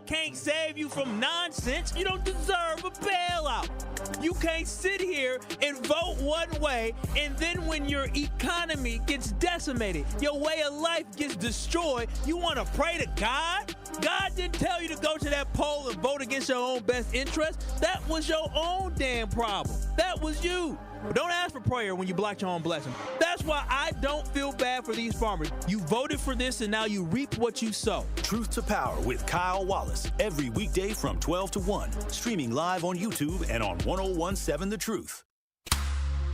God can't save you from nonsense, you don't deserve a bailout. You can't sit here and vote one way, and then when your economy gets decimated, your way of life gets destroyed, you want to pray to God? God didn't tell you to go to that poll and vote against your own best interest. That was your own damn problem. That was you. But don't ask for prayer when you block your own blessing. That's why I don't feel bad for these farmers. You voted for this, and now you reap what you sow. Truth to Power with Kyle Wallace, every weekday from 12 to 1, streaming live on YouTube and on 1017 The Truth.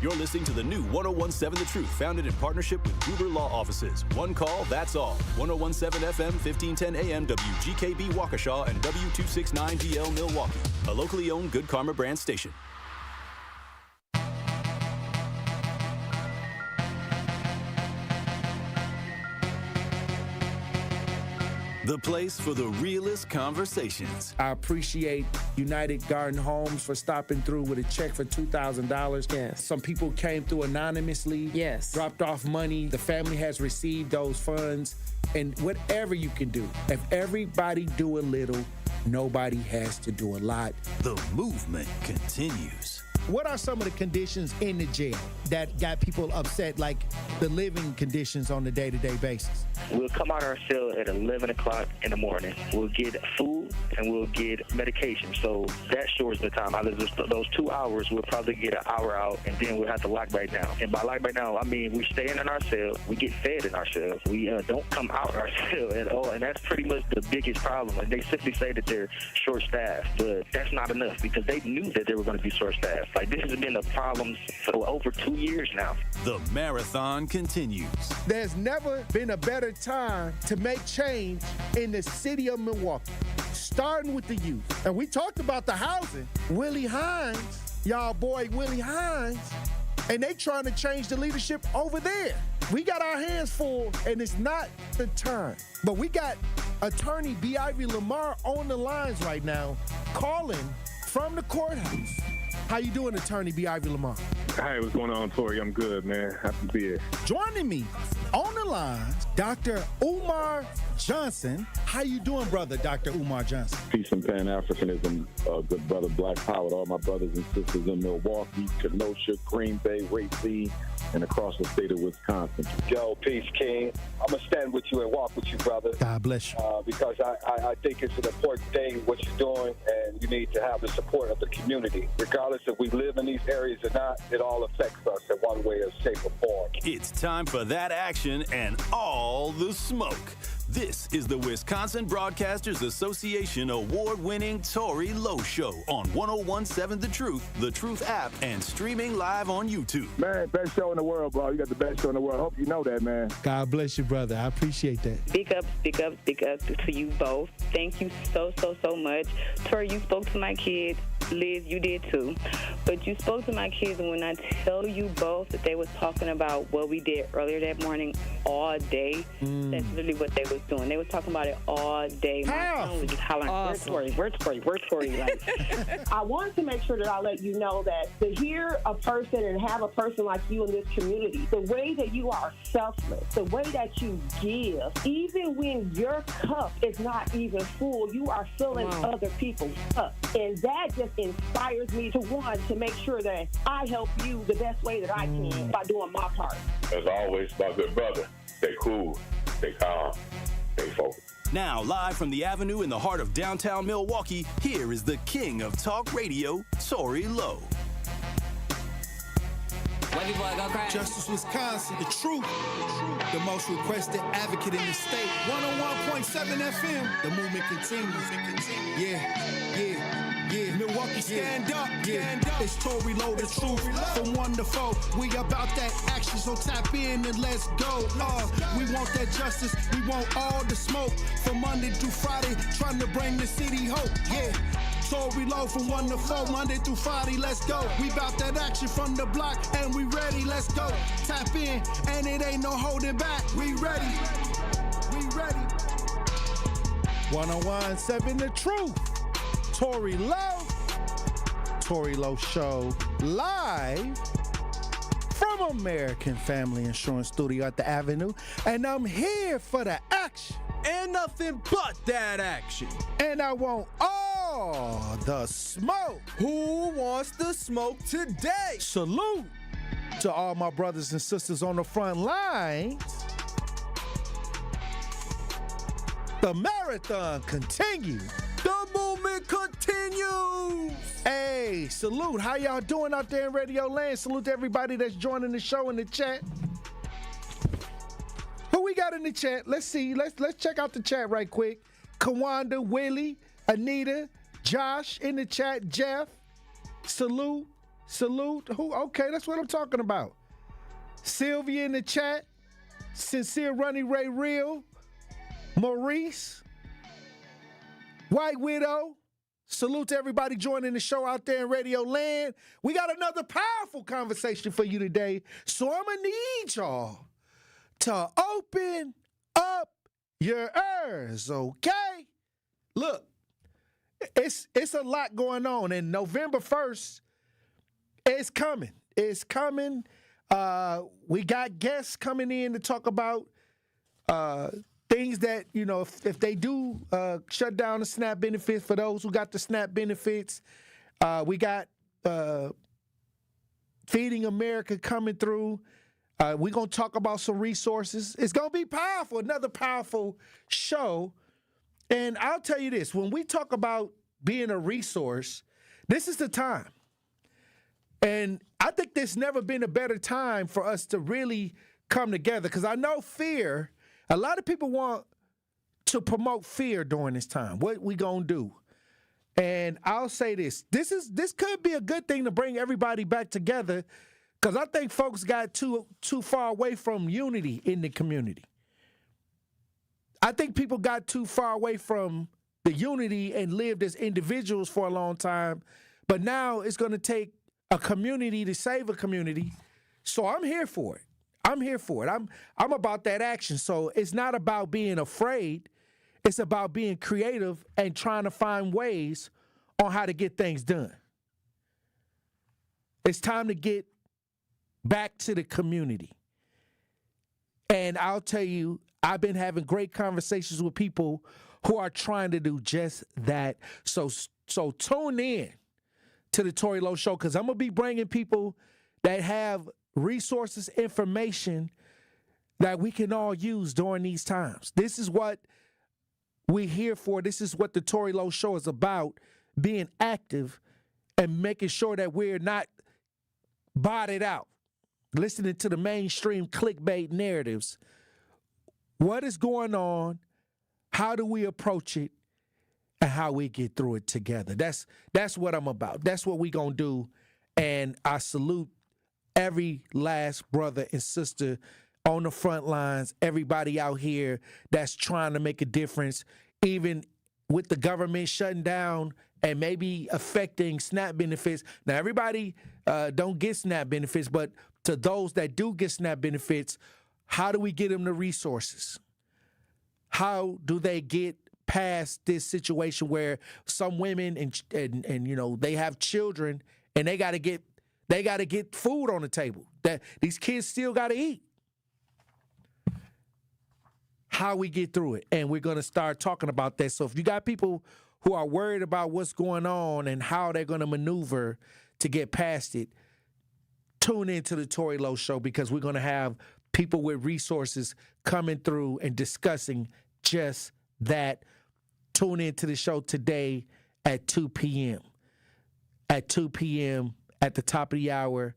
You're listening to the new 1017 The Truth, founded in partnership with Gruber Law Offices. One call, that's all. 1017 FM, 1510 AM, WGKB Waukesha, and W269DL Milwaukee. A locally owned Good Karma brand station. The place for the realest conversations. I appreciate United Garden Homes for stopping through with a check for $2,000. Yes. Some people came through anonymously. Yes. Dropped off money. The family has received those funds. And whatever you can do, if everybody do a little, nobody has to do a lot. The movement continues. What are some of the conditions in the jail that got people upset, like the living conditions on a day-to-day basis? We'll come out of our cell at 11 o'clock in the morning. We'll get food and we'll get medication. So that shortens the time. Out of those 2 hours, we'll probably get an hour out, and then we'll have to lock back down. And by lock back down, I mean we stay in our cell. We get fed in our cells. We don't come out of our cell at all, and that's pretty much the biggest problem. And they simply say that they're short-staffed, but that's not enough because they knew that they were going to be short-staffed. Like, this has been a problem for over 2 years now. The marathon continues. There's never been a better time to make change in the city of Milwaukee, starting with the youth. And we talked about the housing. Willie Hines, y'all boy Willie Hines, and they trying to change the leadership over there. We got our hands full, and it's not the time. But we got attorney B. Ivy Lamar on the lines right now, calling from the courthouse. How you doing, attorney B. Ivy Lamar? Hey, what's going on, Tory? I'm good, man. Happy to be here. Joining me on the line, Dr. Umar Johnson. How you doing, brother, Dr. Umar Johnson? Peace and Pan-Africanism, good brother Black Power, all my brothers and sisters in Milwaukee, Kenosha, Green Bay, Racine, and across the state of Wisconsin. Yo, peace, King. I'm going to stand with you and walk with you, brother. God bless you. Because I think it's an important thing, what you're doing, and you need to have the support of the community. Regardless if we live in these areas or not, it all affects us in one way or shape or form. It's time for that action and all the smoke. This is the Wisconsin Broadcasters Association award-winning Tory Lowe Show on 1017 The Truth app, and streaming live on YouTube. Man, best show in the world, bro. You got the best show in the world. I hope you know that, man. God bless you, brother. I appreciate that. Big up to you both. Thank you so much. Tory, you spoke to my kids. Liz, you did too. But you spoke to my kids, and when I tell you both that they was talking about what we did earlier that morning all day, that's literally what they was doing. They was talking about it all day. My son was just hollering, awesome. Where's Tory? Like, I wanted to make sure that I let you know that to hear a person and have a person like you in this community, the way that you are selfless, the way that you give, even when your cup is not even full, you are filling other people's cup. And that just inspires me to make sure that I help you the best way that I can by doing my part. As always, my good brother, stay cool, stay calm, stay focused. Now, live from the Avenue in the heart of downtown Milwaukee, here is the king of talk radio, Tory Lowe. Justice Wisconsin, the truth, the most requested advocate in the state. 101.7 FM, the movement continues. Yeah. Milwaukee, stand up. It's Tory Lowe, the truth. From 1 to 4, we about that action, so tap in and let's go. We want that justice, we want all the smoke. From Monday through Friday, trying to bring the city hope. Yeah. Tory Lowe from 1 to 4, Monday through Friday, let's go. We bout that action from the block, and we ready, let's go. Tap in, and it ain't no holding back. We ready. 1017 The Truth. Tory Lowe. Tory Lowe Show live from American Family Insurance Studio at the Avenue. And I'm here for the action and nothing but that action. And I want all the smoke. Who wants the smoke today? Salute to all my brothers and sisters on the front lines. The marathon continues. The movement continues. Hey, salute. How y'all doing out there in Radio Land? Salute to everybody that's joining the show in the chat. Who we got in the chat? Let's see. Let's check out the chat right quick. Kawanda, Willie, Anita, Josh in the chat. Jeff, salute. Who? Okay, that's what I'm talking about. Sylvia in the chat. Sincere Runny Ray Real. Maurice. White Widow. Salute to everybody joining the show out there in Radio Land. We got another powerful conversation for you today. So I'm going to need y'all to open up your ears, okay? Look, it's a lot going on, and November 1st is coming. It's coming. We got guests coming in to talk about things that, you know, if they do shut down the SNAP benefits for those who got the SNAP benefits, we got Feeding America coming through. We're going to talk about some resources. It's going to be powerful, another powerful show. And I'll tell you this, when we talk about being a resource, this is the time. And I think there's never been a better time for us to really come together, because I know fear, a lot of people want to promote fear during this time. What we going to do? And I'll say this could be a good thing to bring everybody back together, because I think folks got too far away from unity in the community. I think people got too far away from the unity and lived as individuals for a long time. But now it's going to take a community to save a community. So I'm here for it. I'm about that action. So it's not about being afraid. It's about being creative and trying to find ways on how to get things done. It's time to get back to the community. And I'll tell you, I've been having great conversations with people who are trying to do just that. So tune in to the Tory Lowe Show, because I'm going to be bringing people that have resources, information that we can all use during these times. This is what we're here for. This is what the Tory Lowe Show is about, being active and making sure that we're not botted out, listening to the mainstream clickbait narratives. What is going on? How do we approach it? And how we get through it together. That's what I'm about. That's what we gonna do. And I salute every last brother and sister on the front lines, everybody out here that's trying to make a difference, even with the government shutting down and maybe affecting SNAP benefits. Now, everybody don't get SNAP benefits, but to those that do get SNAP benefits, how do we get them the resources? How do they get past this situation where some women and you know, they have children and they got to get food on the table, that these kids still got to eat? How we get through it, and we're going to start talking about that. So if you got people who are worried about what's going on and how they're going to maneuver to get past it, tune into the Tory Lowe Show, because we're going to have people with resources coming through and discussing just that. Tune into the show today at 2 p.m. At 2 p.m. at the top of the hour,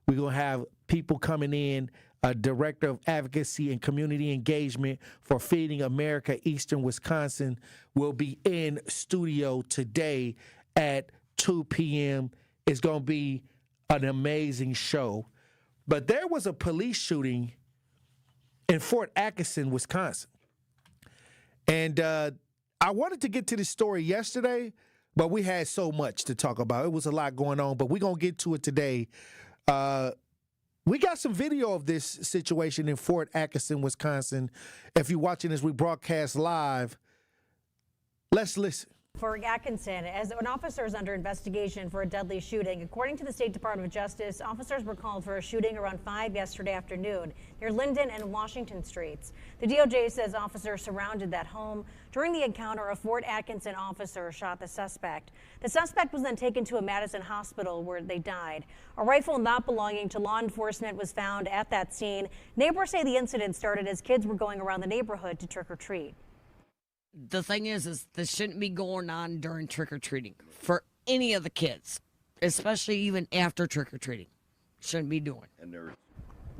we're going to have people coming in. A director of advocacy and community engagement for Feeding America Eastern Wisconsin will be in studio today at 2 p.m. It's going to be an amazing show. But there was a police shooting in Fort Atkinson, Wisconsin. And I wanted to get to this story yesterday, but we had so much to talk about. It was a lot going on, but we're going to get to it today. We got some video of this situation in Fort Atkinson, Wisconsin. If you're watching as we broadcast live, let's listen. For Atkinson, as an officer is under investigation for a deadly shooting. According to the State Department of Justice, officers were called for a shooting around 5 yesterday afternoon near Linden and Washington Streets. The DOJ says officers surrounded that home. During the encounter, a Fort Atkinson officer shot the suspect. The suspect was then taken to a Madison hospital where they died. A rifle not belonging to law enforcement was found at that scene. Neighbors say the incident started as kids were going around the neighborhood to trick or treat. The thing is this shouldn't be going on during trick-or-treating for any of the kids, especially even after trick-or-treating. Shouldn't be doing.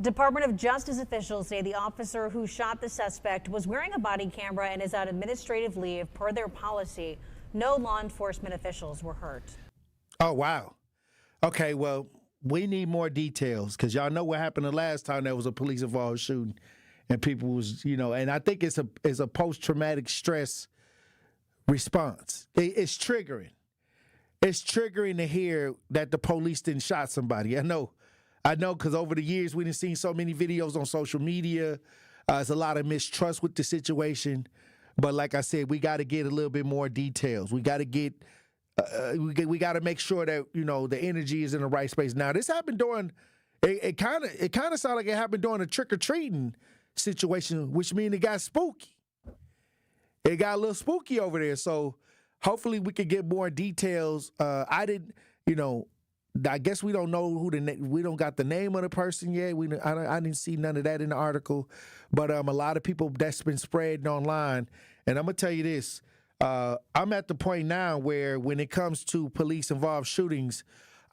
Department of Justice officials say the officer who shot the suspect was wearing a body camera and is on administrative leave per their policy. No law enforcement officials were hurt. Oh, wow. Okay, well, we need more details because y'all know what happened the last time there was a police-involved shooting. And people was, and I think it's a post-traumatic stress response. It's triggering. It's triggering to hear that the police didn't shot somebody. I know, because over the years we done seen so many videos on social media. There's a lot of mistrust with the situation. But like I said, we got to get a little bit more details. We got to get, we got to make sure that the energy is in the right space. Now this happened during, it kind of sounded like it happened during a trick-or-treating situation, which means it got spooky. It got a little spooky over there. So hopefully we could get more details. I guess we don't know we don't got the name of the person yet. I didn't see none of that in the article, but a lot of people that's been spreading online. And I'm gonna tell you this: I'm at the point now where when it comes to police-involved shootings,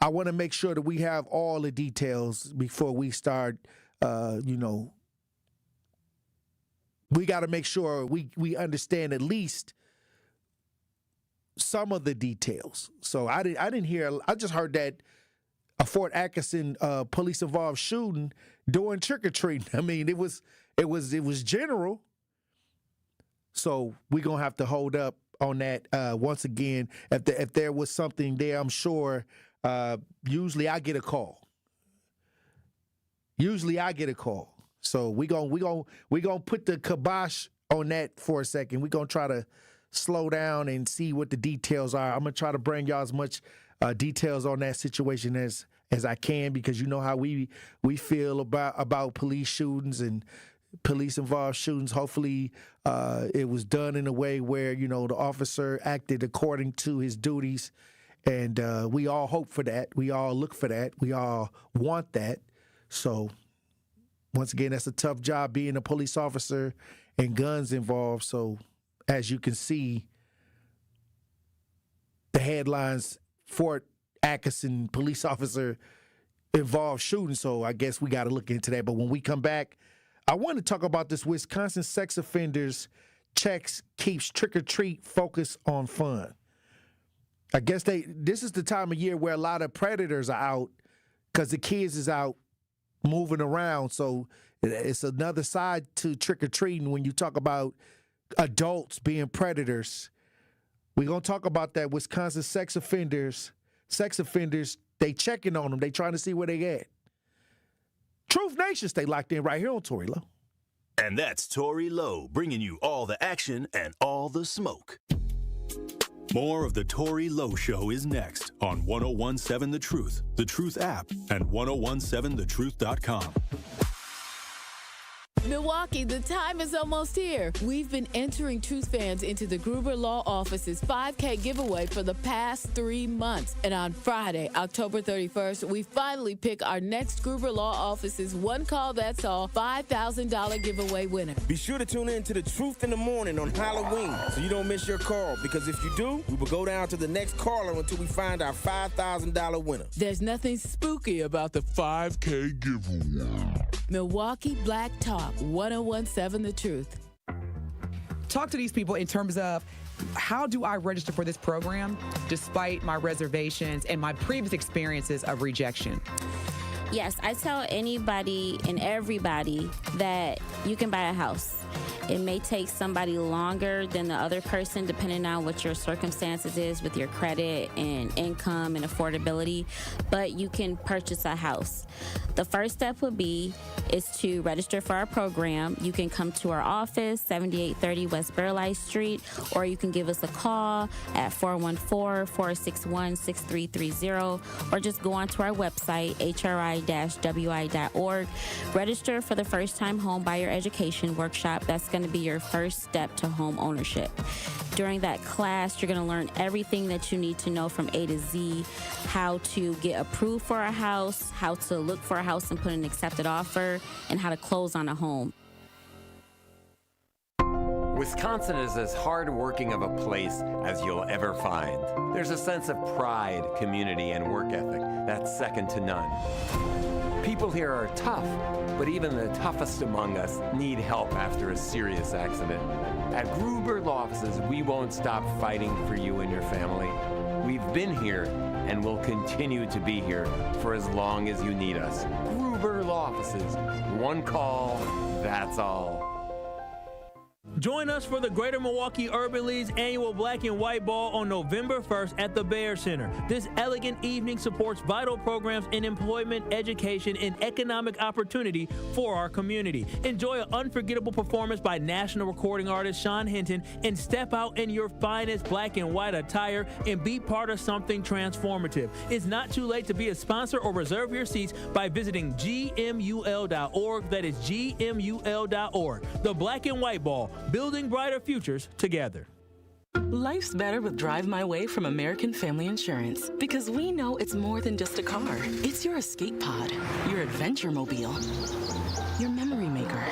I want to make sure that we have all the details before we start. We got to make sure we understand at least some of the details. So I didn't hear. I just heard that a Fort Atkinson police-involved shooting during trick-or-treating. I mean, it was general. So we're gonna have to hold up on that once again. If there was something there, I'm sure. Usually I get a call. So we gonna put the kibosh on that for a second. We're gonna try to slow down and see what the details are. I'm gonna try to bring y'all as much details on that situation as I can, because you know how we feel about police shootings and police-involved shootings. Hopefully it was done in a way where the officer acted according to his duties, and we all hope for that. We all look for that. We all want that. So once again, that's a tough job being a police officer and guns involved. So as you can see, the headlines, Fort Atkinson police officer involved shooting. So I guess we got to look into that. But when we come back, I want to talk about this Wisconsin sex offenders checks keeps trick-or-treat focus on fun. I guess this is the time of year where a lot of predators are out because the kids is out moving around. So it's another side to trick-or-treating when you talk about adults being predators. We're going to talk about that. Wisconsin sex offenders, they checking on them. They trying to see where they at. Truth Nation, stay locked in right here on Tory Lowe. And that's Tory Lowe, bringing you all the action and all the smoke. More of the Tory Lowe Show is next on 1017 The Truth app, and 1017thetruth.com. Milwaukee, the time is almost here. We've been entering Truth fans into the Gruber Law Office's 5K giveaway for the past 3 months. And on Friday, October 31st, we finally pick our next Gruber Law Office's One Call That's All $5,000 giveaway winner. Be sure to tune in to The Truth in the Morning on Halloween so you don't miss your call, because if you do, we will go down to the next caller until we find our $5,000 winner. There's nothing spooky about the 5K giveaway. Milwaukee Black Talk, 1017 The Truth. Talk to these people in terms of how do I register for this program despite my reservations and my previous experiences of rejection? Yes, I tell anybody and everybody that you can buy a house. It may take somebody longer than the other person depending on what your circumstances is with your credit and income and affordability, but you can purchase a house. The first step is to register for our program. You can come to our office, 7830 West Burleigh Street, or you can give us a call at 414-461-6330, or just go onto our website, hri-wi.org. Register for the first-time home buyer education workshop. That's going to be your first step to home ownership. During that class, you're going to learn everything that you need to know from A to Z, how to get approved for a house, how to look for a house and put an accepted offer, and how to close on a home. Wisconsin is as hard-working of a place as you'll ever find. There's a sense of pride, community, and work ethic that's second to none. People here are tough, but even the toughest among us need help after a serious accident. At Gruber Law Offices, we won't stop fighting for you and your family. We've been here and will continue to be here for as long as you need us. Gruber Law Offices, one call, that's all. Join us for the Greater Milwaukee Urban League's annual Black and White Ball on November 1st at the Bear Center. This elegant evening supports vital programs in employment, education, and economic opportunity for our community. Enjoy an unforgettable performance by national recording artist Sean Hinton and step out in your finest black and white attire and be part of something transformative. It's not too late to be a sponsor or reserve your seats by visiting gmul.org. That is gmul.org. The Black and White Ball, building brighter futures together. Life's better with Drive My Way from American Family Insurance, because we know it's more than just a car. It's your escape pod, your adventure mobile, your memory maker.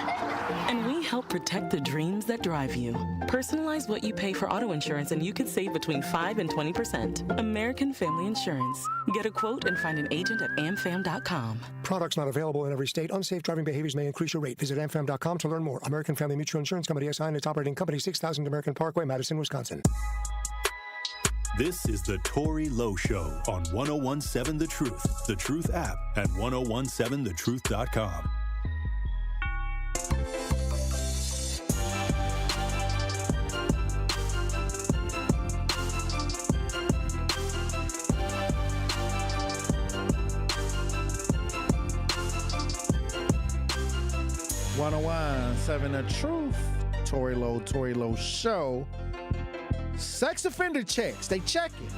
And we help protect the dreams that drive you. Personalize what you pay for auto insurance and you could save between 5 and 20%. American Family Insurance. Get a quote and find an agent at amfam.com. Products not available in every state. Unsafe driving behaviors may increase your rate. Visit amfam.com to learn more. American Family Mutual Insurance Company, SI, and its operating company, 6000 American Parkway, Madison, Wisconsin. This is the Tory Lowe Show on 1017 The Truth, the Truth app, and 1017thetruth.com. Seven The Truth, Tory Lowe Show. Sex offender checks, they check it.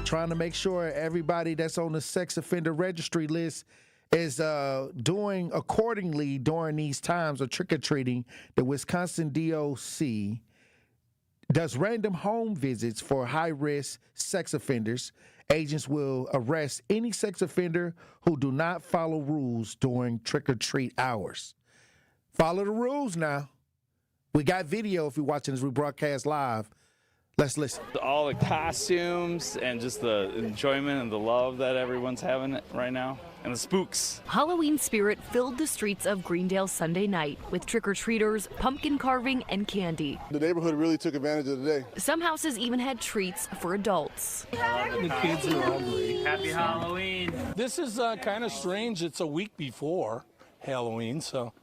Trying to make sure everybody that's on the sex offender registry list is doing accordingly during these times of trick-or-treating. The Wisconsin DOC does random home visits for high-risk sex offenders. Agents will arrest any sex offender who do not follow rules during trick-or-treat hours. Follow the rules now. We got video if you're watching as we broadcast live. Let's listen. All the costumes and just the enjoyment and the love that everyone's having right now. And the spooks. Halloween spirit filled the streets of Greendale Sunday night with trick-or-treaters, pumpkin carving, and candy. The neighborhood really took advantage of the day. Some houses even had treats for adults. The kids are all great. Happy Halloween. This is kind of strange. It's a week before Halloween, so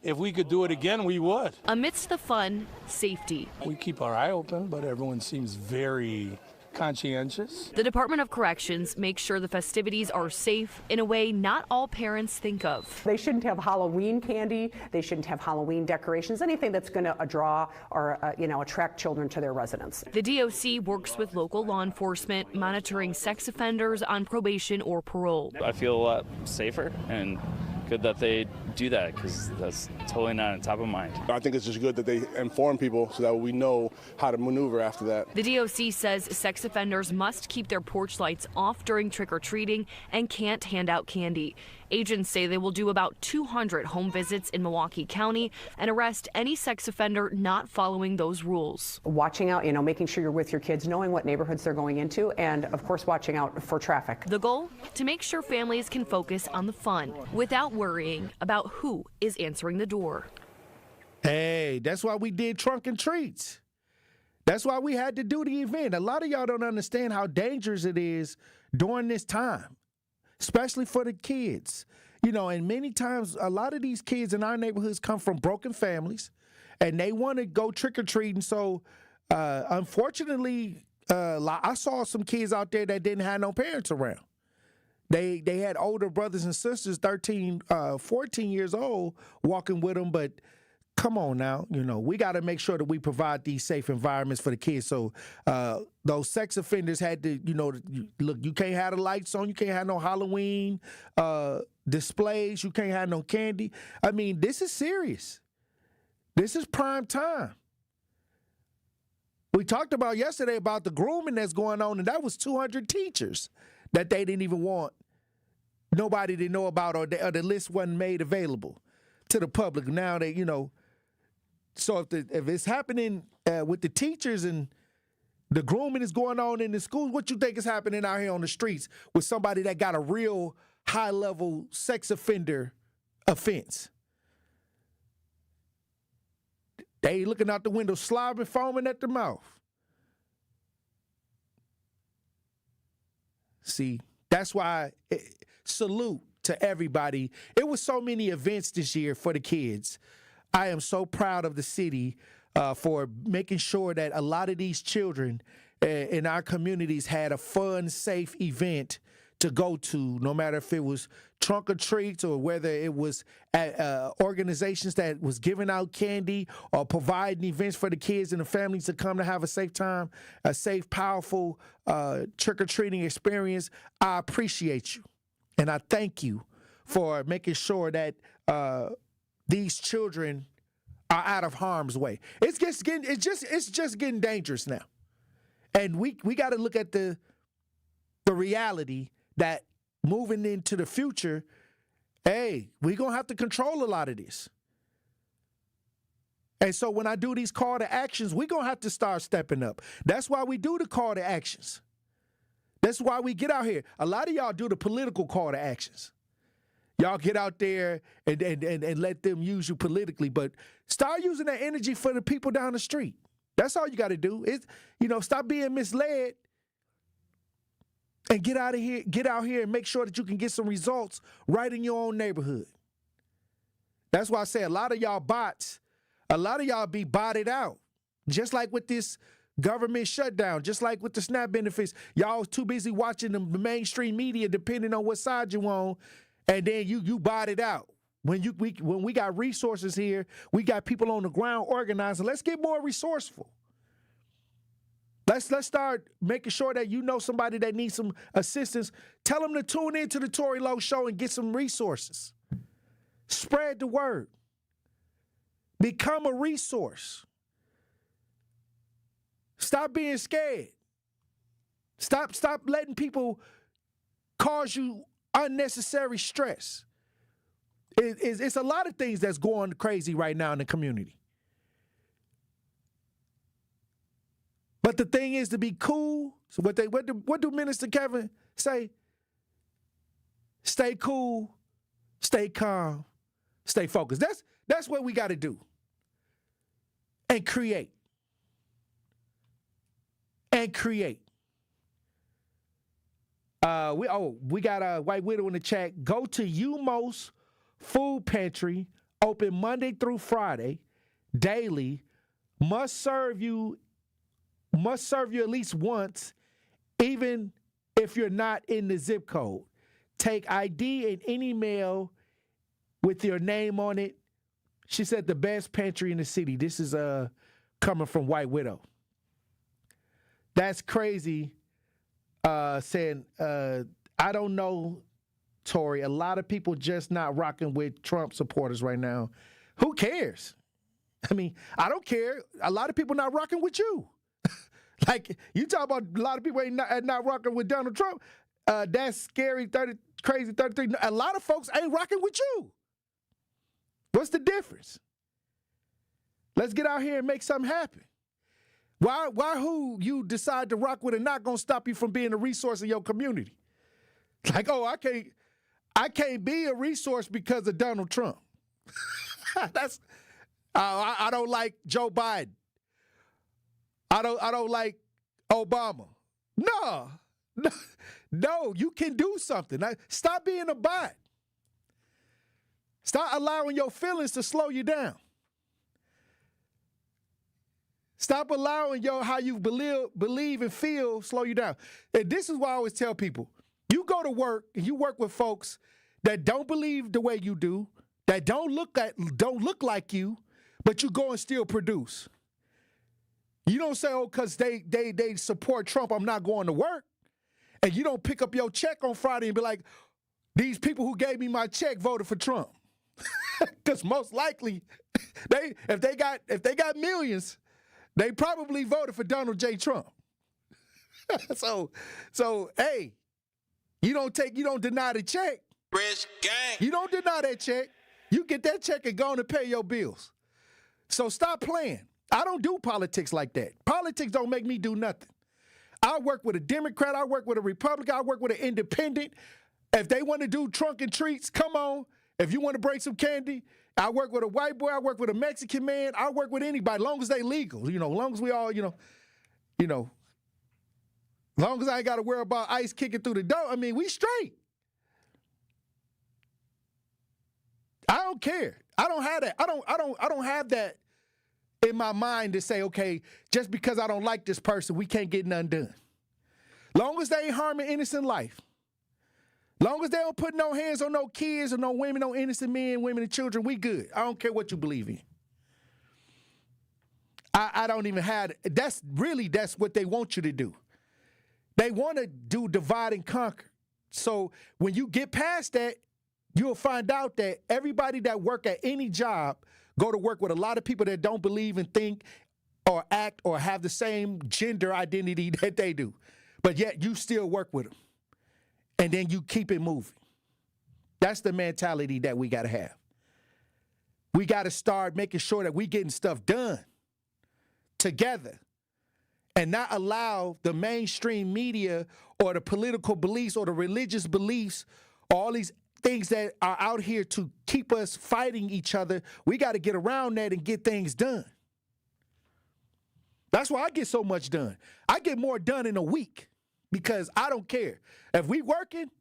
if we could do it again, we would. Amidst the fun, safety. We keep our eye open, but everyone seems very conscientious. The Department of Corrections makes sure the festivities are safe in a way not all parents think of. They shouldn't have Halloween candy. They shouldn't have Halloween decorations, anything that's going to draw or attract children to their residence. The DOC works with local law enforcement, monitoring sex offenders on probation or parole. I feel a lot safer and good that they do that, because that's totally not on top of mind. I think it's just good that they inform people so that we know how to maneuver after that. The DOC says sex offenders must keep their porch lights off during trick-or-treating and can't hand out candy. Agents say they will do about 200 home visits in Milwaukee County and arrest any sex offender not following those rules. Watching out, making sure you're with your kids, knowing what neighborhoods they're going into, and of course watching out for traffic. The goal? To make sure families can focus on the fun without worrying about who is answering the door. Hey, that's why we did Trunk and Treats. That's why we had to do the event. A lot of y'all don't understand how dangerous it is during this time, especially for the kids. And many times, a lot of these kids in our neighborhoods come from broken families. and they want to go trick-or-treating. So, unfortunately, I saw some kids out there that didn't have no parents around. They had older brothers and sisters, 13, 14 years old, walking with them. But come on now, we got to make sure that we provide these safe environments for the kids. So those sex offenders had to, look, you can't have the lights on. You can't have no Halloween displays. You can't have no candy. I mean, this is serious. This is prime time. We talked about yesterday about the grooming that's going on, and that was 200 teachers that they didn't even want nobody to know about, or the list wasn't made available to the public. Now they, so if it's happening with the teachers and the grooming is going on in the schools, what you think is happening out here on the streets with somebody that got a real high-level sex offender offense? They looking out the window, slobbering, foaming at the mouth. See, that's why salute to everybody. It was so many events this year for the kids. I am so proud of the city for making sure that a lot of these children in our communities had a fun, safe event to go to, no matter if it was trunk or treats or whether it was at organizations that was giving out candy or providing events for the kids and the families to come to have a safe time, a safe, powerful trick-or-treating experience. I appreciate you, and I thank you for making sure that these children are out of harm's way. It's just getting dangerous now, and we got to look at the reality that moving into the future, hey, we're going to have to control a lot of this. And so when I do these call to actions, we're going to have to start stepping up. That's why we do the call to actions. That's why we get out here. A lot of y'all do the political call to actions. Y'all get out there and let them use you politically, but start using that energy for the people down the street. That's all you got to do. Stop being misled. And get out here and make sure that you can get some results right in your own neighborhood. That's why I say a lot of y'all bots, a lot of y'all be botted out. Just like with this government shutdown, just like with the SNAP benefits, y'all was too busy watching the mainstream media depending on what side you on, and then you botted out. When we got resources here, we got people on the ground organizing. Let's get more resourceful. Let's start making sure that somebody that needs some assistance. Tell them to tune into the Tory Lowe Show and get some resources. Spread the word. Become a resource. Stop being scared. Stop letting people cause you unnecessary stress. It's a lot of things that's going crazy right now in the community. But the thing is to be cool. So what do Minister Kevin say? Stay cool, stay calm, stay focused. That's what we got to do. And create. And create. We got a White Widow in the chat. Go to UMOS Food Pantry, open Monday through Friday, daily. Must serve you at least once, even if you're not in the zip code. Take ID in any mail with your name on it. She said the best pantry in the city. This is coming from White Widow. That's crazy. Saying, I don't know, Tory. A lot of people just not rocking with Trump supporters right now. Who cares? I mean, I don't care. A lot of people not rocking with you. Like, you talk about a lot of people ain't not rocking with Donald Trump. That's scary, crazy 33. A lot of folks ain't rocking with you. What's the difference? Let's get out here and make something happen. Why who you decide to rock with are not going to stop you from being a resource in your community? Like, oh, I can't be a resource because of Donald Trump. I don't like Joe Biden. I don't like Obama. No, you can do something. Stop being a bot. Stop allowing your feelings to slow you down. Stop allowing how you believe and feel slow you down. And this is why I always tell people, you go to work and you work with folks that don't believe the way you do, that don't look like you, but you go and still produce. You don't say, oh, because they support Trump, I'm not going to work. And you don't pick up your check on Friday and be like, these people who gave me my check voted for Trump. Because most likely, if they got millions, they probably voted for Donald J. Trump. So hey, you don't deny the check. Rich gang. You don't deny that check. You get that check and go on and pay your bills. So stop playing. I don't do politics like that. Politics don't make me do nothing. I work with a Democrat. I work with a Republican. I work with an independent. If they want to do trunk and treats, come on. If you want to break some candy, I work with a white boy. I work with a Mexican man. I work with anybody, as long as they legal. As long as we all, as long as I ain't got to worry about ICE kicking through the door. I mean, we straight. I don't care. I don't have that. I don't have that in my mind to say, okay, just because I don't like this person, we can't get nothing done. Long as they ain't harming innocent life. Long as they don't put no hands on no kids or no women, no innocent men, women, and children, we good. I don't care what you believe in. I don't even have, that's what they want you to do. They want to do divide and conquer. So when you get past that, you'll find out that everybody that work at any job go to work with a lot of people that don't believe and think or act or have the same gender identity that they do. But yet you still work with them. And then you keep it moving. That's the mentality that we got to have. We got to start making sure that we getting stuff done together and not allow the mainstream media or the political beliefs or the religious beliefs or all these things that are out here to keep us fighting each other. We got to get around that and get things done. That's why I get so much done. I get more done in a week because I don't care. If we working,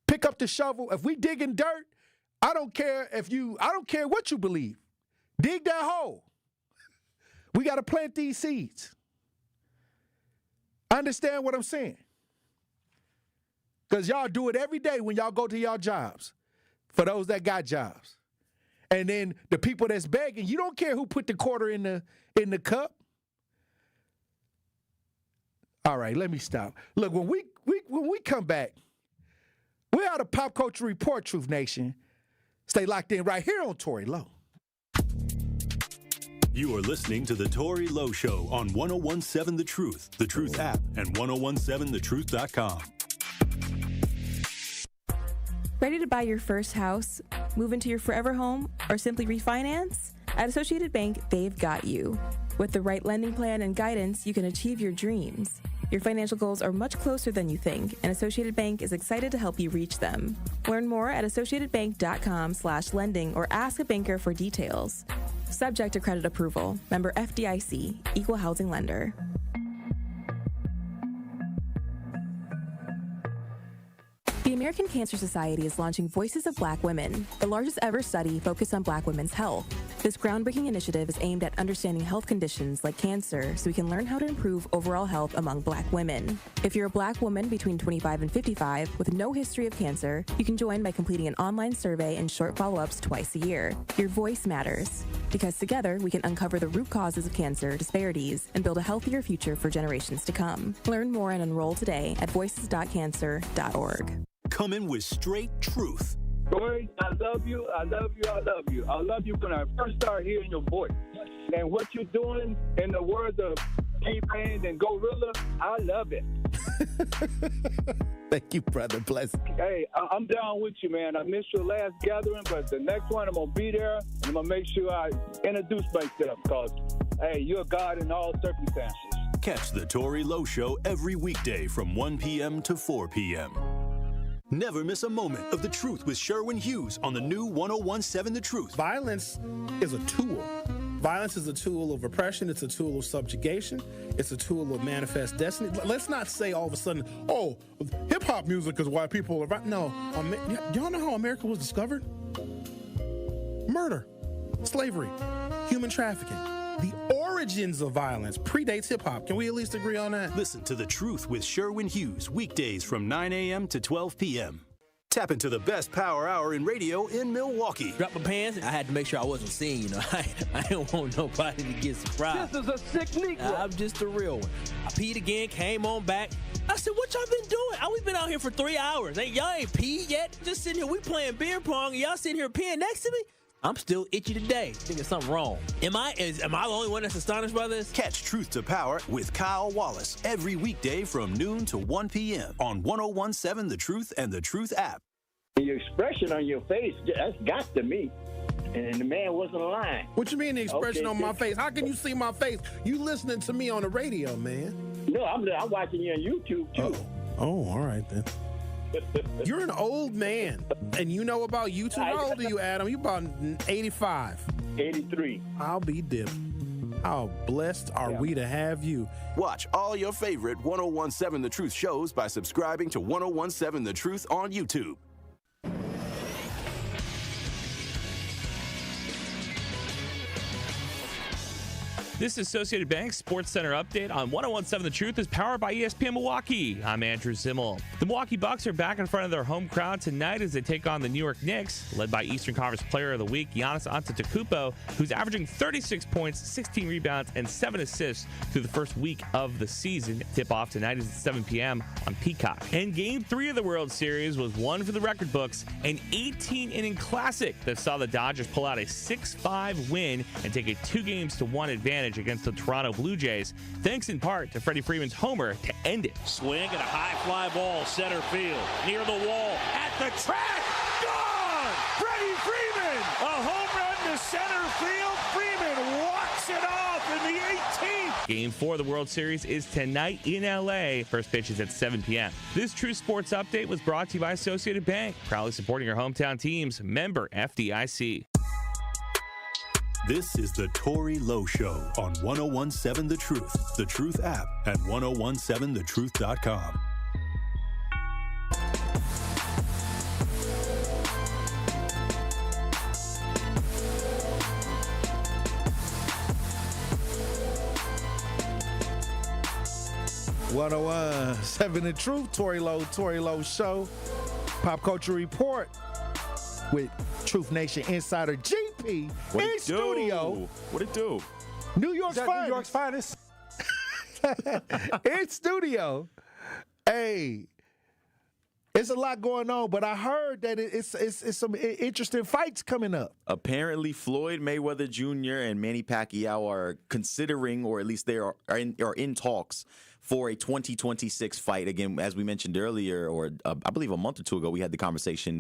pick up the shovel. If we digging dirt, I don't care what you believe. Dig that hole. We got to plant these seeds. Understand what I'm saying? Because y'all do it every day when y'all go to y'all jobs, for those that got jobs. And then the people that's begging, you don't care who put the quarter in the cup. All right, let me stop. Look, when we come back, we're out of Pop Culture Report, Truth Nation. Stay locked in right here on Tory Lowe. You are listening to The Tory Lowe Show on 101.7 The Truth app, and 1017thetruth.com. Ready to buy your first house, move into your forever home, or simply refinance? At Associated Bank, they've got you. With the right lending plan and guidance, you can achieve your dreams. Your financial goals are much closer than you think, and Associated Bank is excited to help you reach them. Learn more at associatedbank.com/lending or ask a banker for details. Subject to credit approval. Member FDIC, Equal Housing Lender. The American Cancer Society is launching Voices of Black Women, the largest ever study focused on Black women's health. This groundbreaking initiative is aimed at understanding health conditions like cancer so we can learn how to improve overall health among Black women. If you're a Black woman between 25 and 55 with no history of cancer, you can join by completing an online survey and short follow-ups twice a year. Your voice matters, because together we can uncover the root causes of cancer disparities and build a healthier future for generations to come. Learn more and enroll today at voices.cancer.org. Coming with straight truth. Tory, I love you. I love you. I love you. I love you when I first started hearing your voice. And what you're doing, in the words of T-Pain and Gorilla, I love it. Thank you, brother. Bless. Hey, I'm down with you, man. I missed your last gathering, but the next one I'm going to be there. And I'm going to make sure I introduce myself because, hey, you're God in all circumstances. Catch the Tory Lowe Show every weekday from 1 p.m. to 4 p.m. Never miss a moment of The Truth with Sherwin Hughes on the new 101.7 The Truth. Violence is a tool. Violence is a tool of oppression. It's a tool of subjugation. It's a tool of manifest destiny. Let's not say all of a sudden, oh, hip-hop music is why people are right. No. Y'all know how America was discovered? Murder, slavery, human trafficking. The origin origins of violence predates hip-hop. Can we at least agree on that? Listen to The Truth with Sherwin Hughes, weekdays from 9 a.m. to 12 p.m. Tap into the best power hour in radio in Milwaukee. Dropped my pants. I had to make sure I wasn't seen. You know, I don't want nobody to get surprised. This is a sick Negro. I'm just a real one. I peed again, came on back. I said, what y'all been doing? We've been out here for 3 hours. Y'all ain't peed yet? Just sitting here, we playing beer pong, and y'all sitting here peeing next to me? I'm still itchy today. Thinking something wrong. Am I the only one that's astonished by this? Catch Truth to Power with Kyle Wallace every weekday from noon to 1 p.m. on 101.7 The Truth and The Truth app. Your expression on your face, that's got to me. And the man wasn't lying. What you mean the expression on my face? How can you see my face? You listening to me on the radio, man. No, I'm watching you on YouTube, too. Oh, all right, then. You're an old man, and you know about YouTube. How old are you, Adam? You about 85. 83. I'll be dipped. How blessed are we to have you? Watch all your favorite 101.7 The Truth shows by subscribing to 101.7 The Truth on YouTube. This Associated Bank Sports Center update on 101.7 The Truth is powered by ESPN Milwaukee. I'm Andrew Zimmel. The Milwaukee Bucks are back in front of their home crowd tonight as they take on the New York Knicks, led by Eastern Conference Player of the Week Giannis Antetokounmpo, who's averaging 36 points, 16 rebounds, and 7 assists through the first week of the season. Tip-off tonight is at 7 p.m. on Peacock. And Game 3 of the World Series was one for the record books, an 18-inning classic that saw the Dodgers pull out a 6-5 win and take a 2-1 advantage against the Toronto Blue Jays, thanks in part to Freddie Freeman's homer to end it. Swing and a high fly ball, center field, near the wall, at the track, gone! Freddie Freeman! A home run to center field. Freeman walks it off in the 18th. Game 4 of the World Series is tonight in LA. First pitch is at 7 p.m. This True Sports Update was brought to you by Associated Bank, proudly supporting your hometown teams. Member FDIC. This is the Tory Lowe Show on 101.7 The Truth, The Truth app, and 101.7thetruth.com. Seven The Truth, Tory Lowe Show, Pop Culture Report with Truth Nation Insider GP in studio. What it do? New York's finest. In studio. Hey, it's a lot going on, but I heard that it's some interesting fights coming up. Apparently, Floyd Mayweather Jr. and Manny Pacquiao are considering, or at least they are in talks for a 2026 fight. Again, as we mentioned earlier, or I believe a month or two ago, we had the conversation.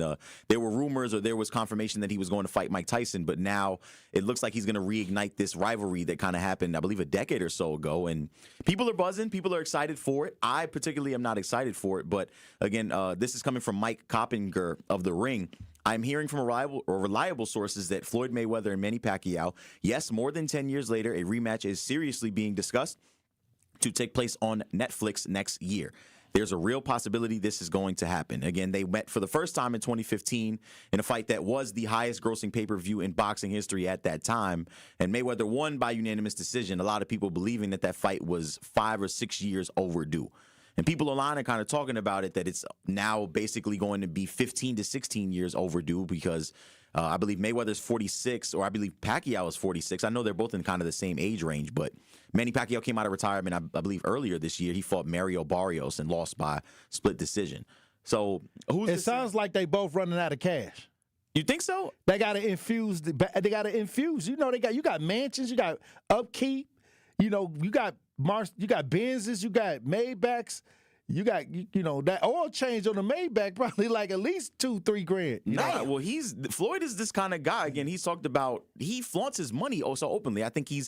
There were rumors or there was confirmation that he was going to fight Mike Tyson, but now it looks like he's going to reignite this rivalry that kind of happened, I believe, a decade or so ago. And people are buzzing. People are excited for it. I particularly am not excited for it. But again, this is coming from Mike Coppinger of The Ring. I'm hearing from reliable sources that Floyd Mayweather and Manny Pacquiao, yes, more than 10 years later, a rematch is seriously being discussed to take place on Netflix next year. There's a real possibility this is going to happen. Again, they met for the first time in 2015 in a fight that was the highest grossing pay-per-view in boxing history at that time. And Mayweather won by unanimous decision. A lot of people believing that fight was 5 or 6 years overdue. And people online are kind of talking about it, that it's now basically going to be 15 to 16 years overdue because I believe Mayweather's 46, or I believe Pacquiao is 46. I know they're both in kind of the same age range, but Manny Pacquiao came out of retirement, I believe, earlier this year. He fought Mario Barrios and lost by split decision. So it sounds like they both running out of cash. You think so? They got to infuse. You know, you got mansions, you got upkeep. You know, you got Benzes, you got Maybachs. You got, that oil change on the Maybach probably like at least $2-3 grand. Nah, well, Floyd is this kind of guy. Again, he's talked about, he flaunts his money so openly. I think I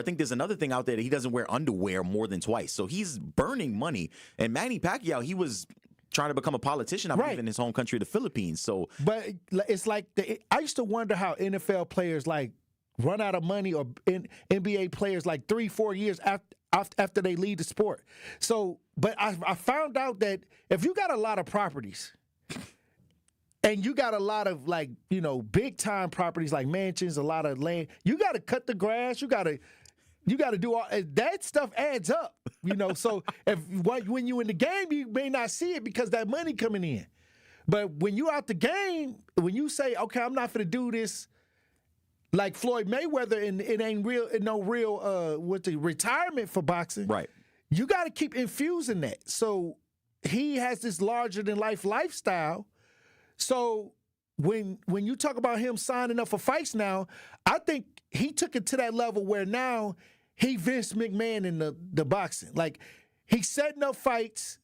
think there's another thing out there that he doesn't wear underwear more than twice. So he's burning money. And Manny Pacquiao, he was trying to become a politician, I believe, in his home country, the Philippines. So, but it's like, I used to wonder how NFL players like run out of money, or NBA players like 3-4 years after they leave the sport. So, but I found out that if you got a lot of properties and you got a lot of big time properties like mansions, a lot of land, you got to cut the grass. You got to You got to do all that stuff adds up, So when you in the game, you may not see it because that money coming in. But when you out the game, when you say, okay, I'm not going to do this like Floyd Mayweather, and it ain't no real retirement for boxing. Right. You got to keep infusing that. So he has this larger than life lifestyle. So when you talk about him signing up for fights now, I think he took it to that level where now he Vince McMahon in the boxing. Like, he's setting up fights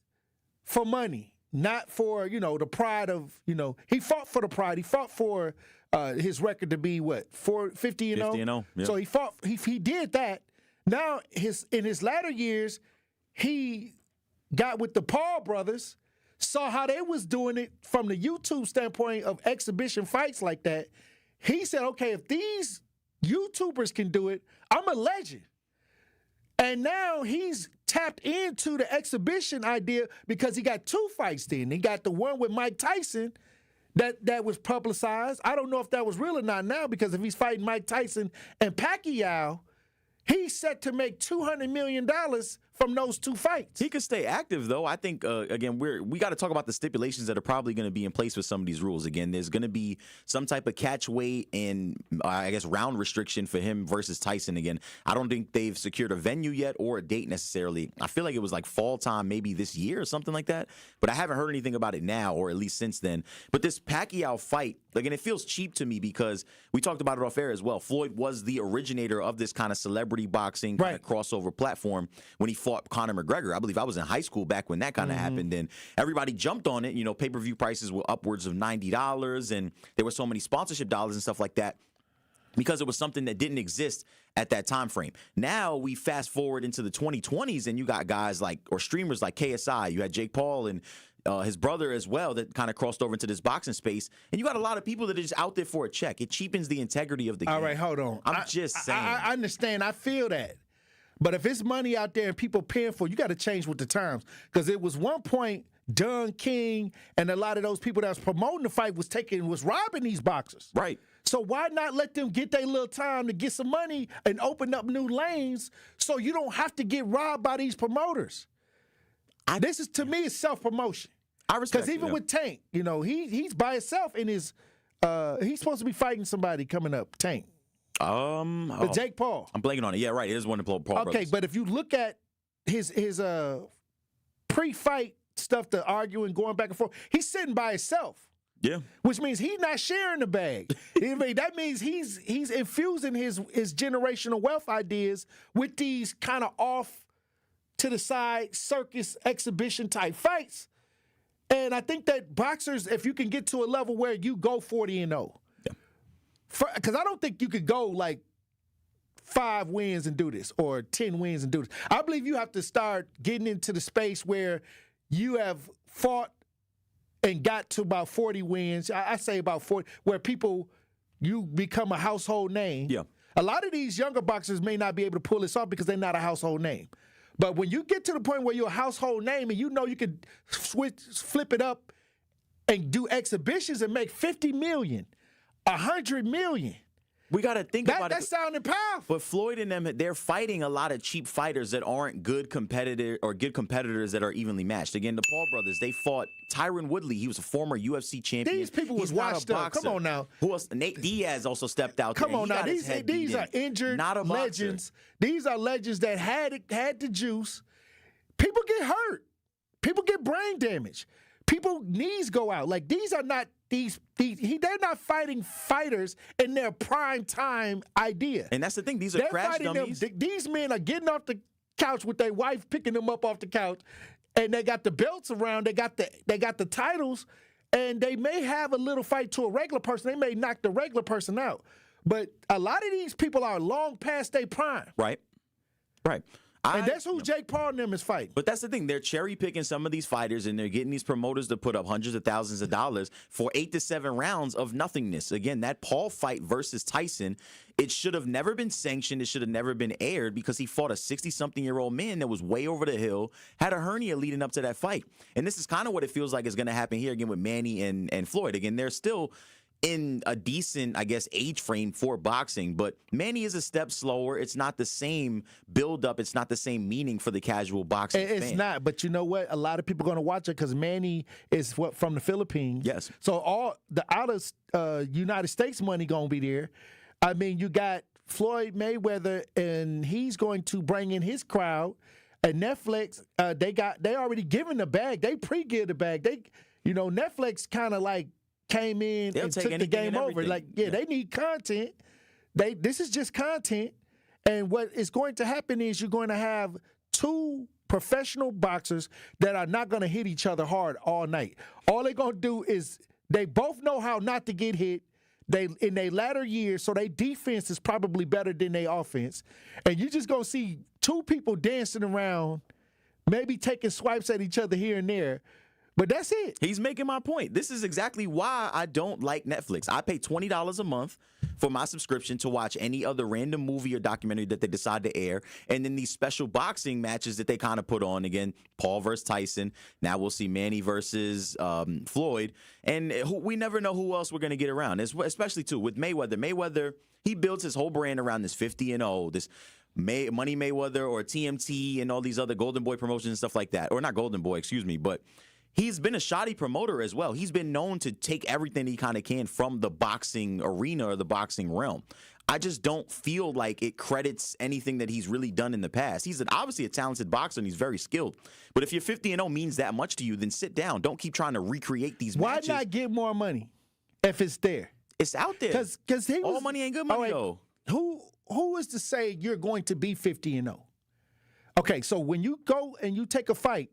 for money, not for, the pride of, he fought for the pride. He fought for his record to be what, 50-0? 50-0, yeah. So he fought, he did that. Now, in his latter years, he got with the Paul brothers, saw how they was doing it from the YouTube standpoint of exhibition fights like that. He said, okay, if these YouTubers can do it, I'm a legend. And now he's tapped into the exhibition idea because he got 2 fights then. He got the one with Mike Tyson that was publicized. I don't know if that was real or not now, because if he's fighting Mike Tyson and Pacquiao, he's set to make $200 million from those 2 fights. He could stay active, though. I think, again, we got to talk about the stipulations that are probably going to be in place with some of these rules. Again, there's going to be some type of catch weight and, I guess, round restriction for him versus Tyson. Again, I don't think they've secured a venue yet or a date necessarily. I feel like it was like fall time, maybe this year or something like that. But I haven't heard anything about it now, or at least since then. But this Pacquiao fight, again, it feels cheap to me because we talked about it off air as well. Floyd was the originator of this kind of celebrity boxing kind of crossover platform when he fought Conor McGregor. I believe I was in high school back when that kind of happened, and everybody jumped on it. Pay-per-view prices were upwards of $90, and there were so many sponsorship dollars and stuff like that because it was something that didn't exist at that time frame. Now we fast forward into the 2020s, and you got guys or streamers like KSI. You had Jake Paul and his brother as well that kind of crossed over into this boxing space. And you got a lot of people that are just out there for a check. It cheapens the integrity of the game. All right, hold on. I'm just saying. I understand. I feel that. But if it's money out there and people paying for it, you got to change with the terms. Because it was one point, Don King and a lot of those people that was promoting the fight was robbing these boxers. Right. So why not let them get their little time to get some money and open up new lanes so you don't have to get robbed by these promoters? This is, to me, is self-promotion. I respect Because even with Tank, he's by himself in his he's supposed to be fighting somebody coming up, Tank. Jake Paul. I'm blanking on it. Yeah, right. It is one of Paul brothers. Okay, but if you look at his pre-fight stuff, the arguing, going back and forth, he's sitting by himself. Yeah. Which means he's not sharing the bag. That means he's infusing his generational wealth ideas with these kind of off to the side circus exhibition type fights. And I think that boxers, if you can get to a level where you go 40-0, because I don't think you could go like 5 wins and do this or 10 wins and do this. I believe you have to start getting into the space where you have fought and got to about 40 wins. I say about 40, where you become a household name. Yeah. A lot of these younger boxers may not be able to pull this off because they're not a household name. But when you get to the point where you're a household name and you could flip it up and do exhibitions and make $50 million, $100 million. We got to think about it. That sounded powerful. But Floyd and them, they're fighting a lot of cheap fighters that aren't good competitors that are evenly matched. Again, the Paul brothers, they fought Tyron Woodley. He was a former UFC champion. These people was washed up. Come on now. Who else? Nate Diaz also stepped out there. Come on now. These are injured legends. These are legends that had the juice. People get hurt. People get brain damage. People knees go out. Like, these are not they're not fighting fighters in their prime time idea. And that's the thing. These are crash dummies. These men are getting off the couch with their wife, picking them up off the couch, and they got the belts around. They got the titles, and they may have a little fight to a regular person. They may knock the regular person out. But a lot of these people are long past their prime. Right. And that's who Jake Paul and them is fighting. But that's the thing. They're cherry picking some of these fighters, and they're getting these promoters to put up hundreds of thousands of dollars for 8 to 7 rounds of nothingness. Again, that Paul fight versus Tyson, it should have never been sanctioned. It should have never been aired because he fought a 60-something-year-old man that was way over the hill, had a hernia leading up to that fight. And this is kind of what it feels like is going to happen here again with Manny and Floyd. Again, they're still in a decent, I guess, age frame for boxing. But Manny is a step slower. It's not the same build-up. It's not the same meaning for the casual boxing It's fan. not, but you know what? A lot of people are going to watch it because Manny is from the Philippines. Yes. So all the out of United States money going to be there. I mean, you got Floyd Mayweather, and he's going to bring in his crowd. And Netflix, they already given the bag. They pre-give the bag. Netflix kind of like came in They'll and take took the anything game and over. everything. Like, they need content. This is just content. And what is going to happen is you're going to have two professional boxers that are not going to hit each other hard all night. All they're going to do is they both know how not to get hit. They in their latter years, so their defense is probably better than their offense. And you're just going to see two people dancing around, maybe taking swipes at each other here and there. But that's it. He's making my point. This is exactly why I don't like Netflix. I pay $20 a month for my subscription to watch any other random movie or documentary that they decide to air. And then these special boxing matches that they kind of put on. Again, Paul versus Tyson. Now we'll see Manny versus Floyd. And we never know who else we're going to get around, especially, too, with Mayweather. Mayweather, he builds his whole brand around this 50-0, this Money Mayweather or TMT and all these other Golden Boy promotions and stuff like that. Or not Golden Boy, excuse me, but he's been a shoddy promoter as well. He's been known to take everything he kind of can from the boxing arena or the boxing realm. I just don't feel like it credits anything that he's really done in the past. He's obviously a talented boxer and he's very skilled. But if your 50-0 means that much to you, then sit down. Don't keep trying to recreate these matches. Why not get more money if it's there? It's out there. Because all money ain't good money, though. Who is to say you're going to be 50-0? Okay, so when you go and you take a fight,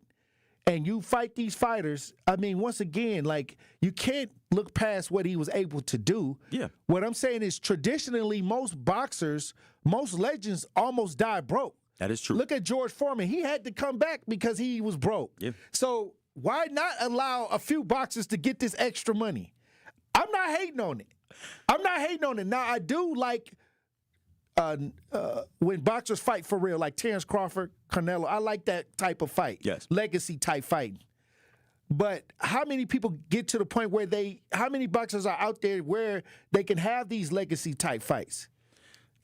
and you fight these fighters, I mean, once again, like, you can't look past what he was able to do. Yeah. What I'm saying is traditionally most boxers, most legends almost die broke. That is true. Look at George Foreman. He had to come back because he was broke. Yeah. So why not allow a few boxers to get this extra money? I'm not hating on it. Now, I do like when boxers fight for real, like Terrence Crawford, Canelo. I like that type of fight. Yes. Legacy type fighting. But how many people get to the point where how many boxers are out there where they can have these legacy type fights?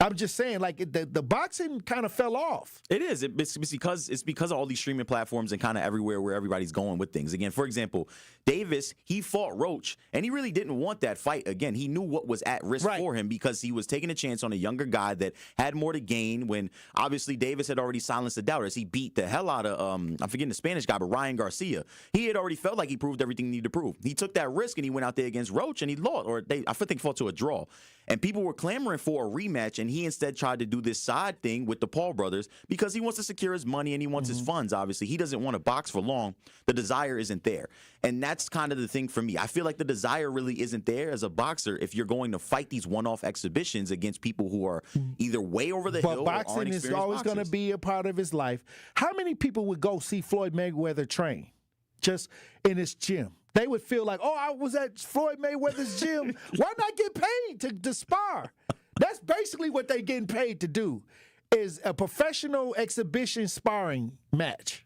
I'm just saying, like, the boxing kind of fell off. It is. It's because of all these streaming platforms and kind of everywhere where everybody's going with things. Again, for example, Davis, he fought Roach, and he really didn't want that fight. Again, he knew what was at risk for him because he was taking a chance on a younger guy that had more to gain when, obviously, Davis had already silenced the doubters. He beat the hell out of, I'm forgetting the Spanish guy, but Ryan Garcia. He had already felt like he proved everything he needed to prove. He took that risk, and he went out there against Roach, and he lost. I think he fought to a draw. And people were clamoring for a rematch, and he instead tried to do this side thing with the Paul brothers because he wants to secure his money and he wants his funds, obviously. He doesn't want to box for long. The desire isn't there. And that's kind of the thing for me. I feel like the desire really isn't there as a boxer if you're going to fight these one-off exhibitions against people who are either way over the hill or aren't boxing is always going to be a part of his life. How many people would go see Floyd Mayweather train just in his gym? They would feel like, oh, I was at Floyd Mayweather's gym. Why not get paid to spar? That's basically what they're getting paid to do, is a professional exhibition sparring match.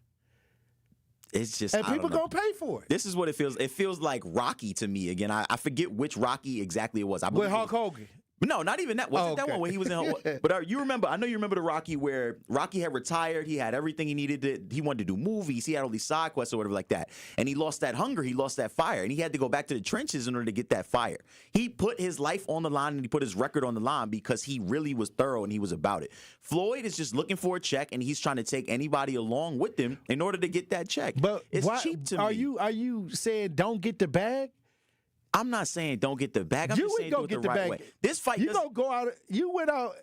It's just, and people gonna pay for it. This is what it feels. It feels like Rocky to me. Again, I forget which Rocky exactly it was. I believe with Hulk Hogan. No, not even that. Wasn't that one where he was in? But you remember? I know you remember the Rocky where Rocky had retired. He had everything he needed. He wanted to do movies. He had all these side quests or whatever like that. And he lost that hunger. He lost that fire. And he had to go back to the trenches in order to get that fire. He put his life on the line and he put his record on the line because he really was thorough and he was about it. Floyd is just looking for a check and he's trying to take anybody along with him in order to get that check. But it's cheap to me. Are you saying don't get the bag? I'm not saying don't get the bag. I'm just saying do it the right way. This fight, you don't go out. You went out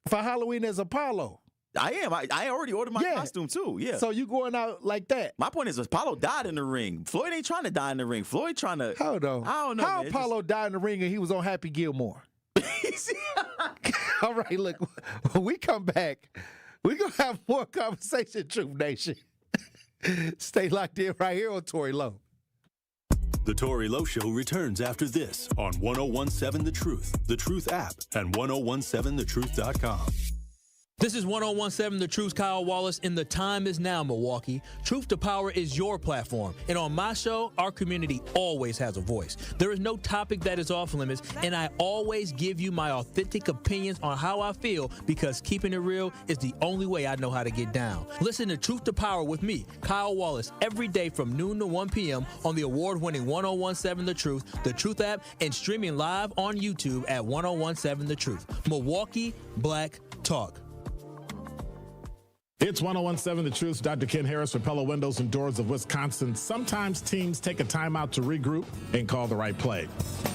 for Halloween as Apollo. I am. I already ordered my costume too. Yeah. So you going out like that? My point is, Apollo died in the ring. Floyd ain't trying to die in the ring. Floyd trying to. Hold on. I don't know. How Apollo died in the ring and he was on Happy Gilmore? All right. Look, when we come back, we're gonna have more conversation, Truth Nation. Stay locked in right here on Tory Lowe. The Tory Lowe Show returns after this on 1017 The Truth app, and 1017thetruth.com. This is 1017 The Truth's Kyle Wallace, and the time is now, Milwaukee. Truth to Power is your platform, and on my show, our community always has a voice. There is no topic that is off limits, and I always give you my authentic opinions on how I feel, because keeping it real is the only way I know how to get down. Listen to Truth to Power with me, Kyle Wallace, every day from noon to 1 p.m. on the award-winning 1017 The Truth app, and streaming live on YouTube at 1017 The Truth. Milwaukee Black Talk. It's 1017 The Truth. Dr. Ken Harris for Pella Windows and Doors of Wisconsin. Sometimes teams take a timeout to regroup and call the right play.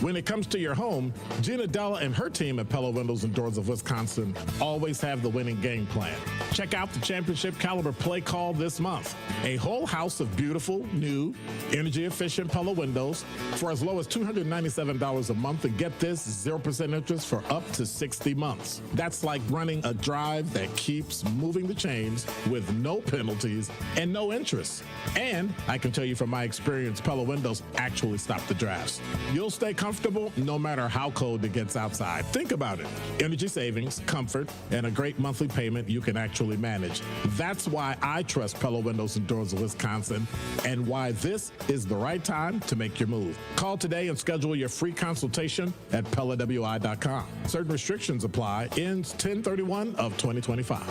When it comes to your home, Gina Della and her team at Pella Windows and Doors of Wisconsin always have the winning game plan. Check out the championship caliber play call this month. A whole house of beautiful, new, energy-efficient Pella windows for as low as $297 a month, and get this, 0% interest for up to 60 months. That's like running a drive that keeps moving the chains with no penalties and no interest. And I can tell you from my experience, Pella windows actually stop the drafts. You'll stay comfortable no matter how cold it gets outside. Think about it. Energy savings, comfort, and a great monthly payment you can actually manage. That's why I trust Pella Windows and Doors of Wisconsin, and why this is the right time to make your move. Call today and schedule your free consultation at PellaWI.com. Certain restrictions apply. Ends 10/31 of 2025.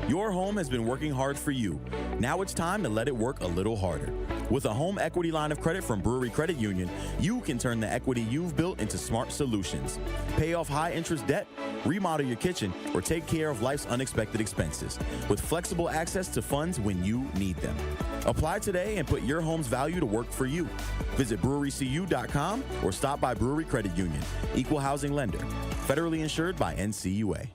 Your home has been working hard for you. Now it's time to let it work a little harder. With a home equity line of credit from Brewery Credit Union, you can turn the equity you've built into smart solutions. Pay off high-interest debt, remodel your kitchen, or take care of life's unexpected expenses with flexible access to funds when you need them. Apply today and put your home's value to work for you. Visit brewerycu.com or stop by Brewery Credit Union. Equal housing lender. Federally insured by NCUA.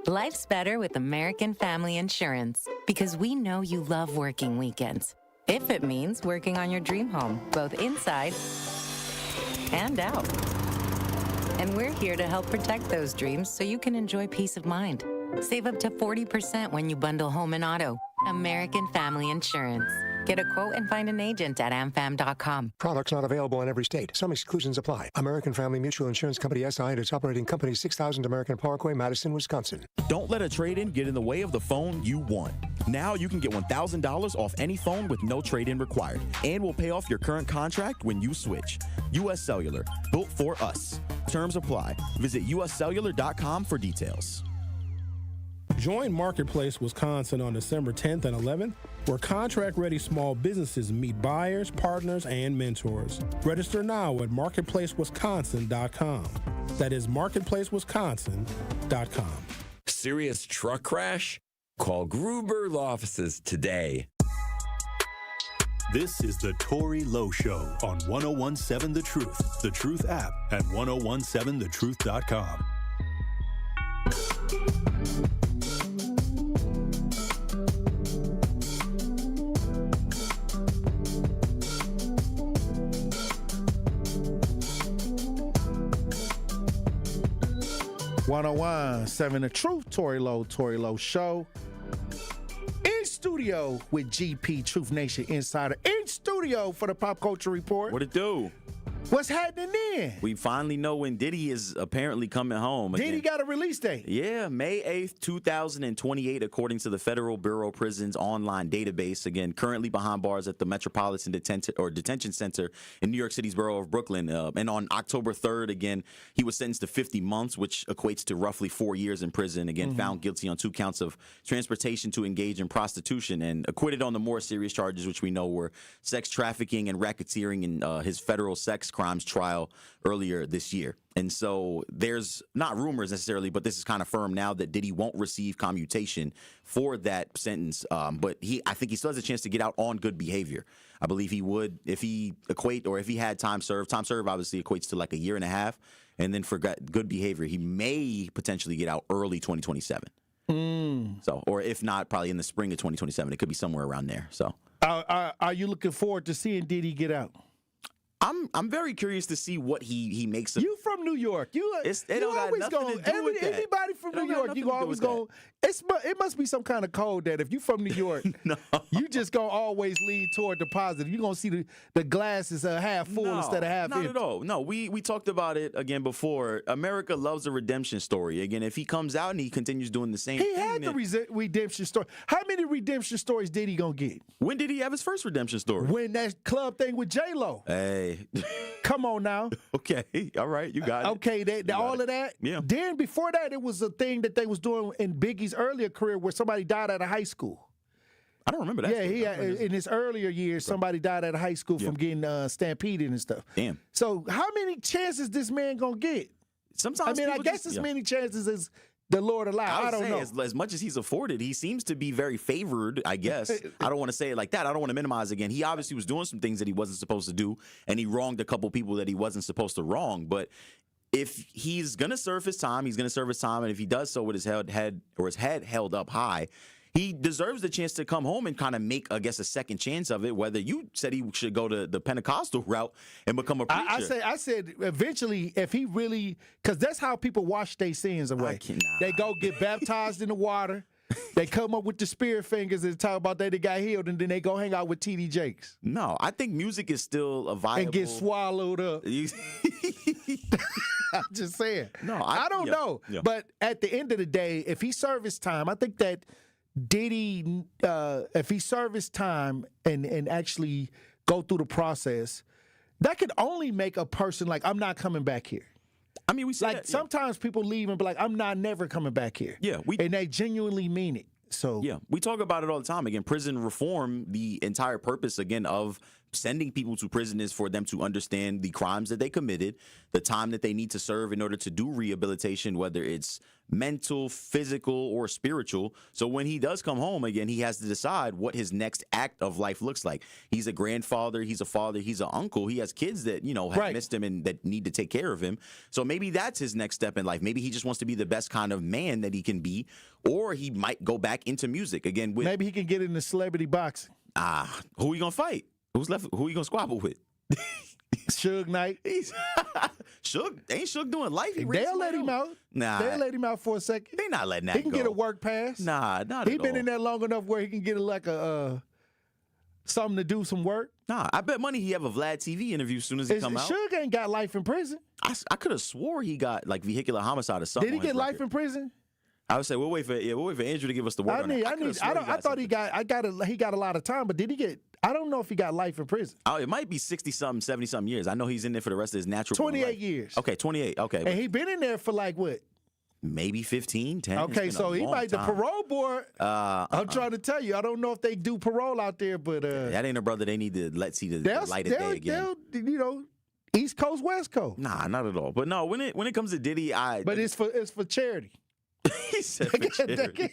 Life's better with American Family Insurance, because we know you love working weekends. If it means working on your dream home, both inside and out. And we're here to help protect those dreams so you can enjoy peace of mind. Save up to 40% when you bundle home and auto. American Family Insurance. Get a quote and find an agent at amfam.com. Products not available in every state. Some exclusions apply. American Family Mutual Insurance Company SI and its operating company, 6000 American Parkway, Madison, Wisconsin. Don't let a trade-in get in the way of the phone you want. Now you can get $1,000 off any phone with no trade-in required, and we'll pay off your current contract when you switch. U.S. Cellular, built for us. Terms apply. Visit uscellular.com for details. Join Marketplace Wisconsin on December 10th and 11th, where contract-ready small businesses meet buyers, partners, and mentors. Register now at marketplacewisconsin.com. That is marketplacewisconsin.com. Serious truck crash? Call Gruber Law Offices today. This is the Tory Lowe Show on 1017 The Truth, The Truth app, at 1017thetruth.com. Seven The Truth, Tory Lowe Show. In studio with GP, Truth Nation Insider. In studio for the Pop Culture Report. What it do? What's happening then? We finally know when Diddy is apparently coming home again. Diddy got a release date. Yeah, May 8th, 2028, according to the Federal Bureau of Prisons online database. Again, currently behind bars at the Metropolitan Detention Center in New York City's borough of Brooklyn. And on October 3rd, again, he was sentenced to 50 months, which equates to roughly 4 years in prison. Again, found guilty on 2 counts of transportation to engage in prostitution, and acquitted on the more serious charges, which we know were sex trafficking and racketeering in his federal sex crimes trial earlier this year. And so there's not rumors necessarily, but this is kind of firm now that Diddy won't receive commutation for that sentence. But I think he still has a chance to get out on good behavior. I believe he would if he had time served. Time served obviously equates to like a year and a half. And then for good behavior, he may potentially get out early 2027. So, or if not, probably in the spring of 2027. It could be somewhere around there. So, are you looking forward to seeing Diddy get out? I'm very curious to see what he makes of. You from New York. You It you don't got always nothing go. to do with that. Anybody from It don't New got York, nothing you to do always with go. It must be some kind of code that if you from New York, you just gonna always lean toward the positive. You're gonna see the glass is half full instead of half not empty. at all. No, we talked about it again before. America loves a redemption story. Again, if he comes out and he continues doing the same He thing, had the then- redemption story. How many redemption stories did he gonna get? When did he have his first redemption story? When that club thing with J-Lo. Hey. Come on now. Okay. All right. You got it. Okay, all of that. Yeah. Then before that, it was a thing that they was doing in Biggie's earlier career where somebody died out of high school. I don't remember that. Yeah, he had, in his earlier years, somebody died out of high school from getting stampeded and stuff. Damn. So how many chances this man gonna get? Sometimes I people guess just- as yeah. many chances as the Lord allowed. I don't know. As much as he's afforded, he seems to be very favored, I guess. I don't want to say it like that. I don't want to minimize again. He obviously was doing some things that he wasn't supposed to do, and he wronged a couple people that he wasn't supposed to wrong. But if he's going to serve his time, he's going to serve his time. And if he does so with his head held up high, he deserves the chance to come home and kind of make, I guess, a second chance of it. Whether you said he should go to the Pentecostal route and become a preacher. I said eventually, if he really, because that's how people wash their sins away. They go get baptized in the water. They come up with the spirit fingers and talk about that they got healed, and then they go hang out with T.D. Jakes. No, I think music is still a viable. And get swallowed up. I'm just saying. No, I don't know. Yeah. But at the end of the day, if he served his time, I think that Diddy, if he served his time and actually go through the process, that could only make a person like, I'm not coming back here. I mean, we say like that, sometimes people leave and be like, I'm not never coming back here. Yeah, and they genuinely mean it. So yeah, we talk about it all the time. Again, prison reform, the entire purpose, again, of sending people to prison is for them to understand the crimes that they committed, the time that they need to serve in order to do rehabilitation, whether it's mental, physical, or spiritual. So when he does come home, again, he has to decide what his next act of life looks like. He's a grandfather, he's a father, he's an uncle. He has kids that, have missed him and that need to take care of him. So maybe that's his next step in life. Maybe he just wants to be the best kind of man that he can be, or he might go back into music again. Maybe he can get into celebrity boxing. Who are you gonna fight? Who's left? Who are you gonna squabble with? Suge Knight. Suge ain't Suge doing life. They'll let him out. Nah, they'll let him out for a second. They not letting that. He can go. get a work pass. Nah, not He at been all. in there long enough where he can get something to do some work. Nah, I bet money he have a Vlad TV interview as soon as he come out. Suge ain't got life in prison. I could have swore he got like vehicular homicide or something. Did he get life in prison? I would say we'll wait for Andrew to give us the word on it. I thought he got a lot of time, but did he get? I don't know if he got life in prison. Oh, it might be 60-something, 70-something years. I know he's in there for the rest of his natural. 28 years. Okay, 28. Okay, and he been in there for like what? Maybe 15, 10. Okay, so he might. The parole board. I'm trying to tell you, I don't know if they do parole out there, but that ain't a brother. They need to see the light of day again. They'll, East Coast, West Coast. Nah, not at all. But no, when it comes to Diddy, But it's for charity. He said for charity.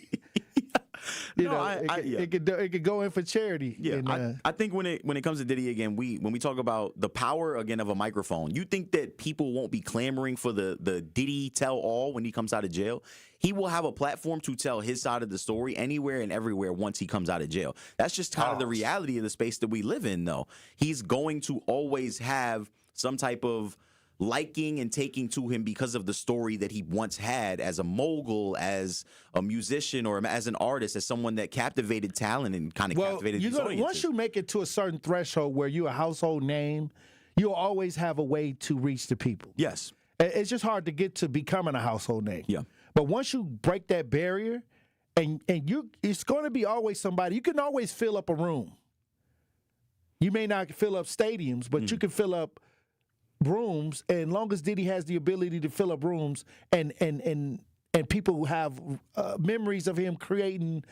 It could go in for charity. Yeah, and, I think when it comes to Diddy again, when we talk about the power again of a microphone, you think that people won't be clamoring for the Diddy tell all when he comes out of jail? He will have a platform to tell his side of the story anywhere and everywhere once he comes out of jail. That's just kind of the reality of the space that we live in, though. He's going to always have some type of liking and taking to him because of the story that he once had as a mogul, as a musician, or as an artist, as someone that captivated talent and kind of captivated these audiences. Once you make it to a certain threshold where you're a household name, you'll always have a way to reach the people. Yes. It's just hard to get to becoming a household name. Yeah. But once you break that barrier, and it's going to be always somebody. You can always fill up a room. You may not fill up stadiums, but you can fill up rooms, and long as Diddy has the ability to fill up rooms and people who have memories of him creating,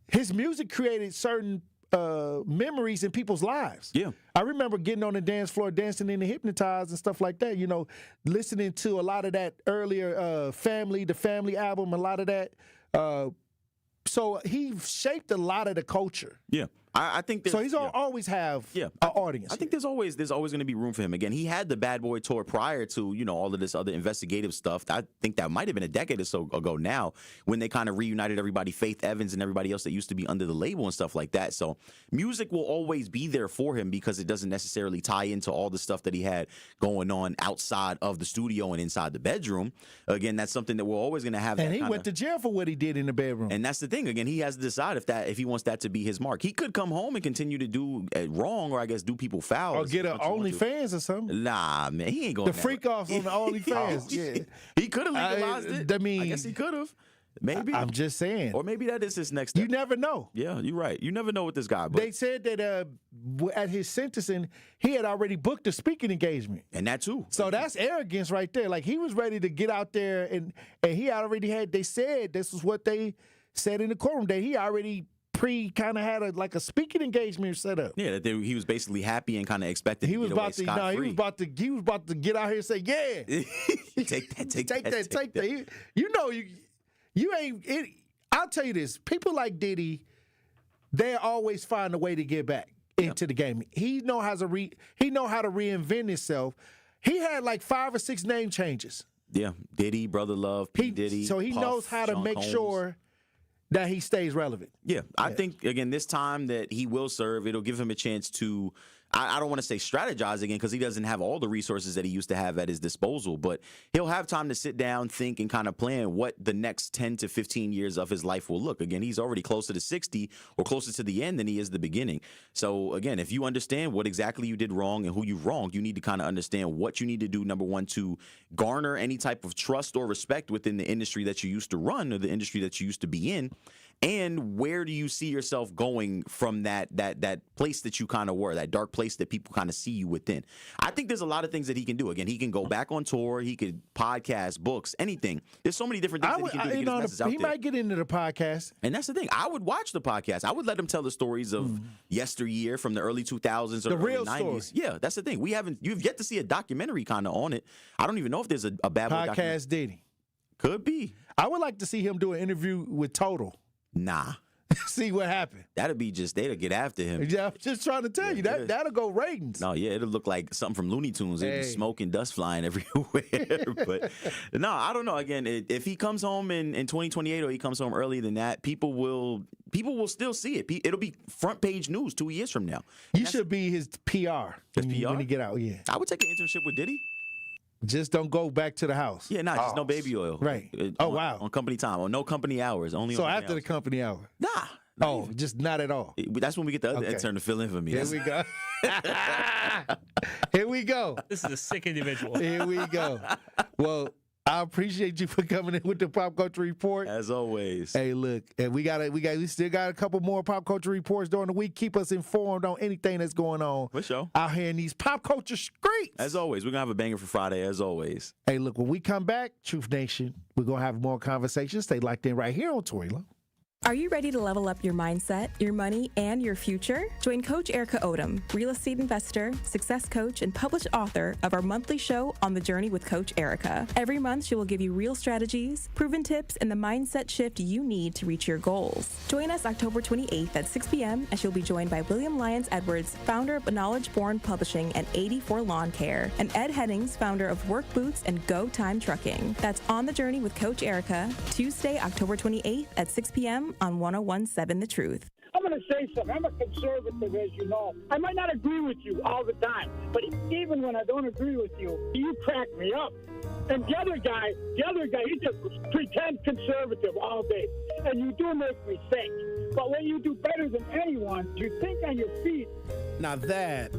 his music created certain memories in people's lives. Yeah. I remember getting on the dance floor, dancing in the Hypnotized and stuff like that, listening to a lot of that earlier the Family album, a lot of that. So he shaped a lot of the culture. Yeah. I think so. He's always have an audience. I think there's always going to be room for him. Again, he had the Bad Boy tour prior to all of this other investigative stuff. I think that might have been a decade or so ago now when they kind of reunited everybody, Faith Evans and everybody else that used to be under the label and stuff like that. So music will always be there for him because it doesn't necessarily tie into all the stuff that he had going on outside of the studio and inside the bedroom. Again, that's something that we're always going to have. And he went to jail for what he did in the bedroom. And that's the thing. Again, he has to decide if he wants that to be his mark. He could come home and continue to do wrong, or I guess do people foul, or get an OnlyFans or something. Nah, man, he ain't going. The freak offs on the OnlyFans. Yeah, he could have legalized it. I guess he could have. Maybe. I'm just saying. Or maybe that is his next step. You never know. Yeah, you're right. You never know with this guy. But they said that at his sentencing, he had already booked a speaking engagement. And that too. So that's arrogance right there. Like, he was ready to get out there, and he already had, they said, this is what they said in the courtroom, that he already kind of had a speaking engagement set up. Yeah, that he was basically happy and kind of expected he was to about get away to, scot-free. He was about to get out here and say, yeah. Take that. You ain't. I'll tell you this: people like Diddy, they always find a way to get back into the game. He know how to reinvent himself. He had like 5 or 6 name changes. Yeah, Diddy, Brother Love, P. Diddy. So he Puff, knows how to Sean make Combs. sure that he stays relevant. Yeah, I think, again, this time that he will serve, it'll give him a chance to, I don't want to say strategize again because he doesn't have all the resources that he used to have at his disposal, but he'll have time to sit down, think, and kind of plan what the next 10 to 15 years of his life will look. Again, he's already closer to 60 or closer to the end than he is the beginning. So, again, if you understand what exactly you did wrong and who you wronged, you need to kind of understand what you need to do, number one, to garner any type of trust or respect within the industry that you used to run or the industry that you used to be in. And where do you see yourself going from that place that you kind of were, that dark place that people kind of see you within? I think there's a lot of things that he can do. Again, he can go back on tour. He could podcast, books, anything. There's so many different things that he can do to get his message out there. He might get into the podcast. And that's the thing. I would watch the podcast. I would let him tell the stories of yesteryear from the early 2000s or the early 90s. Story. Yeah, that's the thing. You've yet to see a documentary kind of on it. I don't even know if there's a Bad Boy documentary. Podcast Diddy. Could be. I would like to see him do an interview with Total. Nah. See what happened. They'll get after him. Yeah, I'm just trying to tell you, that'll go ratings. No, yeah, it'll look like something from Looney Tunes. There'll be smoke and dust flying everywhere. But no, I don't know. Again, if he comes home in 2028 or he comes home earlier than that, people will still see it. It'll be front page news 2 years from now. You should be his PR. When he get out, yeah. I would take an internship with Diddy. Just don't go back to the house. Yeah, just no baby oil. Right. Wow. On company time. Or no company hours. Only so on after the company hour. Nah. Oh, just not at all. That's when we get the other intern to fill in for me. Here we go. Here we go. This is a sick individual. Here we go. Well, I appreciate you for coming in with the Pop Culture Report. As always. Hey, look, and we still got a couple more Pop Culture Reports during the week. Keep us informed on anything that's going on. For sure. Out here in these pop culture streets. As always, we're going to have a banger for Friday, as always. Hey, look, when we come back, Truth Nation, we're going to have more conversations. Stay locked in right here on Tory Lowe. Are you ready to level up your mindset, your money, and your future? Join Coach Erica Odom, real estate investor, success coach, and published author of our monthly show On the Journey with Coach Erica. Every month, she will give you real strategies, proven tips, and the mindset shift you need to reach your goals. Join us October 28th at 6 p.m. and she'll be joined by William Lyons Edwards, founder of Knowledge Born Publishing and 84 Lawn Care, and Ed Headings, founder of Work Boots and Go Time Trucking. That's On the Journey with Coach Erica, Tuesday, October 28th at 6 p.m. on 101.7 The Truth. I'm going to say something. I'm a conservative, as you know. I might not agree with you all the time, but even when I don't agree with you, you crack me up. And the other guy, he just pretend conservative all day. And you do make me think. But when you do better than anyone, you think on your feet. Now that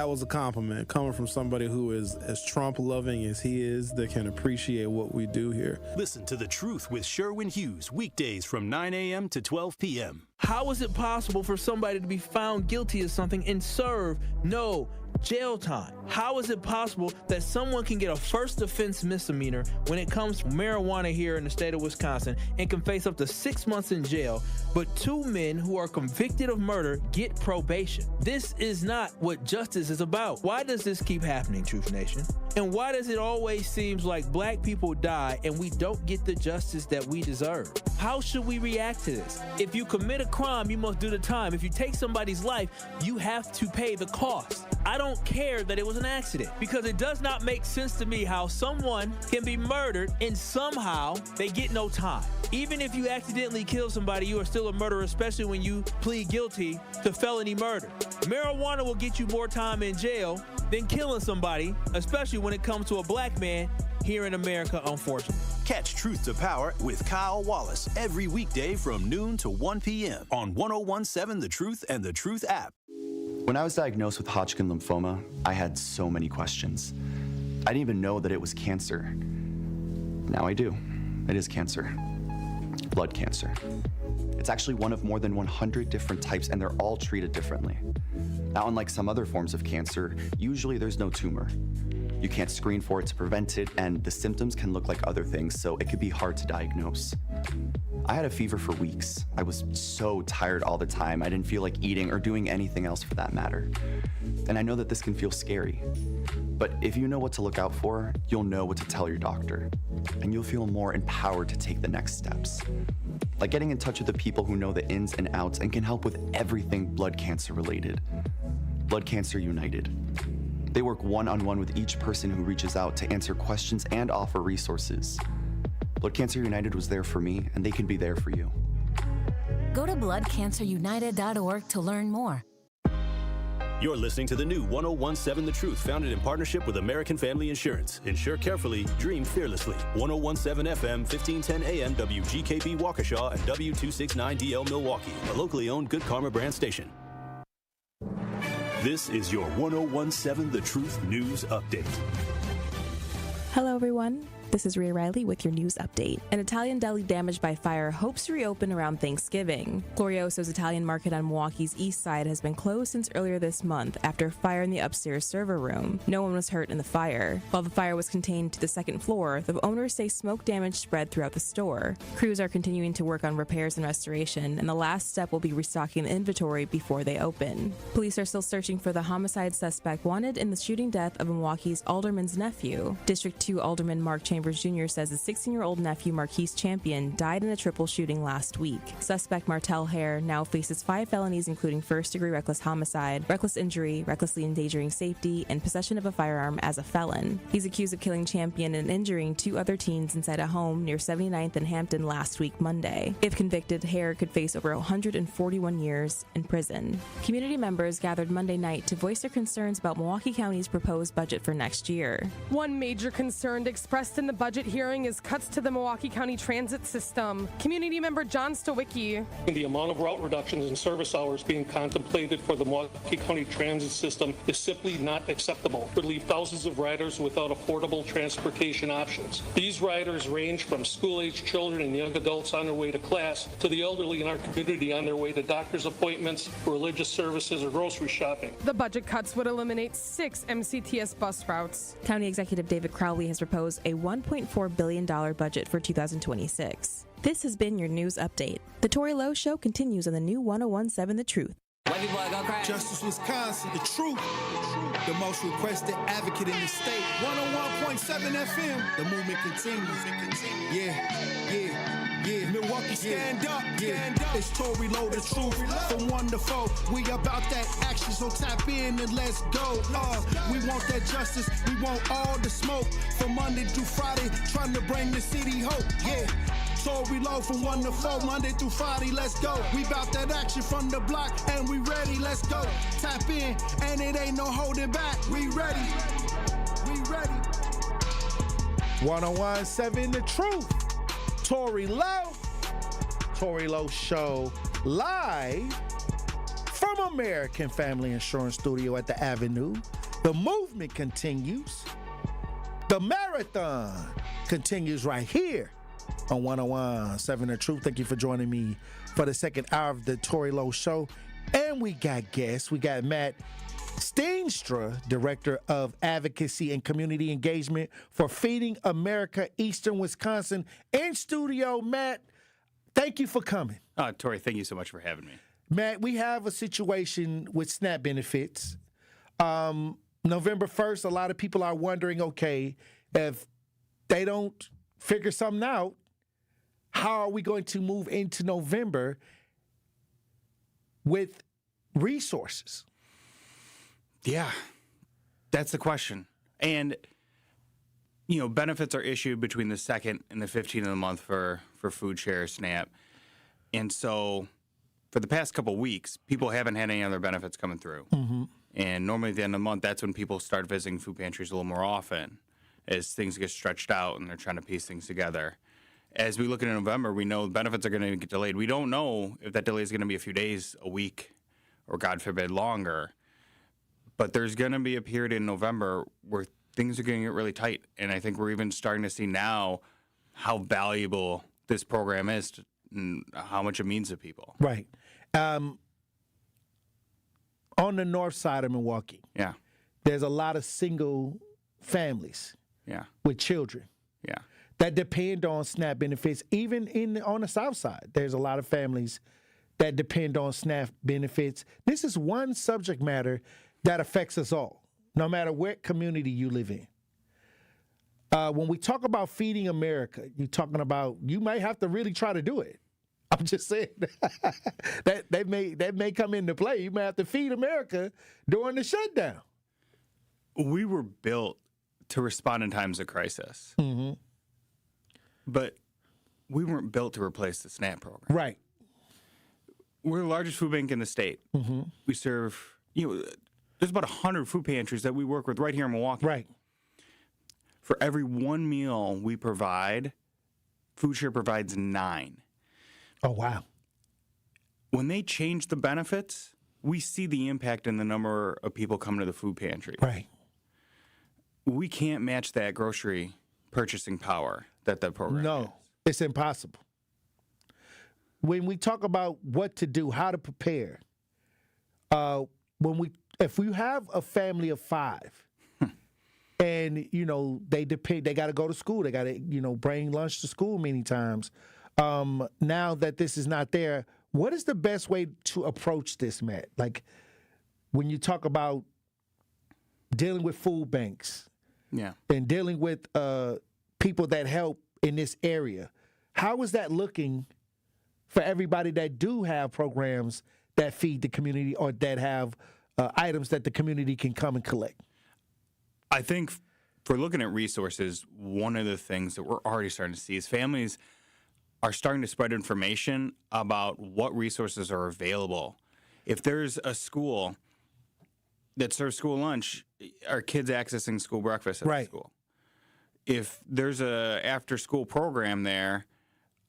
was a compliment coming from somebody who is as Trump-loving as he is, that can appreciate what we do here. Listen to The Truth with Sherwin Hughes, weekdays from 9 a.m. to 12 p.m. How is it possible for somebody to be found guilty of something and serve no jail time? How is it possible that someone can get a first offense misdemeanor when it comes to marijuana here in the state of Wisconsin and can face up to 6 months in jail, but 2 men who are convicted of murder get probation? This is not what justice is about. Why does this keep happening, Truth Nation? And why does it always seem like black people die and we don't get the justice that we deserve? How should we react to this? If you commit a crime, you must do the time. If you take somebody's life, you have to pay the cost. I don't care that it was an accident, because it does not make sense to me how someone can be murdered and somehow they get no time. Even if you accidentally kill somebody, you are still a murderer, especially when you plead guilty to felony murder. Marijuana will get you more time in jail than killing somebody, especially when it comes to a black man here in America, unfortunately. Catch Truth to Power with Kyle Wallace every weekday from noon to 1 p.m. on 1017 The Truth and The Truth app. When I was diagnosed with Hodgkin lymphoma, I had so many questions. I didn't even know that it was cancer. Now I do. It is cancer. Blood cancer. It's actually one of more than 100 different types, and they're all treated differently. Now, unlike some other forms of cancer, usually there's no tumor. You can't screen for it to prevent it, and the symptoms can look like other things, so it could be hard to diagnose. I had a fever for weeks. I was so tired all the time. I didn't feel like eating or doing anything else for that matter. And I know that this can feel scary. But if you know what to look out for, you'll know what to tell your doctor. And you'll feel more empowered to take the next steps. Like getting in touch with the people who know the ins and outs and can help with everything blood cancer related. Blood Cancer United. They work one-on-one with each person who reaches out to answer questions and offer resources. Blood Cancer United was there for me, and they can be there for you. Go to bloodcancerunited.org to learn more. You're listening to the new 1017 The Truth, founded in partnership with American Family Insurance. Insure carefully, dream fearlessly. 1017 FM, 1510 AM, WGKB Waukesha, and W269DL Milwaukee, a locally owned Good Karma brand station. This is your 1017 The Truth News Update. Hello, everyone. This is Rhea Riley with your news update. An Italian deli damaged by fire hopes to reopen around Thanksgiving. Glorioso's Italian market on Milwaukee's east side has been closed since earlier this month after a fire in the upstairs server room. No one was hurt in the fire. While the fire was contained to the second floor, the owners say smoke damage spread throughout the store. Crews are continuing to work on repairs and restoration, and the last step will be restocking the inventory before they open. Police are still searching for the homicide suspect wanted in the shooting death of Milwaukee's alderman's nephew. District 2 Alderman Mark Chambers Jr. says his 16-year-old nephew Marquise Champion died in a triple shooting last week. Suspect Martell Hare now faces 5 felonies including first-degree reckless homicide, reckless injury, recklessly endangering safety, and possession of a firearm as a felon. He's accused of killing Champion and injuring 2 other teens inside a home near 79th and Hampton last week Monday. If convicted, Hare could face over 141 years in prison. Community members gathered Monday night to voice their concerns about Milwaukee County's proposed budget for next year. One major concern expressed in the budget hearing is cuts to the Milwaukee County transit system. Community member John Stowicki. The amount of route reductions and service hours being contemplated for the Milwaukee County transit system is simply not acceptable. It would leave thousands of riders without affordable transportation options. These riders range from school-age children and young adults on their way to class to the elderly in our community on their way to doctor's appointments, religious services, or grocery shopping. The budget cuts would eliminate 6 MCTS bus routes. County Executive David Crowley has proposed a $1.4 billion budget for 2026. This has been your news update. The Tory Lowe Show continues on the new 1017 The Truth. Justice Wisconsin, the truth, the most requested advocate in the state. 101.7 FM, the movement continues. Yeah. Milwaukee, stand up. It's Tory Lowe, the truth, from 1 to 4. We about that action, so tap in and let's go. We want that justice, we want all the smoke. From Monday through Friday, trying to bring the city hope. Yeah. Tory Lowe from 1 to 4, Monday through Friday, let's go. We bout that action from the block, and we ready, let's go. Tap in, and it ain't no holding back. We ready. 1017 The Truth. Tory Lowe Show, live from American Family Insurance Studio at the Avenue. The movement continues. The marathon continues right here on 1017 The Truth. Thank you for joining me for the second hour of the Tory Lowe Show. And we got guests. We got Matt Steenstra, Director of Advocacy and Community Engagement for Feeding America Eastern Wisconsin, in studio. Matt, thank you for coming. Tory, thank you so much for having me. Matt, we have a situation with SNAP benefits. November 1st, a lot of people are wondering, okay, if they don't figure something out, how are we going to move into November with resources? Yeah, that's the question. And, benefits are issued between the 2nd and the 15th of the month for food share, SNAP. And so for the past couple of weeks, people haven't had any other benefits coming through. Mm-hmm. And normally at the end of the month, that's when people start visiting food pantries a little more often as things get stretched out and they're trying to piece things together. As we look into November, we know benefits are going to get delayed. We don't know if that delay is going to be a few days, a week, or God forbid, longer. But there's going to be a period in November where things are going to get really tight. And I think we're even starting to see now how valuable this program is and how much it means to people. Right. On the north side of Milwaukee, Yeah. there's a lot of single families Yeah. with children Yeah. that depend on SNAP benefits. Even on the south side, there's a lot of families that depend on SNAP benefits. This is one subject matter that affects us all, no matter what community you live in. When we talk about feeding America, you're talking about you may have to really try to do it. I'm just saying that may come into play. You may have to feed America during the shutdown. We were built to respond in times of crisis. Mm-hmm. But we weren't built to replace the SNAP program. Right. We're the largest food bank in the state. Mm-hmm. We serve, there's about 100 food pantries that we work with right here in Milwaukee. Right. For every one meal we provide, Food Share provides 9. Oh, wow. When they change the benefits, we see the impact in the number of people coming to the food pantry. Right. We can't match that grocery purchasing power that program has. It's impossible. When we talk about what to do, how to prepare, if we have a family of 5, and they got to go to school, they got to bring lunch to school many times. Now that this is not there, what is the best way to approach this, Matt? Like when you talk about dealing with food banks, and dealing with people that help in this area, how is that looking for everybody that do have programs that feed the community or that have items that the community can come and collect? I think for looking at resources, one of the things that we're already starting to see is families are starting to spread information about what resources are available. If there's a school that serves school lunch, are kids accessing school breakfast at the school? If there's a after-school program there,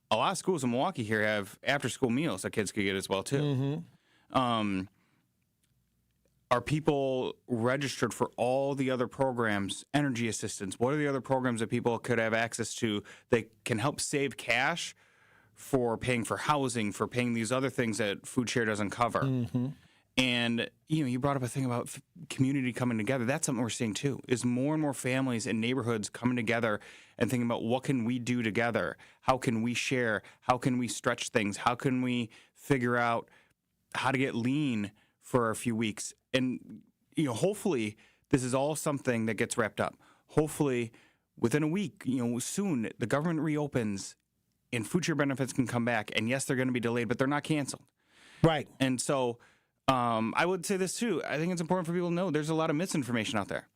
a lot of schools in Milwaukee here have after-school meals that kids could get as well, too. Mm-hmm. Are people registered for all the other programs, energy assistance? What are the other programs that people could have access to that can help save cash for paying for housing, for paying these other things that Food Share doesn't cover? Mm-hmm. And, you brought up a thing about community coming together. That's something we're seeing, too, is more and more families and neighborhoods coming together and thinking about what can we do together? How can we share? How can we stretch things? How can we figure out how to get lean for a few weeks? And, hopefully this is all something that gets wrapped up. Hopefully within a week, soon the government reopens and Food Share benefits can come back. And yes, they're going to be delayed, but they're not canceled. Right. And so I would say this too. I think it's important for people to know there's a lot of misinformation out there.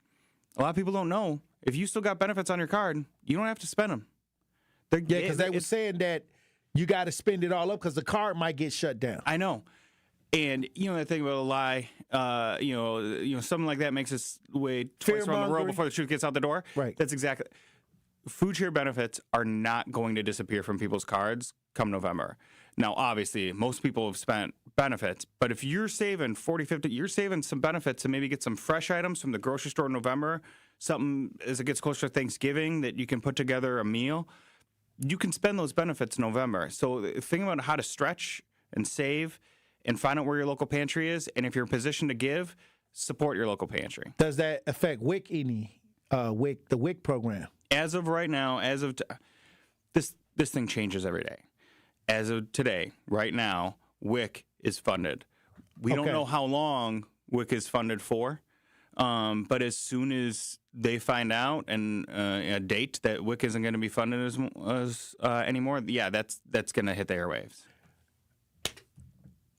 A lot of people don't know if you still got benefits on your card, you don't have to spend them. Because they were saying that you got to spend it all up because the card might get shut down. I know. And, that thing about a lie, something like that makes us wait twice around the world before the truth gets out the door. Right. That's exactly. Food Share benefits are not going to disappear from people's cards come November. Now, obviously, most people have spent benefits, but if you're saving 40, 50, you're saving some benefits to maybe get some fresh items from the grocery store in November, something as it gets closer to Thanksgiving that you can put together a meal, you can spend those benefits in November. So think about how to stretch and save and find out where your local pantry is, and if you're in position to give, support your local pantry. Does that affect WIC the WIC program? As of right now, this thing changes every day. As of today, right now, WIC is funded. We don't know how long WIC is funded for. But as soon as they find out and a date that WIC isn't going to be funded as anymore, that's going to hit the airwaves.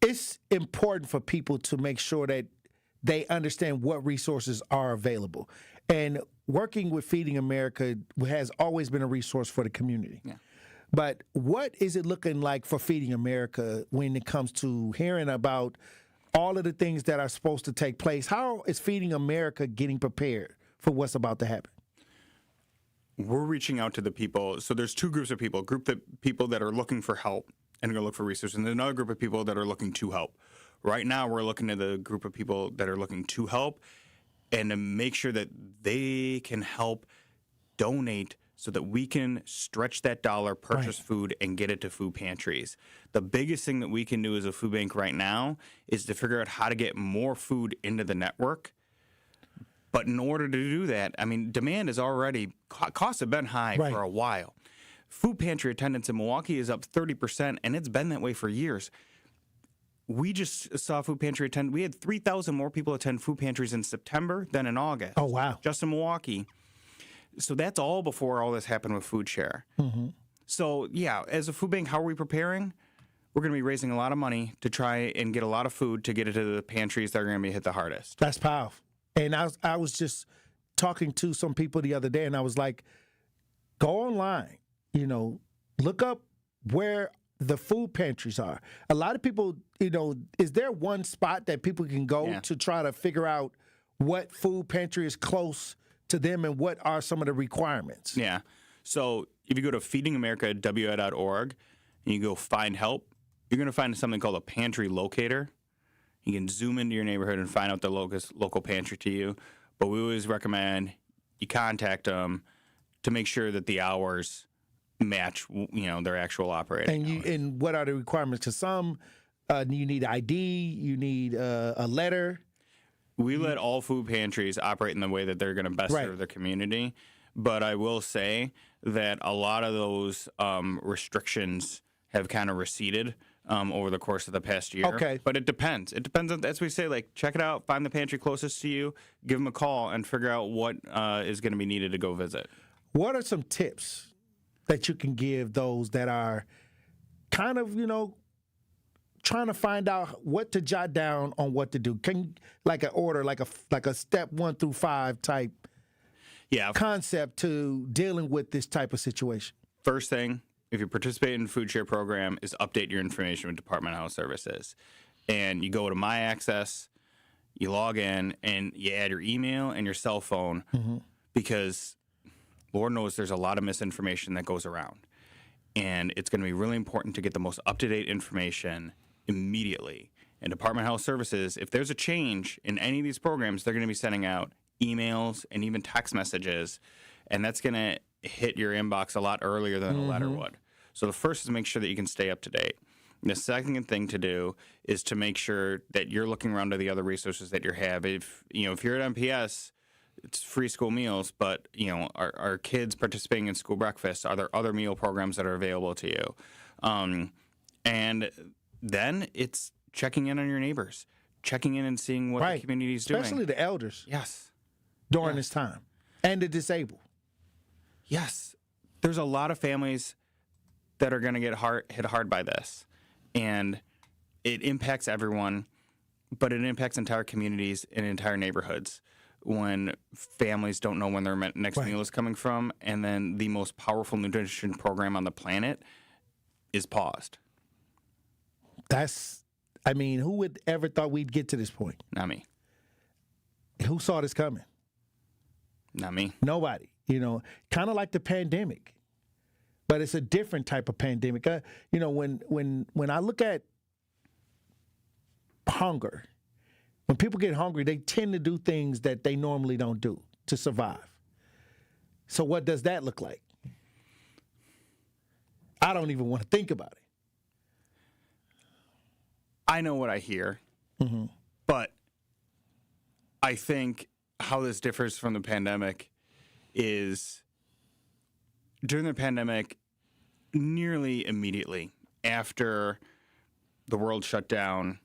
It's important for people to make sure that they understand what resources are available. And working with Feeding America has always been a resource for the community. Yeah. But what is it looking like for Feeding America when it comes to hearing about all of the things that are supposed to take place? How is Feeding America getting prepared for what's about to happen? We're reaching out to the people. So there's two groups of people. People that are looking for help and going to look for resources, and another group of people that are looking to help. Right now, we're looking at the group of people that are looking to help and to make sure that they can help donate so that we can stretch that dollar, purchase food, and get it to food pantries. The biggest thing that we can do as a food bank right now is to figure out how to get more food into the network. But in order to do that, I mean, demand is already, costs have been high for a while. Food pantry attendance in Milwaukee is up 30%, and it's been that way for years. We just saw food pantry attend. We had 3,000 more people attend food pantries in September than in August. Oh, wow. Just in Milwaukee. So that's all before all this happened with food share. Mm-hmm. So, yeah, as a food bank, how are we preparing? We're going to be raising a lot of money to try and get a lot of food to get it to the pantries that are going to be hit the hardest. That's powerful. And I was just talking to some people the other day, and I was like, go online, look up where the food pantries are. A lot of people, is there one spot that people can go to try to figure out what food pantry is close to them and what are some of the requirements? Yeah. So if you go to feedingamerica.wa.org and you go find help, you're going to find something called a pantry locator. You can zoom into your neighborhood and find out the local pantry to you. But we always recommend you contact them to make sure that the hours match, their actual operating hours. And what are the requirements? Because some, you need ID, you need a letter. We let all food pantries operate in the way that they're going to best serve their community. But I will say that a lot of those restrictions have kind of receded over the course of the past year. Okay. But it depends. It depends on, as we say, check it out, find the pantry closest to you, give them a call, and figure out what is going to be needed to go visit. What are some tips that you can give those that are kind of, trying to find out what to jot down on what to do? Can like an order, like a step 1 through 5 type concept to dealing with this type of situation? First thing, if you participate in the food share program, is update your information with Department of Health Services. And you go to My Access, you log in, and you add your email and your cell phone because Lord knows there's a lot of misinformation that goes around. And it's going to be really important to get the most up-to-date information immediately. And Department of Health Services, if there's a change in any of these programs, they're going to be sending out emails and even text messages. And that's going to hit your inbox a lot earlier than a letter would. So the first is to make sure that you can stay up to date. And the second thing to do is to make sure that you're looking around to the other resources that you have. If you're at MPS, it's free school meals, but are kids participating in school breakfast? Are there other meal programs that are available to you? And then it's checking in on your neighbors, checking in and seeing what the community is doing. Especially the elders. Yes. During this time. And the disabled. Yes. There's a lot of families that are going to get hit hard by this. And it impacts everyone, but it impacts entire communities and entire neighborhoods when families don't know when their next meal is coming from, and then the most powerful nutrition program on the planet is paused. Who would ever thought we'd get to this point? Not me. Who saw this coming? Not me. Nobody. Kind of like the pandemic, but it's a different type of pandemic. When I look at hunger, when people get hungry, they tend to do things that they normally don't do to survive. So what does that look like? I don't even want to think about it. I know what I hear, but I think how this differs from the pandemic is during the pandemic, nearly immediately after the world shut down,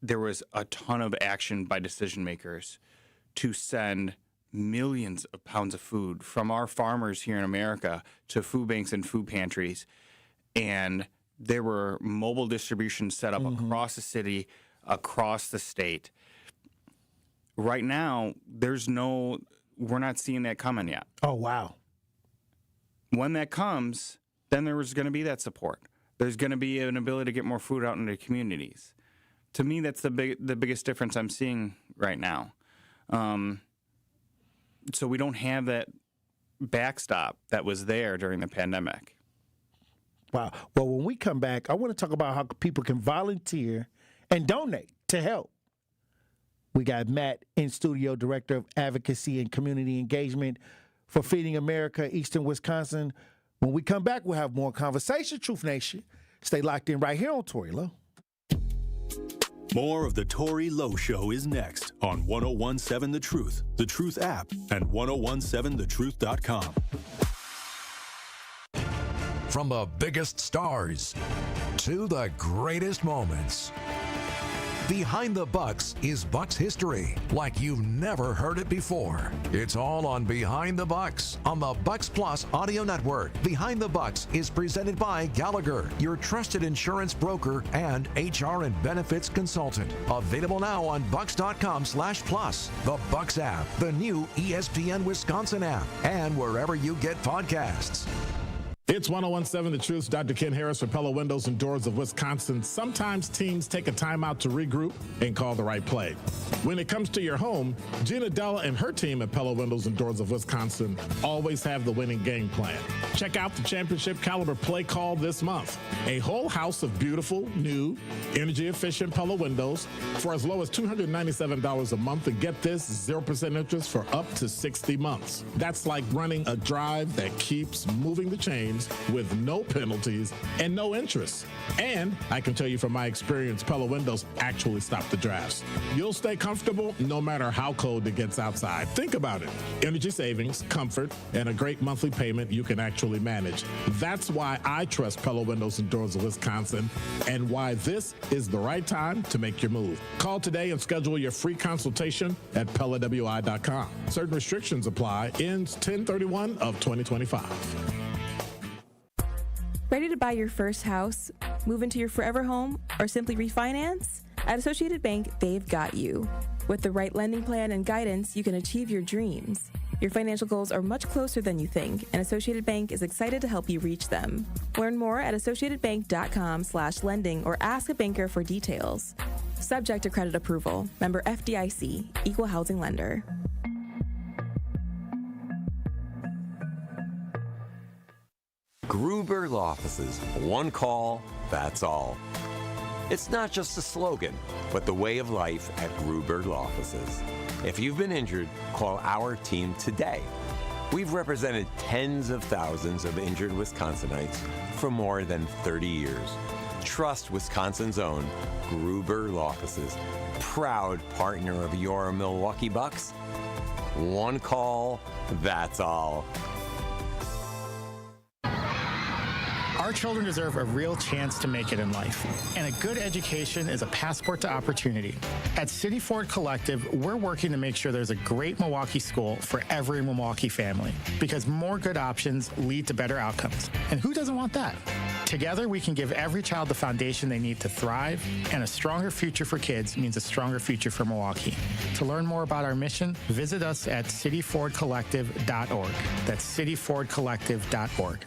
there was a ton of action by decision makers to send millions of pounds of food from our farmers here in America to food banks and food pantries. And there were mobile distributions set up across the city, across the state. Right now, we're not seeing that coming yet. Oh, wow. When that comes, then there's going to be that support. There's going to be an ability to get more food out into communities. To me, that's the biggest difference I'm seeing right now. So we don't have that backstop that was there during the pandemic. Wow. Well, when we come back, I want to talk about how people can volunteer and donate to help. We got Matt in studio, Director of Advocacy and Community Engagement for Feeding America, Eastern Wisconsin. When we come back, we'll have more conversation, Truth Nation. Stay locked in right here on Tory Lowe. More of the Tory Lowe Show is next on 1017 The Truth app, and 1017thetruth.com. From the biggest stars to the greatest moments, Behind the Bucks is Bucks history like you've never heard it before. It's all on Behind the Bucks on the Bucks Plus audio network. Behind the Bucks is presented by Gallagher, your trusted insurance broker and HR and benefits consultant. Available now on bucks.com/plus, the Bucks app, the new ESPN Wisconsin app, and wherever you get podcasts. It's 1017 The Truth. Dr. Ken Harris for Pella Windows and Doors of Wisconsin. Sometimes teams take a timeout to regroup and call the right play. When it comes to your home, Gina Della and her team at Pella Windows and Doors of Wisconsin always have the winning game plan. Check out the championship caliber play call this month. A whole house of beautiful, new, energy-efficient Pella windows for as low as $297 a month, and get this, 0% interest for up to 60 months. That's like running a drive that keeps moving the chains with no penalties and no interest. And I can tell you from my experience, Pella windows actually stop the drafts. You'll stay comfortable no matter how cold it gets outside. Think about it. Energy savings, comfort, and a great monthly payment you can actually manage. That's why I trust Pella Windows and Doors of Wisconsin, and why this is the right time to make your move. Call today and schedule your free consultation at PellaWI.com. Certain restrictions apply. Ends 10/31 of 2025. Ready to buy your first house, move into your forever home, or simply refinance? At Associated Bank, they've got you. With the right lending plan and guidance, you can achieve your dreams. Your financial goals are much closer than you think, and Associated Bank is excited to help you reach them. Learn more at associatedbank.com/lending or ask a banker for details. Subject to credit approval. Member FDIC, Equal Housing Lender. Gruber Law Offices. One call, that's all. It's not just a slogan, but the way of life at Gruber Law Offices. If you've been injured, call our team today. We've represented tens of thousands of injured Wisconsinites for more than 30 years. Trust Wisconsin's own Gruber Law Offices, proud partner of your Milwaukee Bucks. One call, that's all. Our children deserve a real chance to make it in life, and a good education is a passport to opportunity. At City Ford Collective, we're working to make sure there's a great Milwaukee school for every Milwaukee family, because more good options lead to better outcomes. And who doesn't want that? Together, we can give every child the foundation they need to thrive, and a stronger future for kids means a stronger future for Milwaukee. To learn more about our mission, visit us at cityfordcollective.org. That's cityfordcollective.org.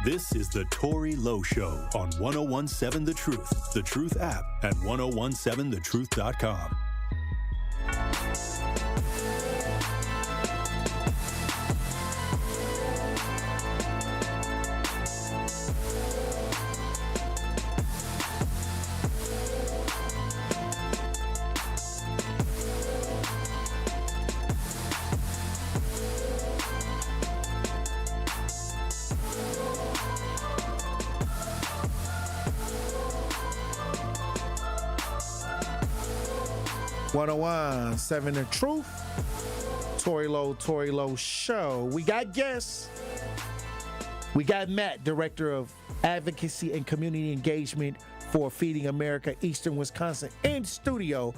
This is the Tory Lowe Show on 1017 The Truth app, and 1017thetruth.com. Seven The Truth. Tory Lowe Show. We got guests. We got Matt, Director of Advocacy and Community Engagement for Feeding America, Eastern Wisconsin, in studio.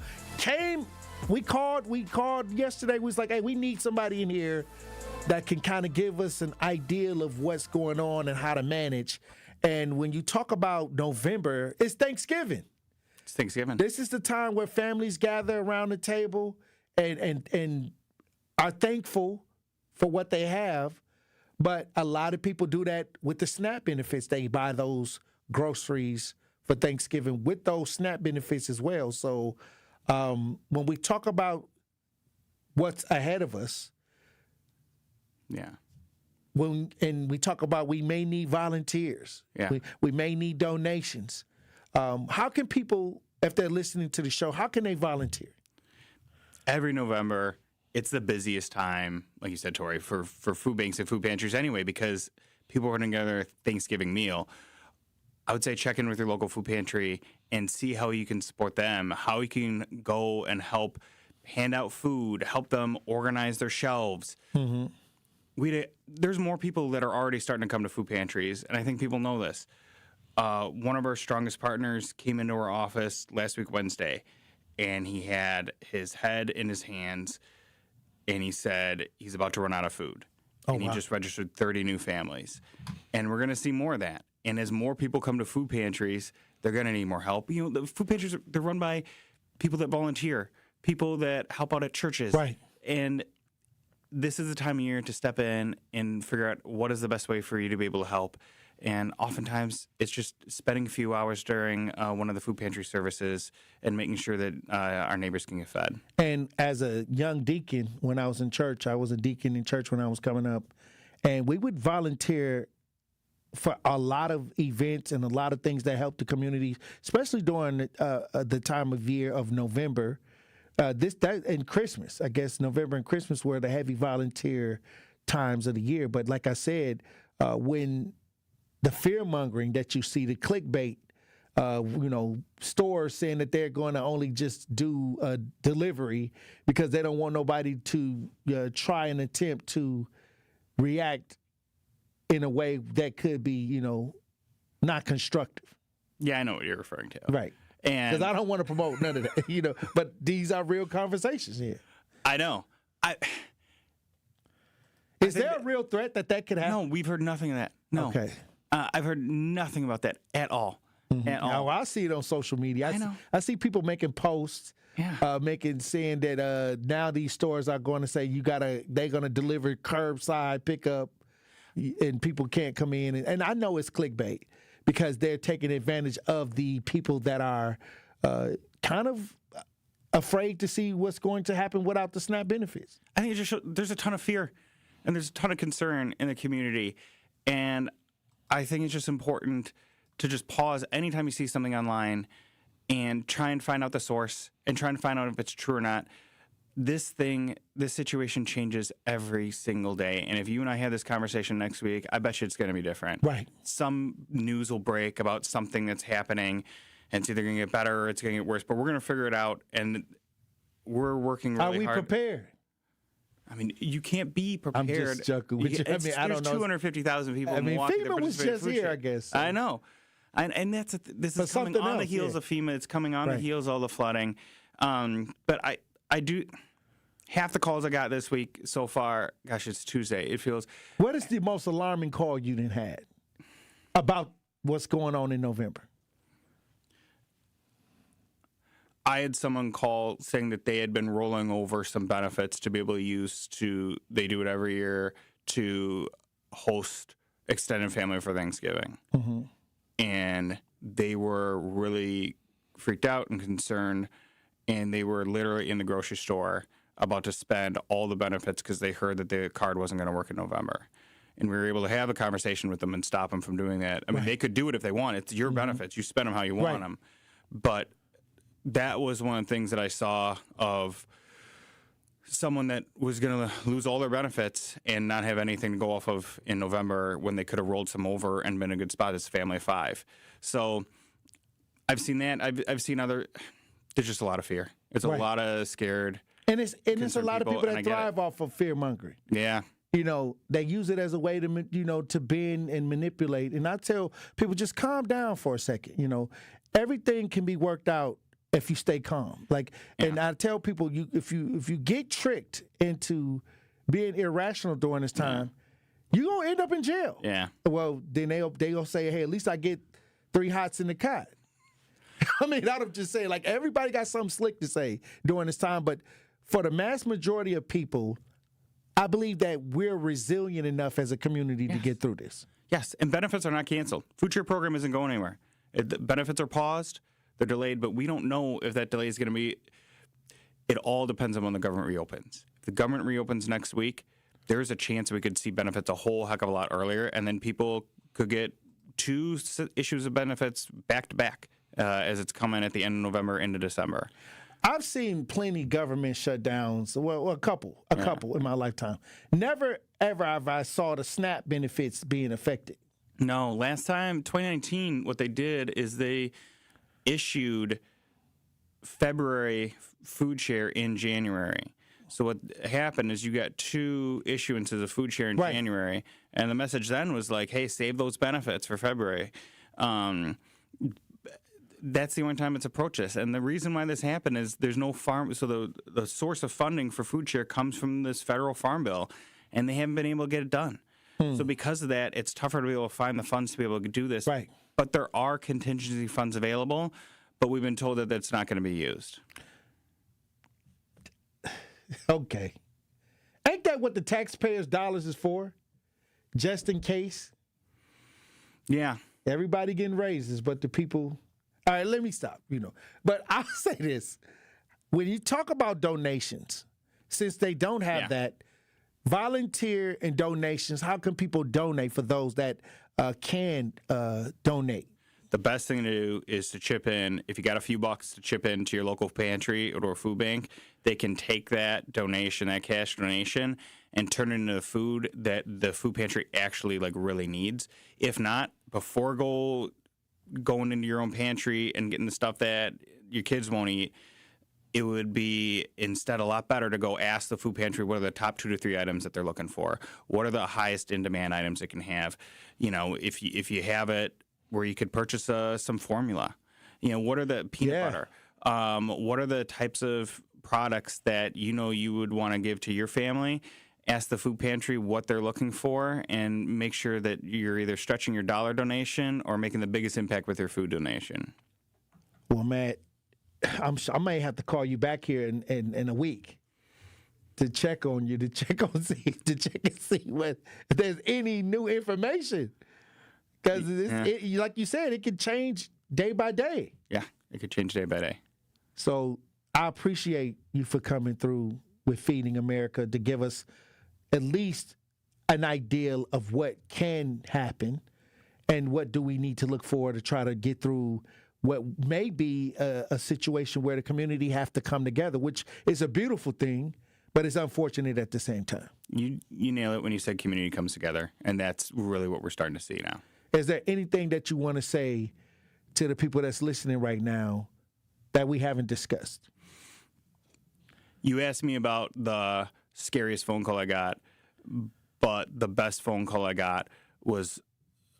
We called yesterday. We was like, hey, we need somebody in here that can kind of give us an ideal of what's going on and how to manage. And when you talk about November, it's Thanksgiving. It's Thanksgiving. This is the time where families gather around the table and are thankful for what they have. But a lot of people do that with the SNAP benefits. They buy those groceries for Thanksgiving with those SNAP benefits as well. So when we talk about what's ahead of us, and we talk about we may need volunteers, we may need donations. How can people, if they're listening to the show, how can they volunteer? Every November, it's the busiest time, like you said, Tory, for food banks and food pantries anyway, because people are putting together a Thanksgiving meal. I would say check in with your local food pantry and see how you can support them, how you can go and help hand out food, help them organize their shelves. Mm-hmm. There's more people that are already starting to come to food pantries, and I think people know this. One of our strongest partners came into our office last week, Wednesday, and he had his head in his hands, and he said he's about to run out of food. And he just registered 30 new families. And we're going to see more of that. And as more people come to food pantries, they're going to need more help. You know, the food pantries, they're run by people that volunteer, people that help out at churches. Right. And this is the time of year to step in and figure out what is the best way for you to be able to help. And oftentimes, it's just spending a few hours during one of the food pantry services and making sure that our neighbors can get fed. And as a young deacon, when I was in church, I was a deacon in church when I was coming up, and we would volunteer for a lot of events and a lot of things that help the community, especially during the time of year of November. And Christmas, I guess November and Christmas were the heavy volunteer times of the year. But like I said, when the fear-mongering that you see, the clickbait, stores saying that they're going to only just do a delivery because they don't want nobody to try and attempt to react in a way that could be, not constructive. Yeah, I know what you're referring to. Right. And because I don't want to promote none of that, but these are real conversations here. I know. Is there a real threat that could happen? No, we've heard nothing of that. No. Okay. I've heard nothing about that at all. Mm-hmm. At all. Now, I see it on social media. I know. I see people making posts, saying that now these stores are going to say they're going to deliver curbside pickup, and people can't come in. And I know it's clickbait because they're taking advantage of the people that are kind of afraid to see what's going to happen without the SNAP benefits. I think there's a ton of fear and there's a ton of concern in the community. And I think it's just important to just pause anytime you see something online and try and find out the source and try and find out if it's true or not. This situation changes every single day. And if you and I have this conversation next week, I bet you it's going to be different. Right. Some news will break about something that's happening, and it's either going to get better or it's going to get worse. But we're going to figure it out, and we're working really hard. Are we prepared? I mean, you can't be prepared. I'm just joking with you. I don't know. 250,000 people in Milwaukee. FEMA was just here, I guess. So. I know. And this is coming on the heels of FEMA. It's coming on the heels of all the flooding. But I do. Half the calls I got this week so far, gosh, it's Tuesday. It feels. What is the most alarming call you done had about what's going on in November? I had someone call saying that they had been rolling over some benefits to be able to use they do it every year to host extended family for Thanksgiving. Mm-hmm. And they were really freaked out and concerned, and they were literally in the grocery store about to spend all the benefits because they heard that the card wasn't going to work in November. And we were able to have a conversation with them and stop them from doing that. I mean, they could do it if they want. It's your benefits. You spend them how you want them. But that was one of the things that I saw of someone that was going to lose all their benefits and not have anything to go off of in November when they could have rolled some over and been in a good spot as a family of 5. So I've seen that. I've seen there's just a lot of fear. It's a lot of scared. And it's a lot of people that thrive off of fear mongering. Yeah. They use it as a way to, to bend and manipulate. And I tell people, just calm down for a second. everything can be worked out if you stay calm. And I tell people, if you get tricked into being irrational during this time, you're gonna end up in jail. Yeah. Well, then they'll say, hey, at least I get 3 hots in the cot. I mean, I'm just saying, like, everybody got something slick to say during this time, but for the mass majority of people, I believe that we're resilient enough as a community to get through this. Yes, and benefits are not canceled. Food share program isn't going anywhere. The benefits are paused, they're delayed, but we don't know if that delay is going to be. It all depends on when the government reopens. If the government reopens next week, there's a chance we could see benefits a whole heck of a lot earlier, and then people could get 2 issues of benefits back to back as it's coming at the end of November into December. I've seen plenty government shutdowns, well, a couple in my lifetime. Never, ever have I saw the SNAP benefits being affected. No, last time, 2019, what they did is they issued February food share in January. So what happened is you got 2 issuances of food share in January, and the message then was like, hey, save those benefits for February. That's the only time it's approached us. And the reason why this happened is there's no farm. So the source of funding for food share comes from this federal farm bill, and they haven't been able to get it done. So because of that, it's tougher to be able to find the funds to be able to do this. Right. But there are contingency funds available, but we've been told that that's not going to be used. Okay. Ain't that what the taxpayers' dollars is for? Just in case? Yeah. Everybody getting raises, but the people... All right, let me stop, But I'll say this. When you talk about donations, since they don't have that, volunteer and donations, how can people donate for those that can donate? The best thing to do is to chip in. If you got a few bucks to chip in to your local pantry or food bank, they can take that donation, that cash donation, and turn it into food that the food pantry actually really needs. If not, before going into your own pantry and getting the stuff that your kids won't eat, it would be instead a lot better to go ask the food pantry what are the top 2 to 3 items that they're looking for. What are the highest in demand items it can have? If you have it where you could purchase some formula. What are the peanut butter? What are the types of products that you would want to give to your family? Ask the food pantry what they're looking for and make sure that you're either stretching your dollar donation or making the biggest impact with your food donation. Well, Matt, I may have to call you back here in a week to check on you, to check and see if there's any new information. Because, like you said, it can change day by day. Yeah, it could change day by day. So I appreciate you for coming through with Feeding America to give us at least an idea of what can happen and what do we need to look for to try to get through what may be a situation where the community have to come together, which is a beautiful thing, but it's unfortunate at the same time. You nail it when you said community comes together, and that's really what we're starting to see now. Is there anything that you want to say to the people that's listening right now that we haven't discussed? You asked me about the scariest phone call I got, but the best phone call I got was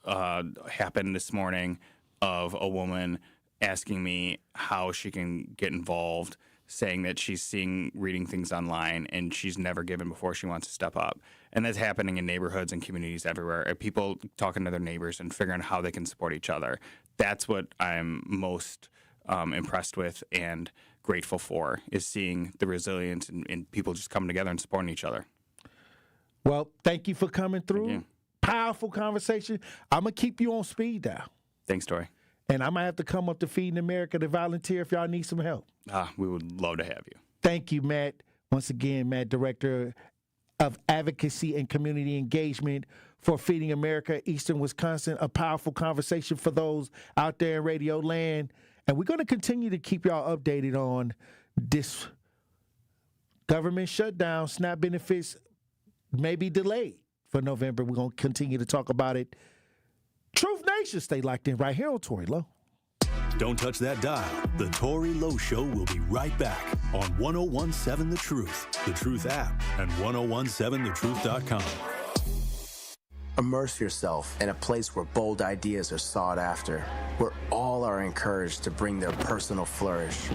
happened this morning of a woman asking me how she can get involved, saying that she's reading things online and she's never given before, she wants to step up. And that's happening in neighborhoods and communities everywhere. People talking to their neighbors and figuring out how they can support each other. That's what I'm most impressed with and grateful for, is seeing the resilience and people just coming together and supporting each other. Well, thank you for coming through. Powerful conversation. I'm going to keep you on speed dial. Thanks, Tory. And I might have to come up to Feeding America to volunteer if y'all need some help. We would love to have you. Thank you, Matt. Once again, Matt, Director of Advocacy and Community Engagement for Feeding America, Eastern Wisconsin. A powerful conversation for those out there in radio land. And we're going to continue to keep y'all updated on this government shutdown. SNAP benefits may be delayed for November. We're going to continue to talk about it. Truth Nation, stay locked in right here on Tory Lowe. Don't touch that dial. The Tory Lowe Show will be right back on 1017 The Truth, The Truth app, and 1017thetruth.com. Immerse yourself in a place where bold ideas are sought after, where all are encouraged to bring their personal flourish.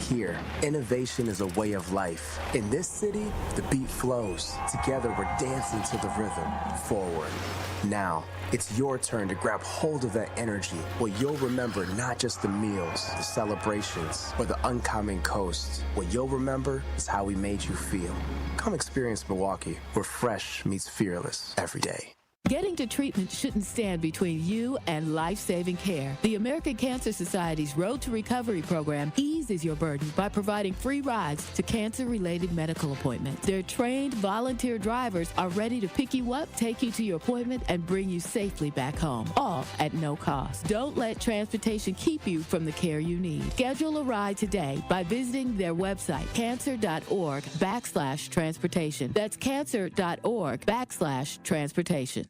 Here, innovation is a way of life. In this city, the beat flows. Together, we're dancing to the rhythm. Forward. Now, it's your turn to grab hold of that energy, where you'll remember not just the meals, the celebrations, or the oncoming coast. What you'll remember is how we made you feel. Come experience Milwaukee, where fresh meets fearless every day. Getting to treatment shouldn't stand between you and life-saving care. The American Cancer Society's Road to Recovery program eases your burden by providing free rides to cancer-related medical appointments. Their trained volunteer drivers are ready to pick you up, take you to your appointment, and bring you safely back home, all at no cost. Don't let transportation keep you from the care you need. Schedule a ride today by visiting their website, cancer.org/transportation. That's cancer.org/transportation.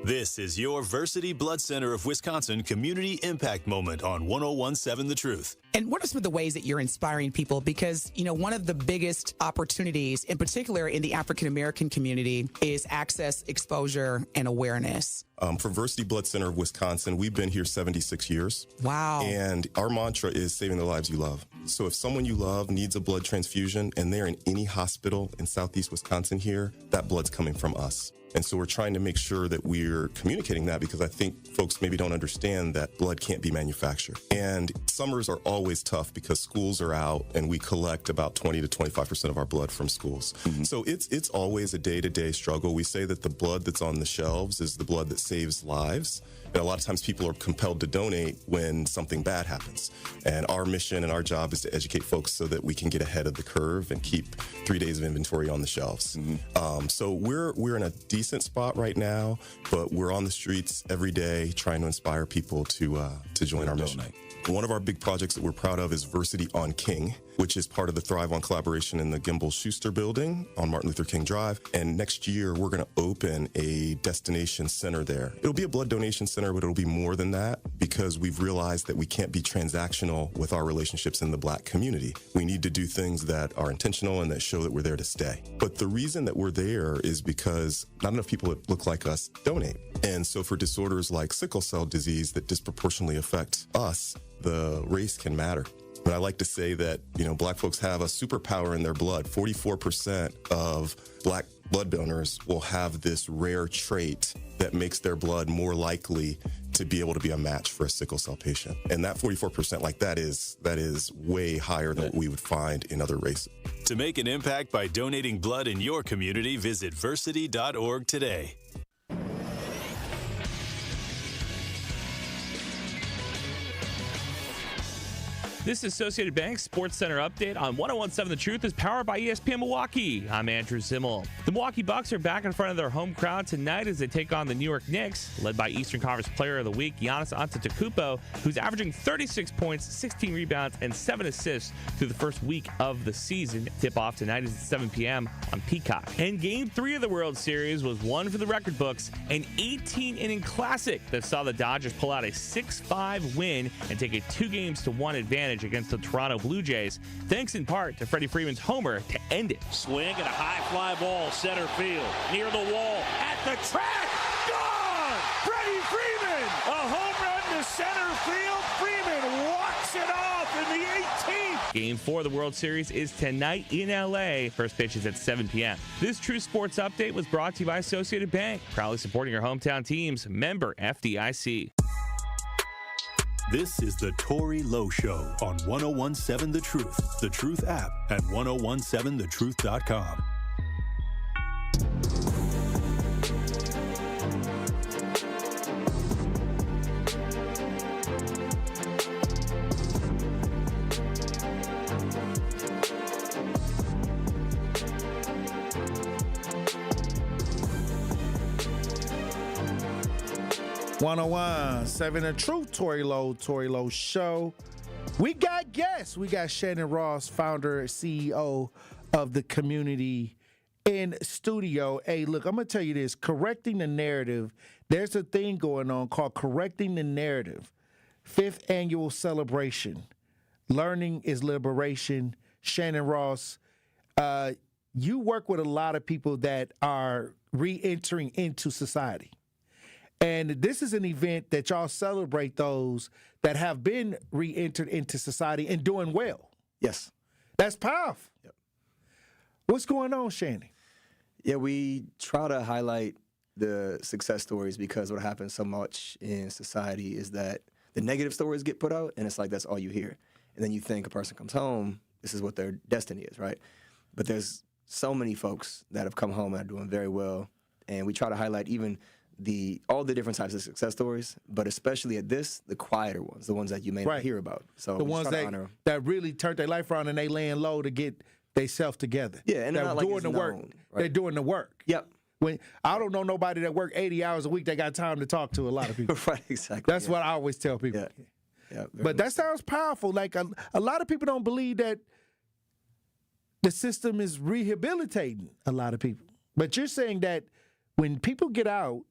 This is your Versity Blood Center of Wisconsin Community Impact Moment on 101.7 The Truth. And what are some of the ways that you're inspiring people? Because, you know, one of the biggest opportunities, in particular in the African-American community, is access, exposure, and awareness. For Versity Blood Center of Wisconsin, we've been here 76 years. Wow. And our mantra is saving the lives you love. So if someone you love needs a blood transfusion and they're in any hospital in Southeast Wisconsin here, that blood's coming from us. And so we're trying to make sure that we're communicating that, because I think folks maybe don't understand that blood can't be manufactured. And summers are always tough because schools are out and we collect about 20 to 25% of our blood from schools. Mm-hmm. So it's always a day-to-day struggle. We say that the blood that's on the shelves is the blood that saves lives. And a lot of times people are compelled to donate when something bad happens. And our mission and our job is to educate folks so that we can get ahead of the curve and keep 3 days of inventory on the shelves. Mm-hmm. So we're in a decent spot right now, but we're on the streets every day trying to inspire people to join our mission. One of our big projects that we're proud of is Versity on King, which is part of the Thrive On collaboration in the Gimbel Schuster building on Martin Luther King Drive. And next year, we're going to open a destination center there. It'll be a blood donation center, but it'll be more than that, because we've realized that we can't be transactional with our relationships in the Black community. We need to do things that are intentional and that show that we're there to stay. But the reason that we're there is because not enough people that look like us donate. And so for disorders like sickle cell disease that disproportionately affect us, the race can matter. But I like to say that, you know, Black folks have a superpower in their blood. 44% of Black blood donors will have this rare trait that makes their blood more likely to be able to be a match for a sickle cell patient. And that 44%, like that is way higher than what we would find in other races. To make an impact by donating blood in your community, visit versity.org today. This Associated Bank Sports Center update on 101.7 The Truth is powered by ESPN Milwaukee. I'm Andrew Zimmel. The Milwaukee Bucks are back in front of their home crowd tonight as they take on the New York Knicks, led by Eastern Conference Player of the Week, Giannis Antetokounmpo, who's averaging 36 points, 16 rebounds, and 7 assists through the first week of the season. Tip-off tonight is at 7 p.m. on Peacock. And Game 3 of the World Series was one for the record books, an 18-inning classic that saw the Dodgers pull out a 6-5 win and take a 2-1 advantage against the Toronto Blue Jays, thanks in part to Freddie Freeman's homer to end it. Swing and a high fly ball, center field, near the wall, at the track, gone! Freddie Freeman! A home run to center field. Freeman walks it off in the 18th. Game 4 of the World Series is tonight in LA. First pitch is at 7 p.m. This True Sports Update was brought to you by Associated Bank, proudly supporting your hometown teams. Member FDIC. This is the Tory Lowe Show on 101.7 The Truth app, and 1017thetruth.com. Seven The Truth, Tory Lowe Show. We got guests. We got Shannon Ross, founder, CEO of the community, in studio. Hey, look, I'm going to tell you this. Correcting the narrative. There's a thing going on called Correcting the Narrative. 5th annual celebration. Learning is liberation. Shannon Ross, you work with a lot of people that are re-entering into society. And this is an event that y'all celebrate those that have been re-entered into society and doing well. Yes. That's powerful. Yep. What's going on, Shannon? Yeah, we try to highlight the success stories because what happens so much in society is that the negative stories get put out, and it's like that's all you hear. And then you think a person comes home, this is what their destiny is, right? But there's so many folks that have come home and are doing very well, and we try to highlight even all the different types of success stories, but especially at this, the quieter ones, the ones that you may not hear about. So the ones that really turned their life around and they laying low to get themselves together. Yeah, and they're not doing like the work. known, right? They're doing the work. Yep. When I don't know nobody that work 80 hours a week that got time to talk to a lot of people. Right, exactly. That's what I always tell people. Yeah. Yeah, but that sounds powerful. Like a lot of people don't believe that the system is rehabilitating a lot of people. But you're saying that when people get out,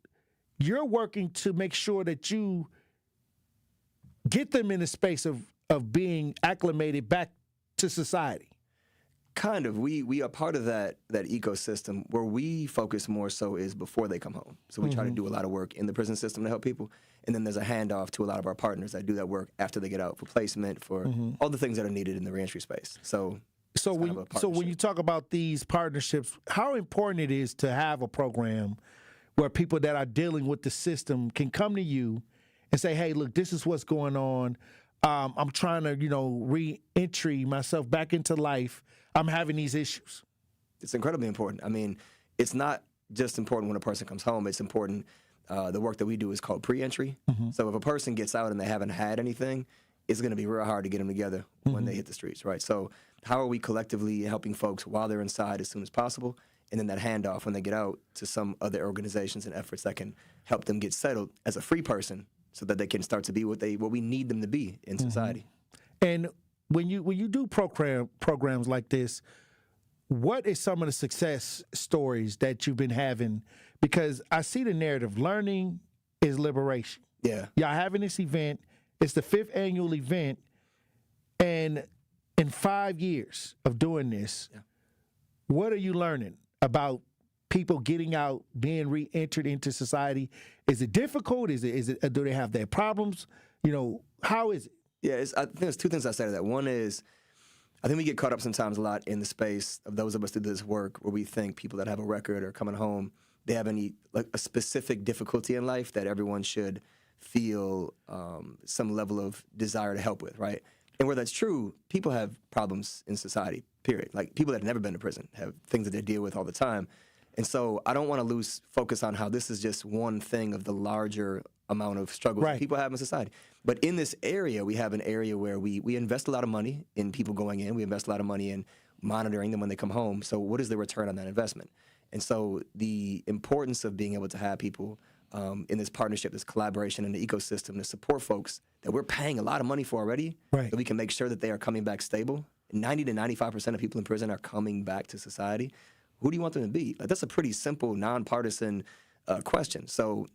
you're working to make sure that you get them in a space of being acclimated back to society. Kind of. We are part of that ecosystem. Where we focus more so is before they come home. So we try to do a lot of work in the prison system to help people. And then there's a handoff to a lot of our partners that do that work after they get out for placement, for all the things that are needed in the reentry space. So when you talk about these partnerships, how important it is to have a program where people that are dealing with the system can come to you and say, hey, look, this is what's going on. I'm trying to, re-entry myself back into life. I'm having these issues. It's incredibly important. I mean, it's not just important when a person comes home. It's important. The work that we do is called pre-entry. So if a person gets out and they haven't had anything, it's going to be real hard to get them together when they hit the streets, right? So how are we collectively helping folks while they're inside as soon as possible? And then that handoff when they get out to some other organizations and efforts that can help them get settled as a free person so that they can start to be what we need them to be in society. And when you do programs like this, what is some of the success stories that you've been having? Because I see the narrative, learning is liberation. Yeah. Y'all having this event. It's the 5th annual event. And in 5 years of doing this, what are you learning about people getting out, being re-entered into society? Is it difficult? Is it? Do they have their problems? How is it? Yeah, I think there's two things I say to that. One is, I think we get caught up sometimes a lot in the space of those of us that do this work where we think people that have a record or coming home, they have a specific difficulty in life that everyone should feel some level of desire to help with, right? And where that's true, people have problems in society, period. Like people that have never been to prison have things that they deal with all the time. And so I don't want to lose focus on how this is just one thing of the larger amount of struggles that people have in society. But in this area, we have an area where we invest a lot of money in people going in. We invest a lot of money in monitoring them when they come home. So what is the return on that investment? And so the importance of being able to have people in this partnership, this collaboration in the ecosystem to support folks that we're paying a lot of money for already, that we can make sure that they are coming back stable. 90 to 95% of people in prison are coming back to society. Who do you want them to be? That's a pretty simple, nonpartisan question. So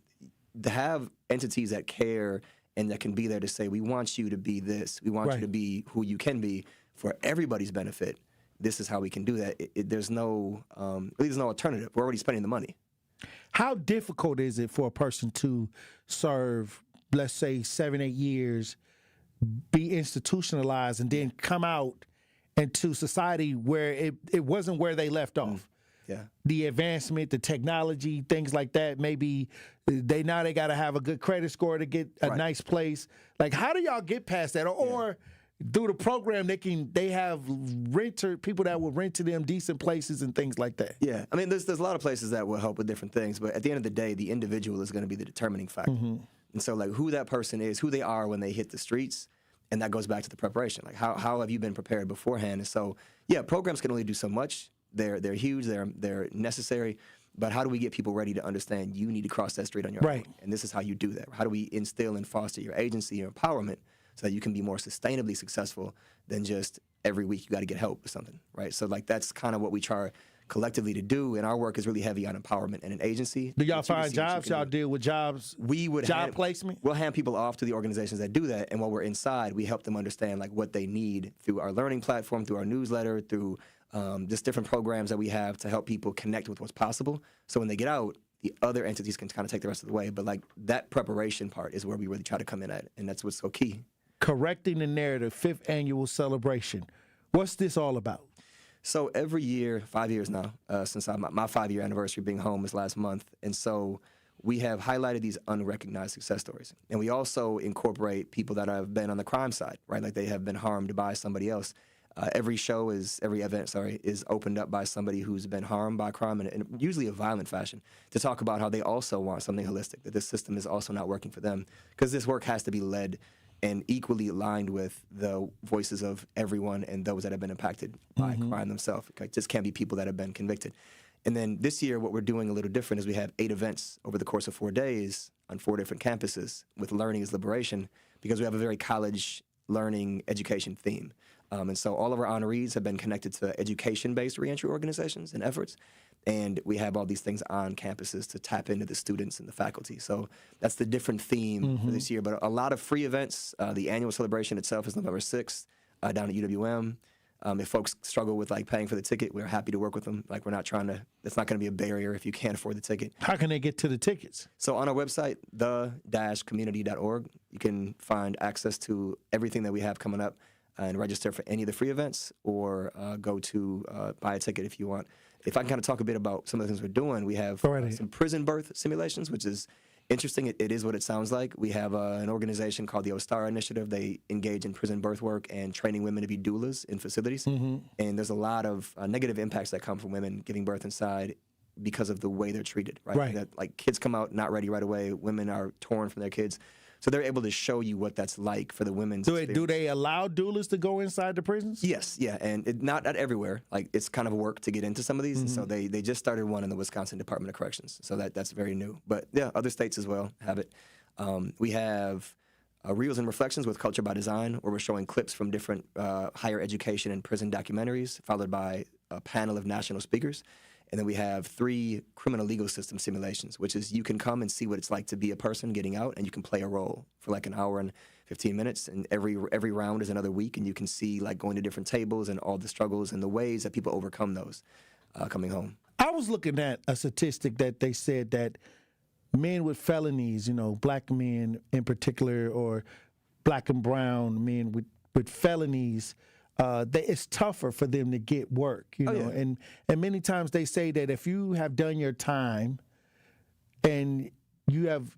to have entities that care and that can be there to say, we want you to be this, we want you to be who you can be for everybody's benefit, this is how we can do that. There's no alternative. We're already spending the money. How difficult is it for a person to serve, let's say, 7-8 years, be institutionalized, and then come out into society where it wasn't where they left off? Yeah. The advancement, the technology, things like that. Maybe they got to have a good credit score to get a nice place. Like, how do y'all get past that? Or through the program, they have people that will rent to them decent places and things like that. Yeah, I mean, there's a lot of places that will help with different things, but at the end of the day, the individual is going to be the determining factor. And so, like, who that person is, who they are when they hit the streets, and that goes back to the preparation. Like, how have you been prepared beforehand? And so, yeah, programs can only do so much. They're huge. They're necessary. But how do we get people ready to understand you need to cross that street on your own? And this is how you do that. How do we instill and foster your agency, your empowerment, so that you can be more sustainably successful than just every week you got to get help or something, right? So, like, that's kind of what we try collectively to do, and our work is really heavy on empowerment and an agency. Do y'all find jobs? Y'all deal with jobs? We would job placement? We'll hand people off to the organizations that do that, and while we're inside, we help them understand like what they need through our learning platform, through our newsletter, through just different programs that we have to help people connect with what's possible. So when they get out, the other entities can kind of take the rest of the way. But like that preparation part is where we really try to come in at, and that's what's so key. Correcting the narrative, 5th annual celebration. What's this all about? So every year, 5 years now, since my 5-year anniversary being home was last month, and so we have highlighted these unrecognized success stories. And we also incorporate people that have been on the crime side, right? Like they have been harmed by somebody else. Every event is opened up by somebody who's been harmed by crime, in usually a violent fashion, to talk about how they also want something holistic, that this system is also not working for them. Because this work has to be led and equally aligned with the voices of everyone and those that have been impacted by crime themselves. It just can't be people that have been convicted. And then this year, what we're doing a little different is we have 8 events over the course of 4 days on 4 different campuses with Learning is Liberation, because we have a very college learning education theme. And so all of our honorees have been connected to education-based reentry organizations and efforts. And we have all these things on campuses to tap into the students and the faculty. So that's the different theme for this year. But a lot of free events. The annual celebration itself is November 6th down at UWM. If folks struggle with like paying for the ticket, we're happy to work with them. Like we're not trying to, that's not going to be a barrier if you can't afford the ticket. How can they get to the tickets? So on our website, the-community.org, you can find access to everything that we have coming up and register for any of the free events, or go to buy a ticket if you want. If I can kind of talk a bit about some of the things we're doing, we have some prison birth simulations, which is interesting. It is what it sounds like. We have an organization called the Ostara Initiative. They engage in prison birth work and training women to be doulas in facilities. And there's a lot of negative impacts that come from women giving birth inside because of the way they're treated, right? That, like, kids come out not ready right away. Women are torn from their kids. So they're able to show you what that's like for the women's experience. Do they allow doulas to go inside the prisons? Yes, yeah, and not everywhere. Like, it's kind of work to get into some of these. And so they just started one in the Wisconsin Department of Corrections. So that's very new. But yeah, other states as well have it. We have Reels and Reflections with Culture by Design, where we're showing clips from different higher education and prison documentaries, followed by a panel of national speakers. And then we have 3 criminal legal system simulations, which is you can come and see what it's like to be a person getting out, and you can play a role for like an hour and 15 minutes. And every round is another week, and you can see like going to different tables and all the struggles and the ways that people overcome those coming home. I was looking at a statistic that they said that men with felonies, black men in particular, or black and brown men with felonies, it's tougher for them to get work, and many times they say that if you have done your time and you have,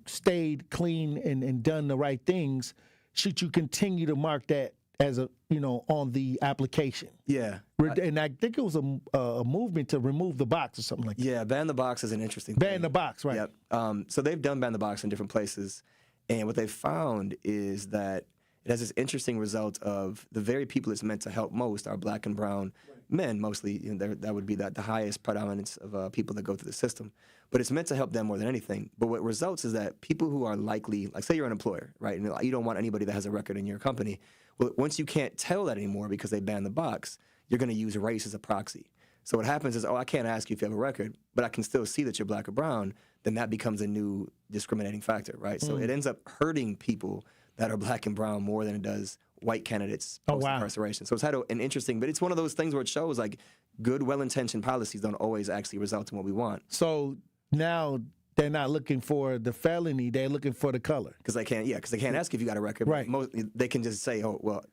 stayed clean and done the right things, should you continue to mark that as on the application? Yeah. And I think it was a movement to remove the box or something like that. Yeah, ban the box is an interesting thing. Ban the box, right. Yep. So they've done ban the box in different places, and what they've found is that it has this interesting result of the very people it's meant to help most are black and brown men, mostly. That would be the highest predominance of people that go through the system. But it's meant to help them more than anything. But what results is that people who are likely, like say you're an employer, right? And you don't want anybody that has a record in your company. Well, once you can't tell that anymore because they banned the box, you're going to use race as a proxy. So what happens is, I can't ask you if you have a record, but I can still see that you're black or brown. Then that becomes a new discriminating factor, right? So it ends up hurting people that are black and brown more than it does white candidates post-incarceration. So it's had an interesting, but it's one of those things where it shows like good, well-intentioned policies don't always actually result in what we want. So now they're not looking for the felony, they're looking for the color. Because they can't ask if you got a record. Right. They can just say,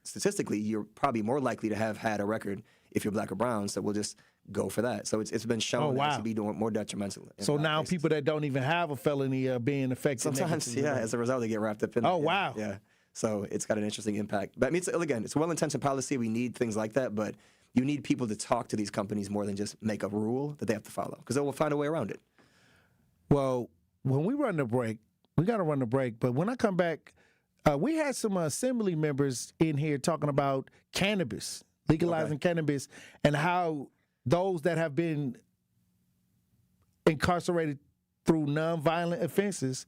statistically, you're probably more likely to have had a record if you're black or brown, so we'll just go for that. So it's been shown to be doing more detrimental. So now people that don't even have a felony are being affected. Sometimes, as a result, they get wrapped up in it. Wow. Yeah. So it's got an interesting impact. But I mean, it's a well-intentioned policy. We need things like that, but you need people to talk to these companies more than just make a rule that they have to follow, because they will find a way around it. Well, when we run the break, we got to run the break. But when I come back, we had some assembly members in here talking about cannabis, legalizing cannabis, and how those that have been incarcerated through nonviolent offenses,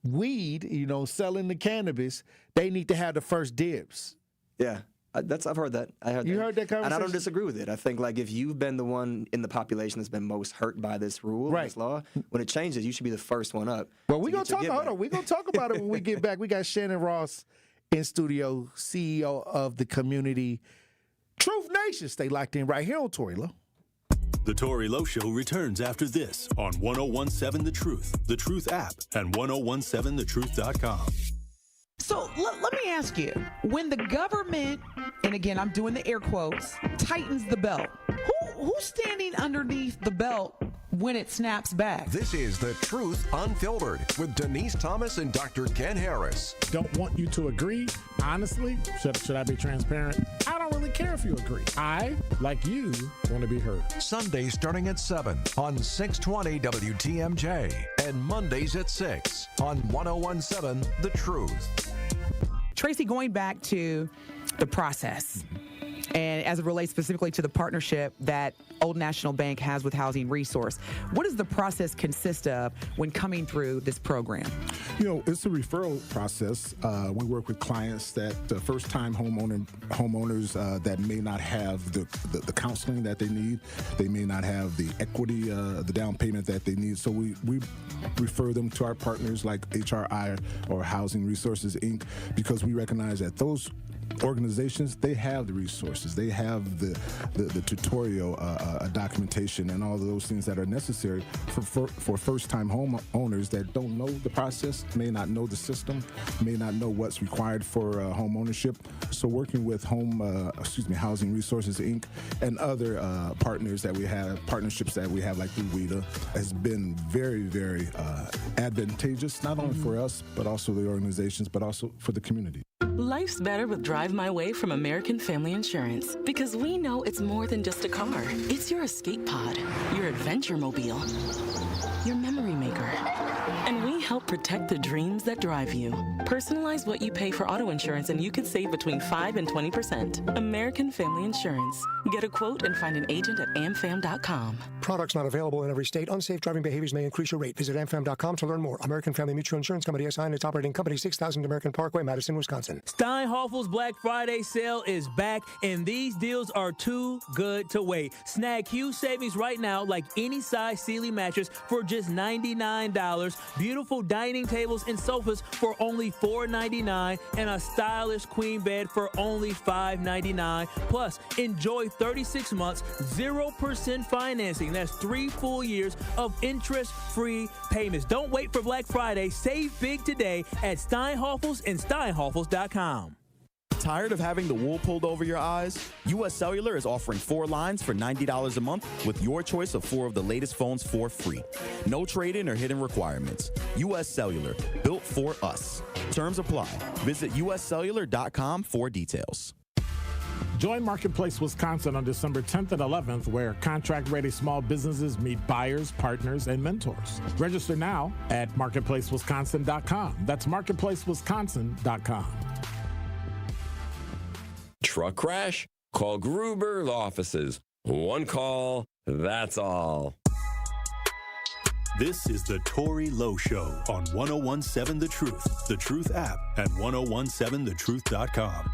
weed, selling the cannabis, they need to have the first dibs. Yeah. I've heard that. You heard that conversation? And I don't disagree with it. I think, like, if you've been the one in the population that's been most hurt by this rule, this law, when it changes, you should be the first one up. Well, we're going to talk about it when we get back. We got Shannon Ross in studio, CEO of the community Truth Nation. Stay locked in right here on Tory Lowe. The Tory Lowe Show returns after this on 1017 The Truth app, and 1017thetruth.com. So let me ask you, when the government, and again, I'm doing the air quotes, tightens the belt, who's standing underneath the belt when it snaps back? This is The Truth Unfiltered with Denise Thomas and Dr. Ken Harris. Don't want you to agree. Honestly, should I be transparent? I don't really care if you agree. I, like you, want to be heard. Sundays starting at 7 on 620 WTMJ and Mondays at 6 on 1017 The Truth. Tracy, going back to the process, and as it relates specifically to the partnership that Old National Bank has with Housing Resource, what does the process consist of when coming through this program? It's a referral process. We work with clients that first-time homeowners that may not have the counseling that they need. They may not have the equity, the down payment that they need. So we refer them to our partners like HRI or Housing Resources, Inc., because we recognize that those organizations, they have the resources, they have the tutorial documentation and all of those things that are necessary for first-time homeowners that don't know the process, may not know the system, may not know what's required for home ownership. So working with Housing Resources, Inc. and other partnerships that we have like through WIDA has been very, very advantageous, not only for us, but also the organizations, but also for the community. Life's better with Drive My Way from American Family Insurance, because we know it's more than just a car. It's your escape pod, your adventure mobile, your memory maker. And we help protect the dreams that drive you. Personalize what you pay for auto insurance and you could save between 5 and 20%. American Family Insurance. Get a quote and find an agent at amfam.com. Products not available in every state. Unsafe driving behaviors may increase your rate. Visit amfam.com to learn more. American Family Mutual Insurance Company, SI, and its operating company, 6000 American Parkway, Madison, Wisconsin. Steinhoffel's Black Friday sale is back, and these deals are too good to wait. Snag huge savings right now, like any size Sealy mattress for just $99, beautiful dining tables and sofas for only $4.99, and a stylish queen bed for only $5.99. Plus, enjoy 36 months, 0% financing. That's 3 full years of interest-free payments. Don't wait for Black Friday. Save big today at Steinhoffel's and Steinhoffels.com. Tired of having the wool pulled over your eyes? U.S. Cellular is offering 4 lines for $90 a month with your choice of 4 of the latest phones for free. No trade-in or hidden requirements. U.S. Cellular, built for us. Terms apply. Visit uscellular.com for details. Join Marketplace Wisconsin on December 10th and 11th, where contract-ready small businesses meet buyers, partners, and mentors. Register now at marketplacewisconsin.com. That's marketplacewisconsin.com. Truck crash? Call Gruber Law Offices. One call, that's all. This is the Tory Lowe Show on 1017 The Truth app, and 1017thetruth.com.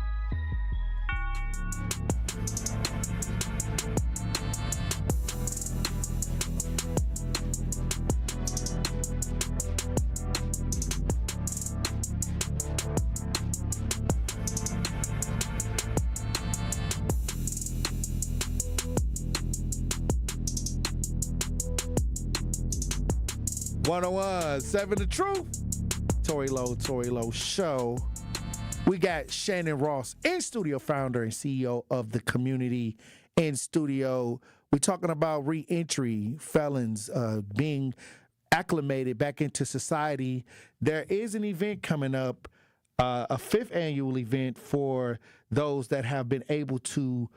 The Truth. Tory Lowe Show. We got Shannon Ross in studio, founder and CEO of the Community in studio. We're talking about re-entry, felons being acclimated back into society. There is an event coming up, a 5th annual event for those that have been able to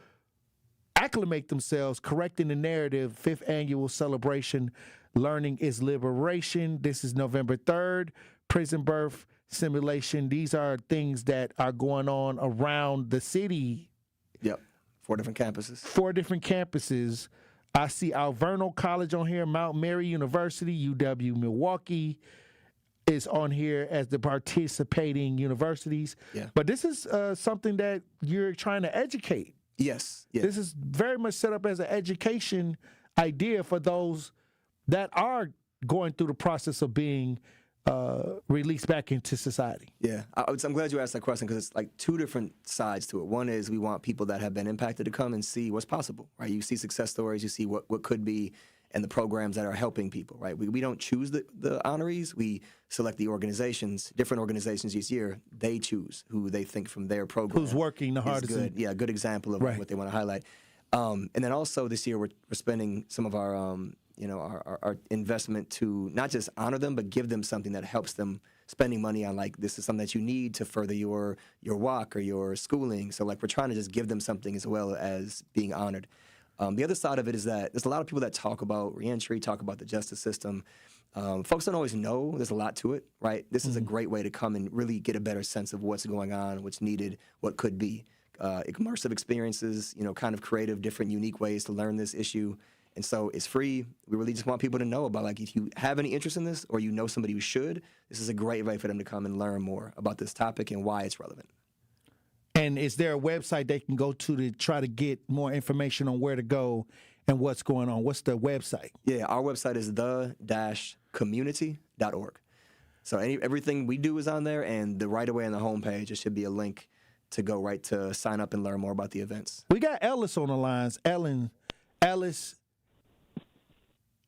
acclimate themselves, correcting the narrative, 5th annual celebration. Learning is Liberation. This is November 3rd. Prison birth simulation. These are things that are going on around the city. Yep. 4 different campuses. 4 different campuses. I see Alverno College on here, Mount Mary University, UW Milwaukee is on here as the participating universities. Yeah. But this is something that you're trying to educate. Yes. This is very much set up as an education idea for those that are going through the process of being released back into society? Yeah, I'm glad you asked that question because it's like two different sides to it. One is we want people that have been impacted to come and see what's possible, right? You see success stories, you see what could be, and the programs that are helping people, right? We don't choose the honorees. We select the organizations, different organizations each year. They choose who they think from their program. Who's working the hardest. Good. Yeah, a good example of what they want to highlight. And then also this year we're spending some of our our investment to not just honor them, but give them something that helps them, spending money on, like, this is something that you need to further your walk or your schooling. So, like, we're trying to just give them something as well as being honored. The other side of it is that there's a lot of people that talk about reentry, talk about the justice system. Folks don't always know there's a lot to it, right? This is a great way to come and really get a better sense of what's going on, what's needed, what could be. Immersive experiences, kind of creative, different, unique ways to learn this issue. And so it's free. We really just want people to know about, like, if you have any interest in this or you know somebody who should, this is a great way for them to come and learn more about this topic and why it's relevant. And is there a website they can go to try to get more information on where to go and what's going on? What's the website? Yeah, our website is the-community.org. So everything we do is on there, and right away on the homepage, there should be a link to go right to sign up and learn more about the events. We got Ellis on the lines.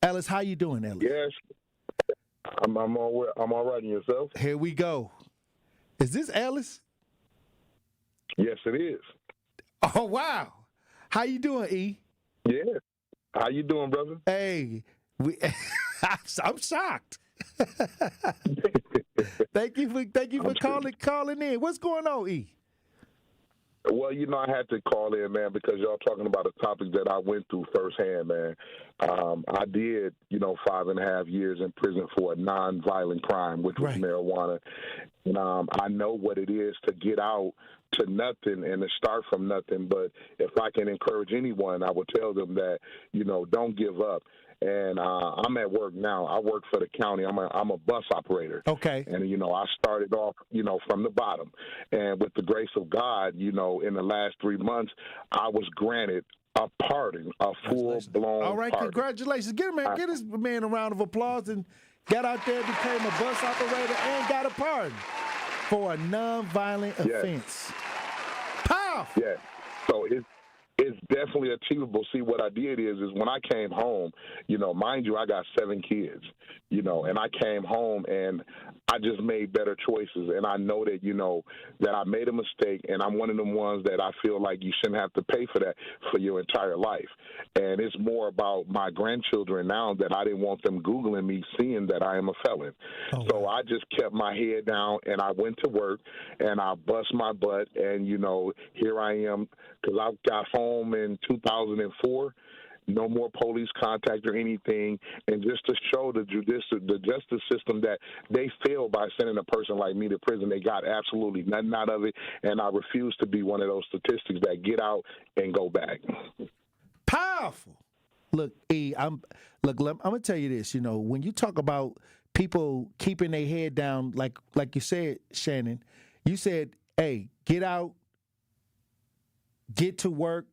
Ellis, how you doing, Ellis? Yes, I'm all right. And yourself? Here we go. Is this Ellis? Yes, it is. Oh, wow. How you doing, E? Yeah. How you doing, brother? Hey, I'm shocked. Thank you for calling in. What's going on, E? Well, I had to call in, man, because y'all talking about a topic that I went through firsthand, man. I did, 5.5 years in prison for a nonviolent crime, which was marijuana. And I know what it is to get out to nothing and to start from nothing. But if I can encourage anyone, I would tell them that, don't give up. And I'm at work now. I work for the county. I'm a bus operator. Okay. And, I started off, from the bottom. And with the grace of God, in the last 3 months, I was granted a pardon, a full-blown All right, pardon. congratulations. Get this man a round of applause, and got out there, became a bus operator, and got a pardon for a nonviolent offense. Powerful. Yeah. So it's definitely achievable. See, what I did is when I came home, mind you, I got 7 kids, and I came home and I just made better choices. And I know that, that I made a mistake, and I'm one of them ones that I feel like you shouldn't have to pay for that for your entire life. And it's more about my grandchildren now that I didn't want them Googling me, seeing that I am a felon. So I just kept my head down, and I went to work, and I bust my butt. And, here I am, because I got home in 2004. No more police contact or anything, and just to show the justice system that they failed by sending a person like me to prison. They got absolutely nothing out of it, and I refuse to be one of those statistics that get out and go back. Powerful. Look, E, I'm gonna tell you this. When you talk about people keeping their head down, like you said, Shannon, you said, "Hey, get out, get to work."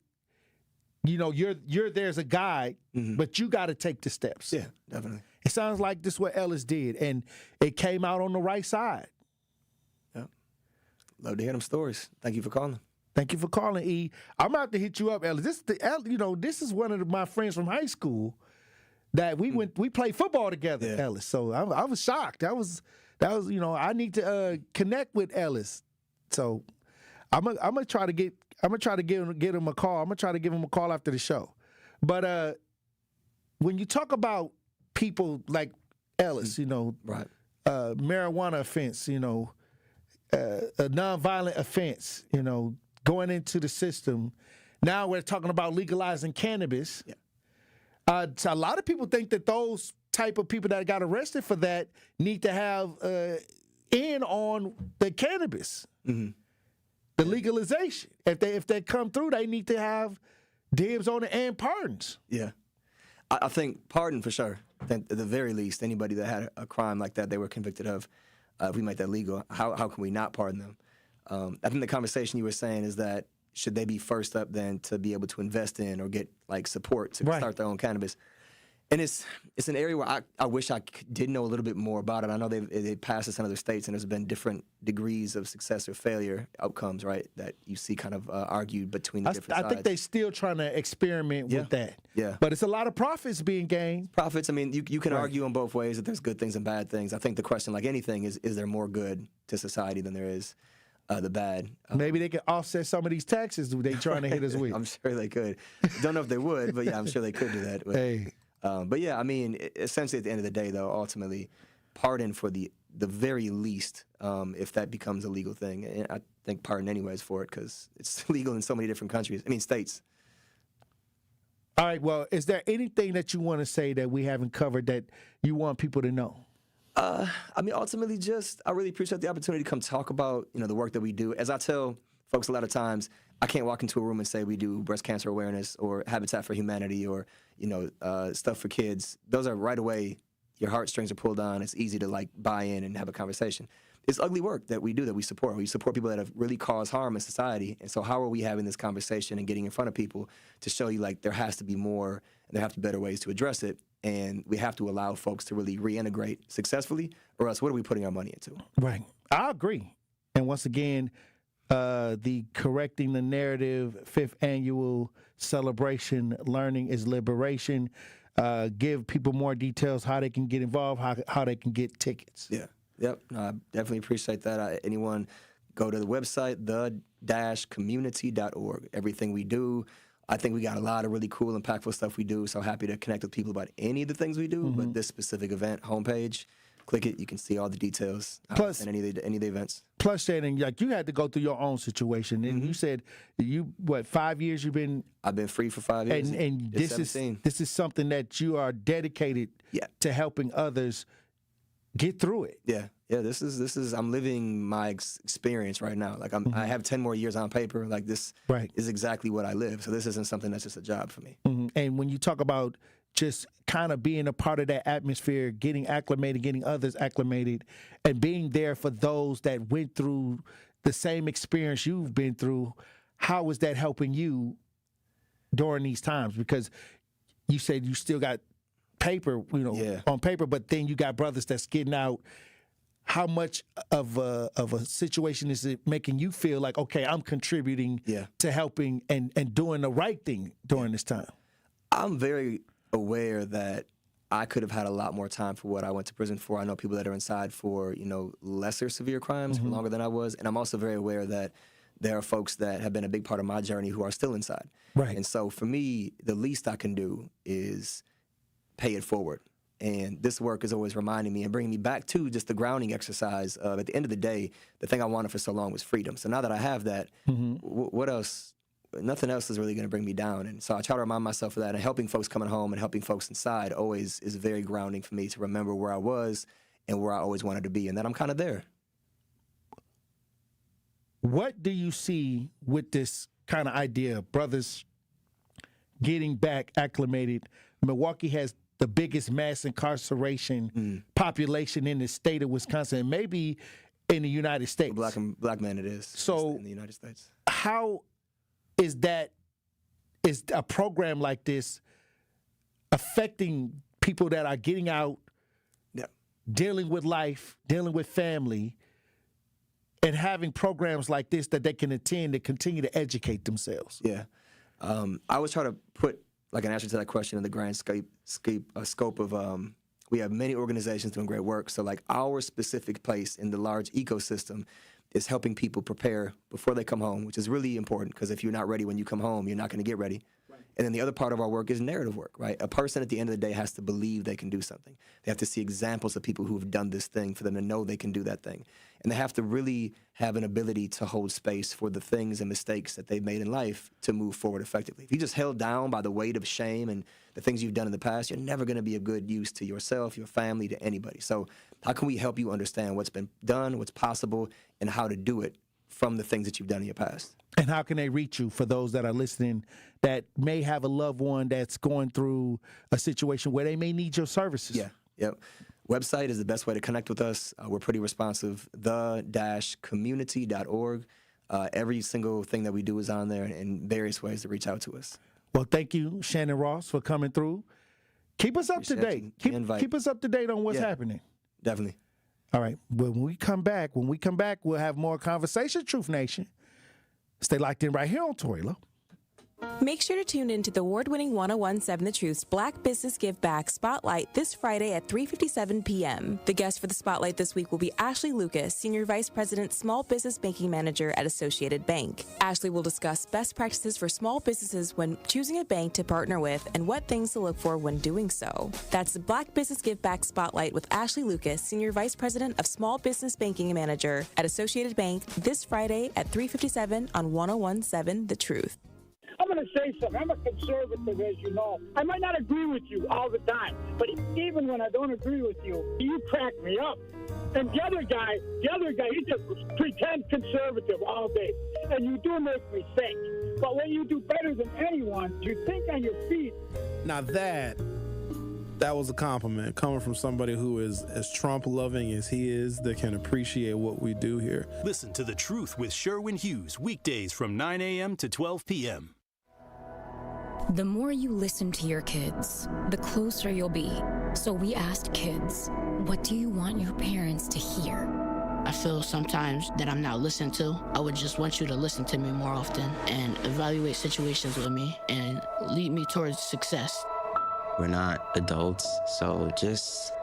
You're there's a guide, but you got to take the steps. Yeah, definitely. It sounds like this is what Ellis did, and it came out on the right side. Yeah. Love to hear them stories. Thank you for calling. Thank you for calling, E. I'm out to hit you up, Ellis. This is one of my friends from high school that we played football together, Ellis. So I was shocked. That was I need to connect with Ellis. So I'm gonna try to get him a call. I'm gonna try to give him a call after the show. But when you talk about people like Ellis, marijuana offense, a nonviolent offense, going into the system. Now we're talking about legalizing cannabis. Yeah. So a lot of people think that those type of people that got arrested for that need to have in on the cannabis. Mm-hmm. The legalization. If they come through, they need to have dibs on it and pardons. Yeah. I think pardon for sure. I think at the very least, anybody that had a crime like that they were convicted of, if we make that legal, how can we not pardon them? I think the conversation you were saying is that should they be first up then to be able to invest in or get like support to start their own cannabis? And it's an area where I wish I did know a little bit more about it. I know they passed this in other states, and there's been different degrees of success or failure outcomes, right, that you see kind of argued between the different sides. I think they're still trying to experiment with that. Yeah. But it's a lot of profits being gained. Profits, I mean, you can argue on both ways that there's good things and bad things. I think the question, like anything, is there more good to society than there is the bad? Maybe they can offset some of these taxes they trying to hit us with. I'm sure they could. Don't know if they would, but yeah, I'm sure they could do that. But yeah, I mean, essentially at the end of the day, though, ultimately, pardon for the very least, if that becomes a legal thing. And I think pardon anyways for it because it's legal in so many different countries. I mean, states. All right, well, is there anything that you want to say that we haven't covered that you want people to know? I mean, ultimately, I really appreciate the opportunity to come talk about, the work that we do. As I tell folks a lot of times, I can't walk into a room and say we do breast cancer awareness or Habitat for Humanity or, stuff for kids. Those are right away, your heartstrings are pulled on. It's easy to buy in and have a conversation. It's ugly work that we do, that we support. We support people that have really caused harm in society. And so how are we having this conversation and getting in front of people to show you there has to be more and there have to be better ways to address it. And we have to allow folks to really reintegrate successfully, or else what are we putting our money into? Right. I agree. And once again, the Correcting the Narrative 5th Annual Celebration, Learning is Liberation. Give people more details, how they can get involved, how they can get tickets. Yeah. Yep. No, I definitely appreciate that. Anyone, go to the website, the-community.org. Everything we do, I think we got a lot of really cool, impactful stuff we do. So happy to connect with people about any of the things we do. But this specific event homepage, click it. You can see all the details. Plus, and any of the events. Plus, Shannon, you had to go through your own situation, and you said 5 years you've been. I've been free for 5 years, and this is something that you are dedicated to helping others get through it. Yeah. This is. I'm living my experience right now. I have 10 more years on paper. This is exactly what I live. So this isn't something that's just a job for me. And when you talk about just kind of being a part of that atmosphere, getting acclimated, getting others acclimated, and being there for those that went through the same experience you've been through, how is that helping you during these times? Because you said you still got paper, on paper, but then you got brothers that's getting out. How much of a situation is it making you feel like, okay, I'm contributing to helping and doing the right thing during this time? I'm very aware that I could have had a lot more time for what I went to prison for. I know people that are inside for, lesser severe crimes for longer than I was. And I'm also very aware that there are folks that have been a big part of my journey who are still inside. Right. And so for me, the least I can do is pay it forward. And this work is always reminding me and bringing me back to just the grounding exercise of, at the end of the day, the thing I wanted for so long was freedom. So now that I have that, what else? Nothing else is really going to bring me down. And so I try to remind myself of that. And helping folks coming home and helping folks inside always is very grounding for me to remember where I was and where I always wanted to be, and that I'm kind of there. What do you see with this kind of idea of brothers getting back acclimated? Milwaukee has the biggest mass incarceration population in the state of Wisconsin, and maybe in the United States. Black man it is. So in the United States. How is a program like this affecting people that are getting out, dealing with life, dealing with family, and having programs like this that they can attend to continue to educate themselves? Yeah. I always try to put an answer to that question in the grand scope of we have many organizations doing great work. So our specific place in the large ecosystem is helping people prepare before they come home, which is really important because if you're not ready when you come home, you're not going to get ready. Right. And then the other part of our work is narrative work, right? A person at the end of the day has to believe they can do something. They have to see examples of people who have done this thing for them to know they can do that thing. And they have to really have an ability to hold space for the things and mistakes that they've made in life to move forward effectively. If you're just held down by the weight of shame and the things you've done in the past, you're never going to be a good use to yourself, your family, to anybody. So how can we help you understand what's been done, what's possible, and how to do it from the things that you've done in your past? And how can they reach you for those that are listening that may have a loved one that's going through a situation where they may need your services? Yeah, yep. Website is the best way to connect with us. We're pretty responsive, the-community.org. Every single thing that we do is on there and various ways to reach out to us. Well, thank you, Shannon Ross, for coming through. Keep us up to date. Keep us up to date on what's happening. Definitely. All right. When we come back, we'll have more conversation, Truth Nation. Stay locked in right here on Tory Lowe. Make sure to tune in to the award-winning 1017 The Truth's Black Business Give Back Spotlight this Friday at 3:57 p.m. The guest for the Spotlight this week will be Ashley Lucas, Senior Vice President, Small Business Banking Manager at Associated Bank. Ashley will discuss best practices for small businesses when choosing a bank to partner with and what things to look for when doing so. That's the Black Business Give Back Spotlight with Ashley Lucas, Senior Vice President of Small Business Banking Manager at Associated Bank this Friday at 3:57 on 1017 The Truth. I'm going to say something. I'm a conservative, as you know. I might not agree with you all the time, but even when I don't agree with you, you crack me up. And the other guy, he just pretends conservative all day. And you do make me think. But when you do better than anyone, you think on your feet. Now that was a compliment coming from somebody who is as Trump-loving as he is, that can appreciate what we do here. Listen to The Truth with Sherwin Hughes, weekdays from 9 a.m. to 12 p.m. The more you listen to your kids, the closer you'll be. So we asked kids, what do you want your parents to hear? I feel sometimes that I'm not listened to. I would just want you to listen to me more often and evaluate situations with me and lead me towards success. We're not adults, so just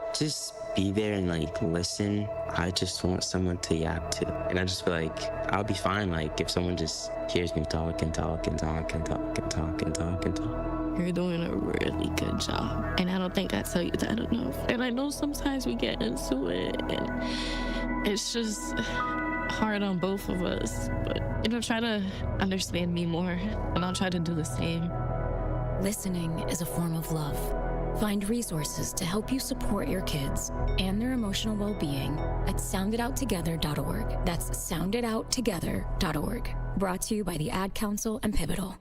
be there and listen. I just want someone to yap to. And I just feel like I'll be fine if someone just hears me talk and talk and talk and talk and talk and talk and talk. You're doing a really good job. And I don't think I tell you that enough. And I know sometimes we get into it and it's just hard on both of us. But, try to understand me more and I'll try to do the same. Listening is a form of love. Find resources to help you support your kids and their emotional well-being at sounditouttogether.org. That's sounditouttogether.org. Brought to you by the Ad Council and Pivotal.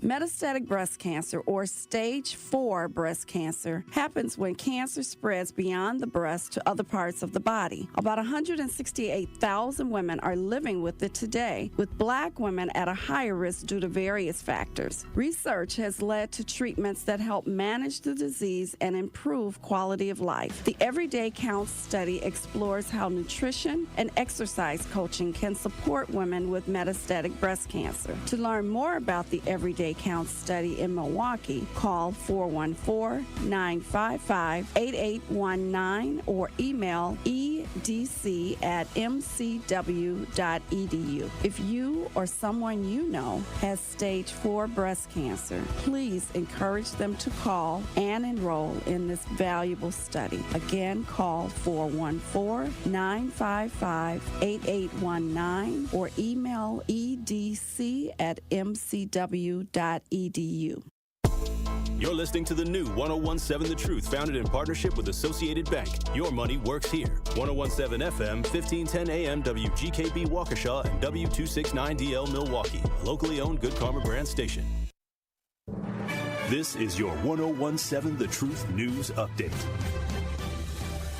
Metastatic breast cancer, or stage 4 breast cancer, happens when cancer spreads beyond the breast to other parts of the body. About 168,000 women are living with it today, with Black women at a higher risk due to various factors. Research has led to treatments that help manage the disease and improve quality of life. The Everyday Counts study explores how nutrition and exercise coaching can support women with metastatic breast cancer. To learn more about the Everyday Counts study in Milwaukee, call 414-955-8819 or email edc@mcw.edu. If you or someone you know has stage 4 breast cancer, please encourage them to call and enroll in this valuable study. Again, call 414-955-8819 or email edc@mcw.edu. You're listening to the new 1017 The Truth, founded in partnership with Associated Bank. Your money works here. 1017 FM, 1510 AM, WGKB Waukesha, and W269DL Milwaukee. Locally owned Good Karma brand station. This is your 1017 The Truth News Update.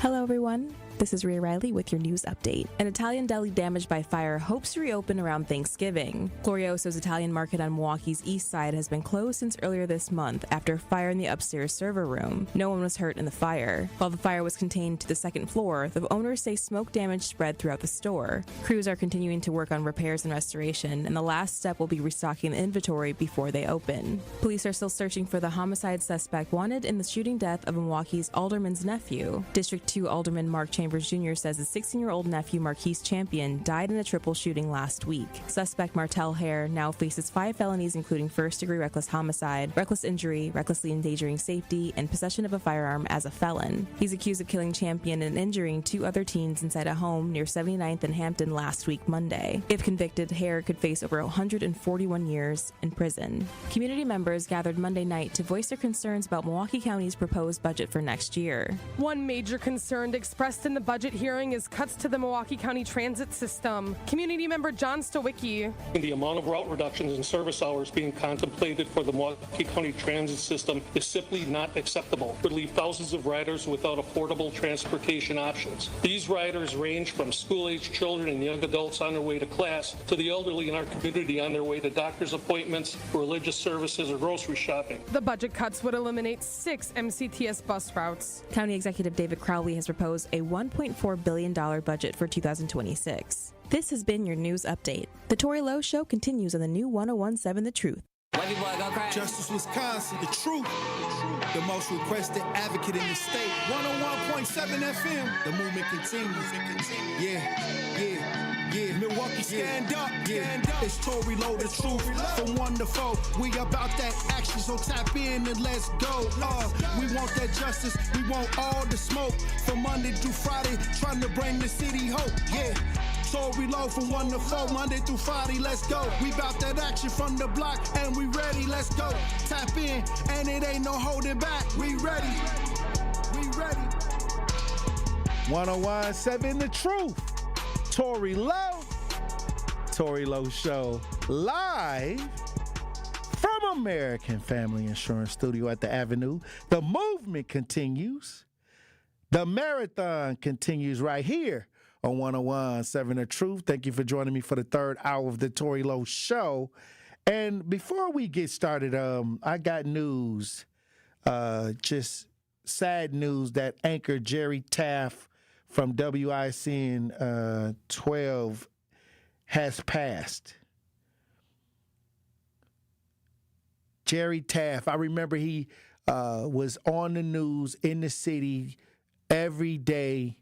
Hello, everyone. This is Rhea Riley with your news update. An Italian deli damaged by fire hopes to reopen around Thanksgiving. Glorioso's Italian market on Milwaukee's east side has been closed since earlier this month after a fire in the upstairs server room. No one was hurt in the fire. While the fire was contained to the second floor, the owners say smoke damage spread throughout the store. Crews are continuing to work on repairs and restoration, and the last step will be restocking the inventory before they open. Police are still searching for the homicide suspect wanted in the shooting death of Milwaukee's alderman's nephew. District 2 Alderman Mark Chambers Jr. says his 16-year-old nephew Marquise Champion died in a triple shooting last week. Suspect Martell Hare now faces 5 felonies including first-degree reckless homicide, reckless injury, recklessly endangering safety, and possession of a firearm as a felon. He's accused of killing Champion and injuring 2 other teens inside a home near 79th and Hampton last week Monday. If convicted, Hare could face over 141 years in prison. Community members gathered Monday night to voice their concerns about Milwaukee County's proposed budget for next year. One major concern expressed in the the budget hearing is cuts to the Milwaukee County Transit System. Community member John Stowicki. The amount of route reductions and service hours being contemplated for the Milwaukee County Transit System is simply not acceptable. It would leave thousands of riders without affordable transportation options. These riders range from school-age children and young adults on their way to class to the elderly in our community on their way to doctor's appointments, religious services, or grocery shopping. The budget cuts would eliminate 6 MCTS bus routes. County Executive David Crowley has proposed a $1.4 billion budget for 2026. This has been your news update. The Tory Lowe Show continues on the new 101.7 The Truth. Justice Wisconsin, the truth. The most requested advocate in the state. 101.7 FM. The movement continues. Yeah. Milwaukee, stand up. It's Tory Lowe, the truth. From 1 to 4, we about that action, so tap in and let's go. We want that justice. We want all the smoke. From Monday through Friday, trying to bring the city hope. Yeah. Tory Lowe from 1 to 4, Monday through Friday, let's go. We bout that action from the block, and we ready, let's go. Tap in, and it ain't no holding back. We ready. 101.7 The Truth. Tory Lowe. Tory Lowe Show live from American Family Insurance Studio at the Avenue. The movement continues. The marathon continues right here on 101.7 The Truth. Thank you for joining me for the third hour of the Tory Lowe Show. And before we get started, I got news, just sad news that anchor Jerry Taft from WICN 12 has passed. Jerry Taft, I remember he was on the news in the city every day.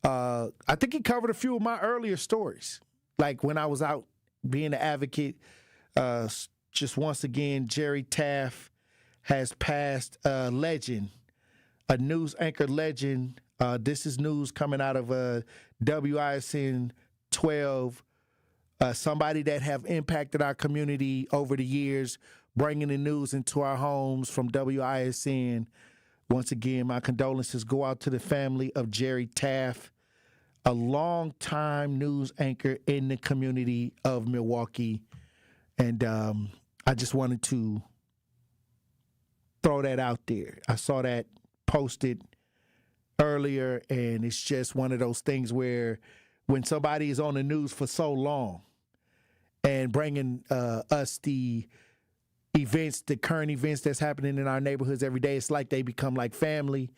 I think he covered a few of my earlier stories, like when I was out being an advocate. Just once again, Jerry Taft has passed. A legend, a news anchor legend. This is news coming out of WICN 12, somebody that have impacted our community over the years, bringing the news into our homes from WICN. Once again, my condolences go out to the family of Jerry Taft, a longtime news anchor in the community of Milwaukee. And I just wanted to throw that out there. I saw that posted earlier, and it's just one of those things where when somebody is on the news for so long and bringing us the events, the current events that's happening in our neighborhoods every day, it's like they become like family.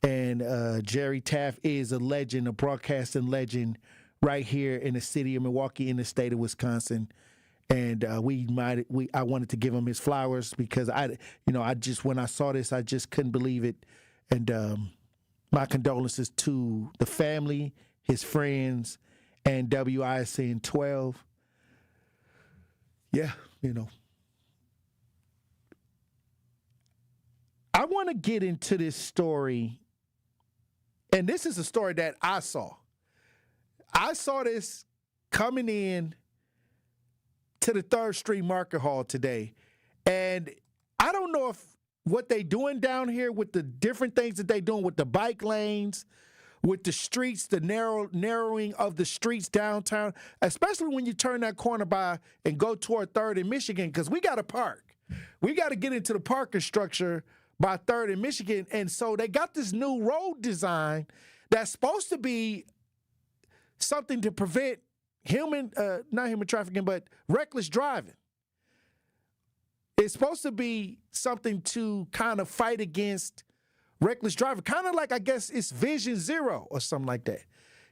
And Jerry Taft is a legend, a broadcasting legend right here in the city of Milwaukee, in the state of Wisconsin. And I wanted to give him his flowers because when I saw this, I just couldn't believe it. And my condolences to the family, his friends, and WICN 12. Yeah, I want to get into this story, and this is a story that I saw. I saw this coming in to the 3rd Street Market Hall today, and I don't know if what they doing down here with the different things that they doing with the bike lanes, with the streets, the narrowing of the streets downtown, especially when you turn that corner by and go toward 3rd and Michigan, because we got to park. We got to get into the parking structure by 3rd and Michigan. And so they got this new road design that's supposed to be something to prevent not human trafficking, but reckless driving. It's supposed to be something to kind of fight against reckless driving, kind of like, I guess it's Vision Zero or something like that.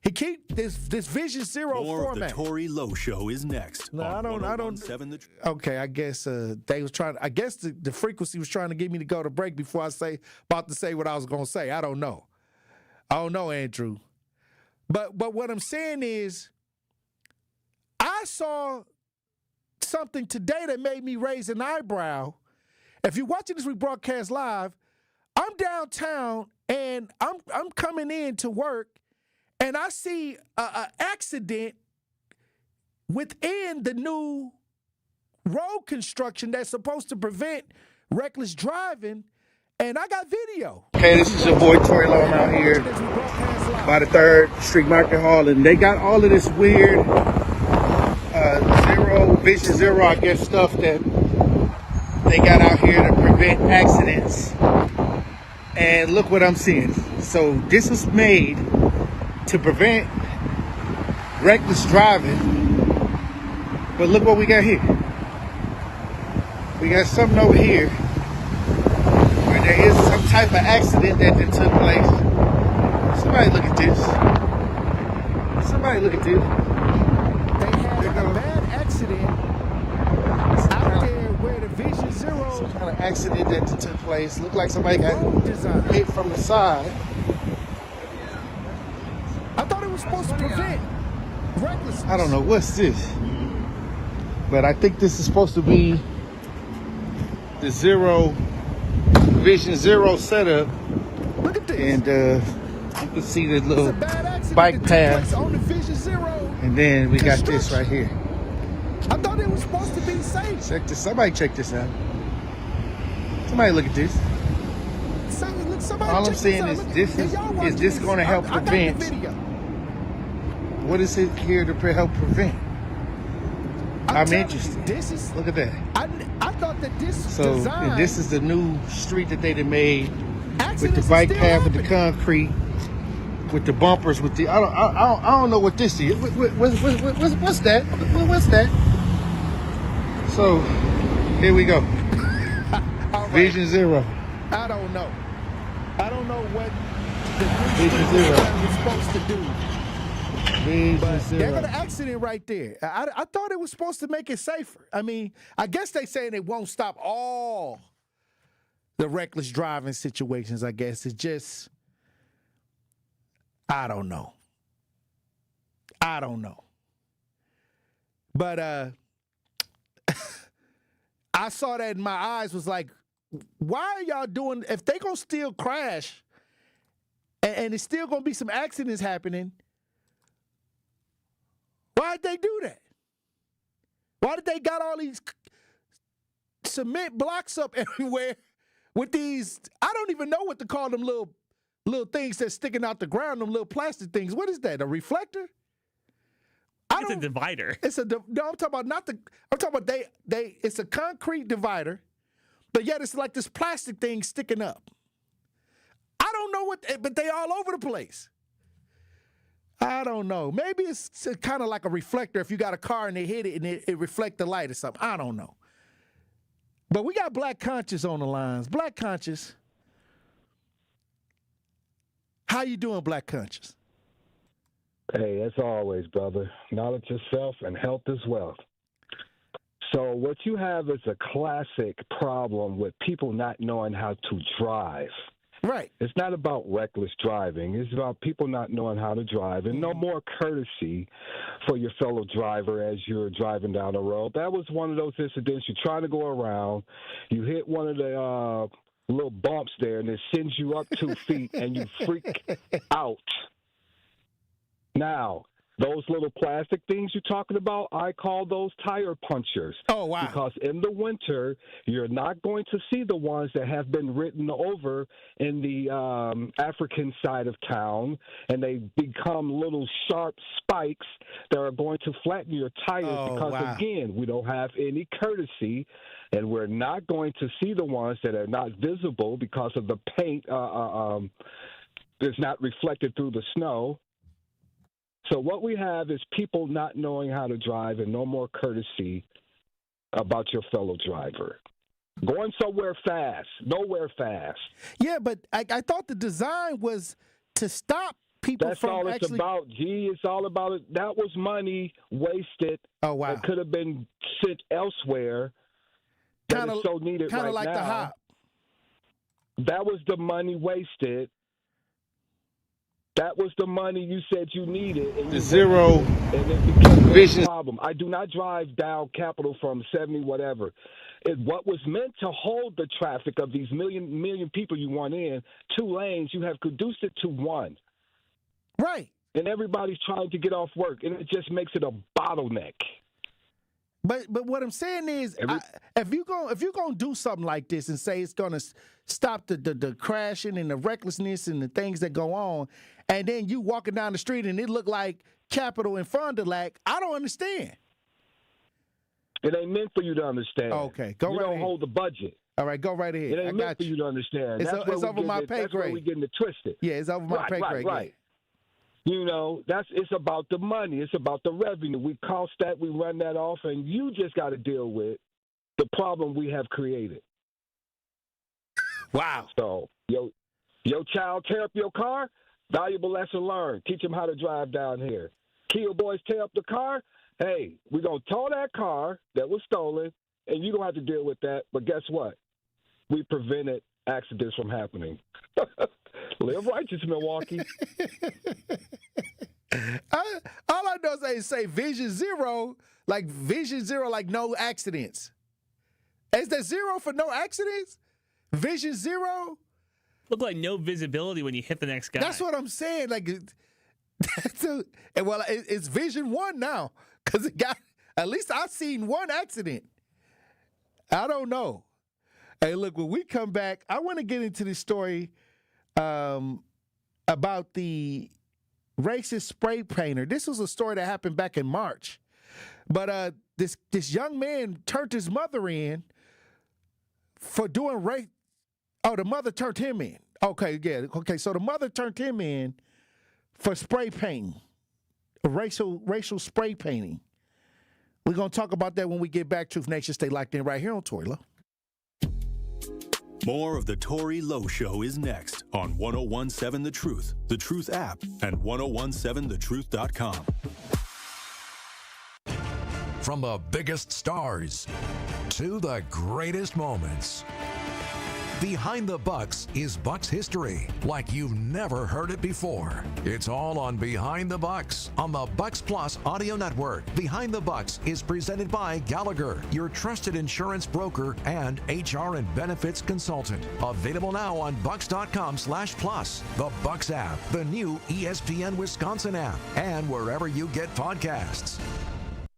He keep this Vision Zero More format. Of the Tory Lowe Show is next. No, I don't. Okay, I guess they was trying. I guess the frequency was trying to get me to go to break before I about to say what I was going to say. I don't know, Andrew. But what I'm saying is, I saw something today that made me raise an eyebrow. If you're watching this rebroadcast live, I'm downtown and I'm coming in to work, and I see an accident within the new road construction that's supposed to prevent reckless driving. And I got video. Hey, this is your boy Tory Lowe. I'm out here by the 3rd Street Market Hall, and they got all of this weird Vision Zero, I guess, stuff that they got out here to prevent accidents. And look what I'm seeing. So this was made to prevent reckless driving. But look what we got here. We got something over here where there is some type of accident that took place. Somebody look at this. Somebody look at this. They had a bad accident out there where the Vision Zero. Some kind of accident that took place. Looked like somebody got hit from the side. I thought it was supposed to prevent recklessness. I don't know what's this, but I think this is supposed to be the Vision Zero setup. Look at this. And you can see the little bike path. On the Vision Zero. And then we got this right here. I thought it was supposed to be safe. Check this. Somebody check this out. Somebody look at this. All I'm saying is this going to help prevent? What is it here to help prevent? I'm interested. Look at that. I thought that this design, and this is the new street that they made with the bike path, with the concrete, with the bumpers, with the I don't know what this is. What's that? What's that? So here we go. Right. Vision Zero. I don't know. I don't know what the Vision Zero was supposed to do. Vision Zero. They got an accident right there. I thought it was supposed to make it safer. I mean, I guess they saying it won't stop all the reckless driving situations. I guess it's just, I don't know. But I saw that and my eyes was like, why are y'all doing, if they gonna still crash and it's still gonna be some accidents happening, why'd they do that? Why did they got all these cement blocks up everywhere with these, I don't even know what to call them little things that's sticking out the ground, them little plastic things. What is that, a reflector? It's a divider. No, I'm talking about it's a concrete divider, but yet it's like this plastic thing sticking up. I don't know but they all over the place. I don't know. Maybe it's kind of like a reflector if you got a car and they hit it and it reflect the light or something. I don't know. But we got Black Conscious on the lines. Black Conscious. How you doing, Black Conscious? Hey, as always, brother, knowledge is self and health is wealth. So what you have is a classic problem with people not knowing how to drive. Right. It's not about reckless driving. It's about people not knowing how to drive and no more courtesy for your fellow driver as you're driving down the road. That was one of those incidents. You're trying to go around. You hit one of the little bumps there, and it sends you up 2 feet, and you freak out. Now, those little plastic things you're talking about, I call those tire punchers. Oh, wow. Because in the winter, you're not going to see the ones that have been written over in the African side of town, and they become little sharp spikes that are going to flatten your tires because, again, we don't have any courtesy, and we're not going to see the ones that are not visible because of the paint is not reflected through the snow. So what we have is people not knowing how to drive and no more courtesy about your fellow driver. Going somewhere fast, nowhere fast. Yeah, but I thought the design was to stop people That's from all it's actually... about, G. It's all about it. That was money wasted. Oh, wow. That could have been sent elsewhere. That is so needed right now. Kind of like the hop. That was the money wasted. That was the money you said you needed. And the zero and it became vision a problem. I do not drive down Capitol from 70 whatever. What was meant to hold the traffic of these million people you want in, 2 lanes, you have reduced it to 1. Right. And everybody's trying to get off work, and it just makes it a bottleneck. But what I'm saying is, if you're gonna do something like this and say it's gonna stop the crashing and the recklessness and the things that go on, and then you walking down the street and it look like Capitol and Fond du Lac, I don't understand. It ain't meant for you to understand. Okay, go you right don't ahead. hold the budget. All right, go right ahead. It ain't meant for you to understand. It's over my pay grade. That's where we getting it twisted. Yeah, it's over my pay grade. Right. You know, it's about the money. It's about the revenue. We cost that, we run that off, and you just got to deal with the problem we have created. Wow. So, your child tear up your car, valuable lesson learned. Teach them how to drive down here. Kia boys tear up the car, hey, we're going to tow that car that was stolen, and you're going to have to deal with that. But guess what? We prevented accidents from happening. Live righteous, Milwaukee. All I know is say vision zero, like no accidents. Is there zero for no accidents? Vision zero? Look like no visibility when you hit the next guy. That's what I'm saying. Like, it's vision one now because it got. At least I've seen one accident. I don't know. Hey, look, when we come back, I want to get into this story about the racist spray painter. This was a story that happened back in March. But this young man turned his mother in for doing rape. Oh, the mother turned him in. Okay, yeah. Okay, so the mother turned him in for spray painting, racial spray painting. We're going to talk about that when we get back. Truth Nation, stay locked in right here on Tory Lowe. More of the Tory Lowe Show is next on 1017 The Truth app, and 1017thetruth.com. From the biggest stars to the greatest moments, Behind the Bucks is Bucks history like you've never heard it before. It's all on Behind the Bucks on the Bucks Plus audio network. Behind the Bucks is presented by Gallagher, your trusted insurance broker and HR and benefits consultant. Available now on bucks.com/plus, the Bucks app, the new ESPN Wisconsin app, and wherever you get podcasts.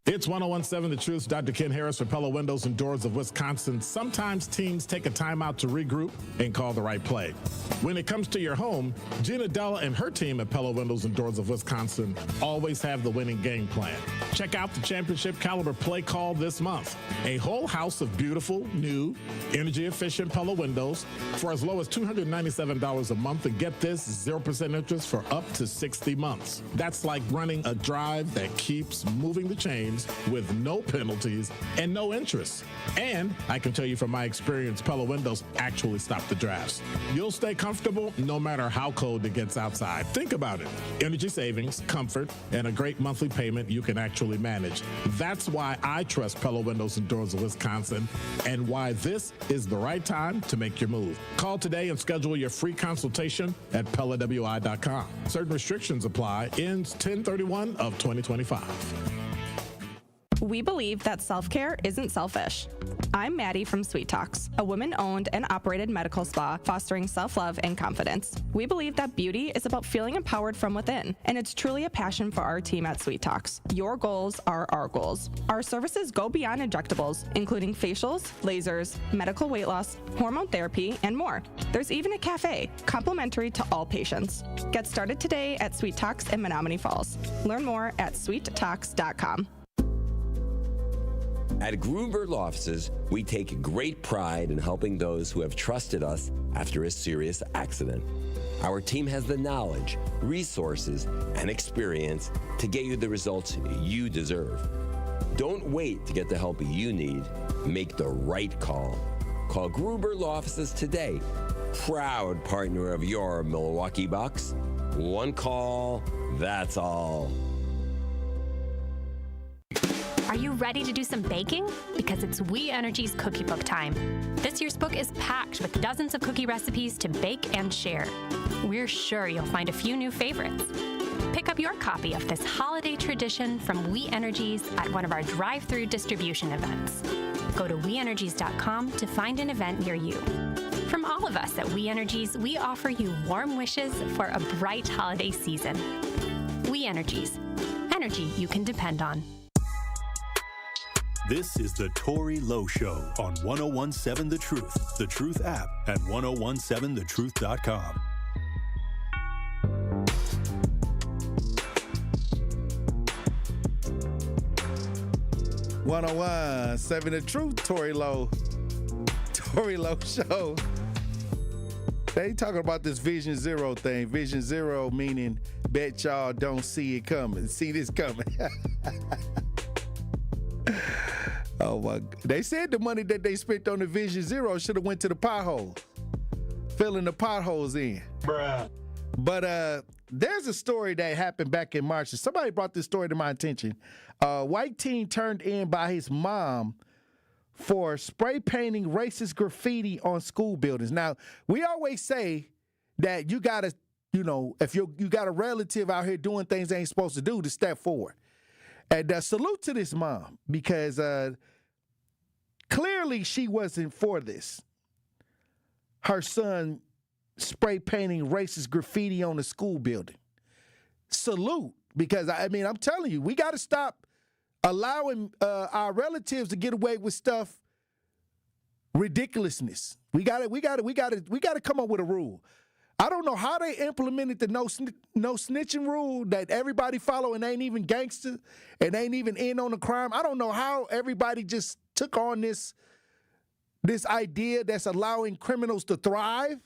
It's 1017 The Truth. Dr. Ken Harris for Pella Windows and Doors of Wisconsin. Sometimes teams take a timeout to regroup and call the right play. When it comes to your home, Gina Della and her team at Pella Windows and Doors of Wisconsin always have the winning game plan. Check out the championship caliber play call this month. A whole house of beautiful, new, energy-efficient Pella windows for as low as $297 a month, and get this, 0% interest for up to 60 months. That's like running a drive that keeps moving the chains with no penalties and no interest. And I can tell you from my experience, Pella Windows actually stop the drafts. You'll stay comfortable no matter how cold it gets outside. Think about it. Energy savings, comfort, and a great monthly payment you can actually manage. That's why I trust Pella Windows and Doors of Wisconsin, and why this is the right time to make your move. Call today and schedule your free consultation at PellaWI.com. Certain restrictions apply. Ends 10/31 of 2025. We believe that self-care isn't selfish. I'm Maddie from Sweet Talks, a women-owned and operated medical spa fostering self-love and confidence. We believe that beauty is about feeling empowered from within, and it's truly a passion for our team at Sweet Talks. Your goals are our goals. Our services go beyond injectables, including facials, lasers, medical weight loss, hormone therapy, and more. There's even a cafe, complimentary to all patients. Get started today at Sweet Talks in Menominee Falls. Learn more at sweettalks.com. At Gruber Law Offices, we take great pride in helping those who have trusted us after a serious accident. Our team has the knowledge, resources, and experience to get you the results you deserve. Don't wait to get the help you need. Make the right call. Call Gruber Law Offices today. Proud partner of your Milwaukee Bucks. One call, that's all. Are you ready to do some baking? Because it's We Energy's cookie book time. This year's book is packed with dozens of cookie recipes to bake and share. We're sure you'll find a few new favorites. Pick up your copy of this holiday tradition from We Energies at one of our drive-through distribution events. Go to WeEnergies.com to find an event near you. From all of us at We Energies, we offer you warm wishes for a bright holiday season. We Energies. Energy you can depend on. This is the Tory Lowe Show on 1017 The Truth, The Truth app, and 1017thetruth.com. Seven The Truth, Tory Lowe Show. They talking about this Vision Zero thing. Vision Zero meaning bet y'all don't see it coming. See this coming. Oh my! They said the money that they spent on the Vision Zero should have went to the potholes, filling the potholes in. Bruh. But there's a story that happened back in March. Somebody brought this story to my attention. White teen turned in by his mom for spray painting racist graffiti on school buildings. Now, we always say that you gotta, if you got a relative out here doing things they ain't supposed to do, to step forward. And salute to this mom, because clearly she wasn't for this. Her son spray painting racist graffiti on the school building. Salute, because I'm telling you, we got to stop allowing our relatives to get away with stuff, ridiculousness. We got to come up with a rule. I don't know how they implemented the no snitching rule that everybody follow and ain't even gangster and ain't even in on the crime. I don't know how everybody just took on this idea that's allowing criminals to thrive.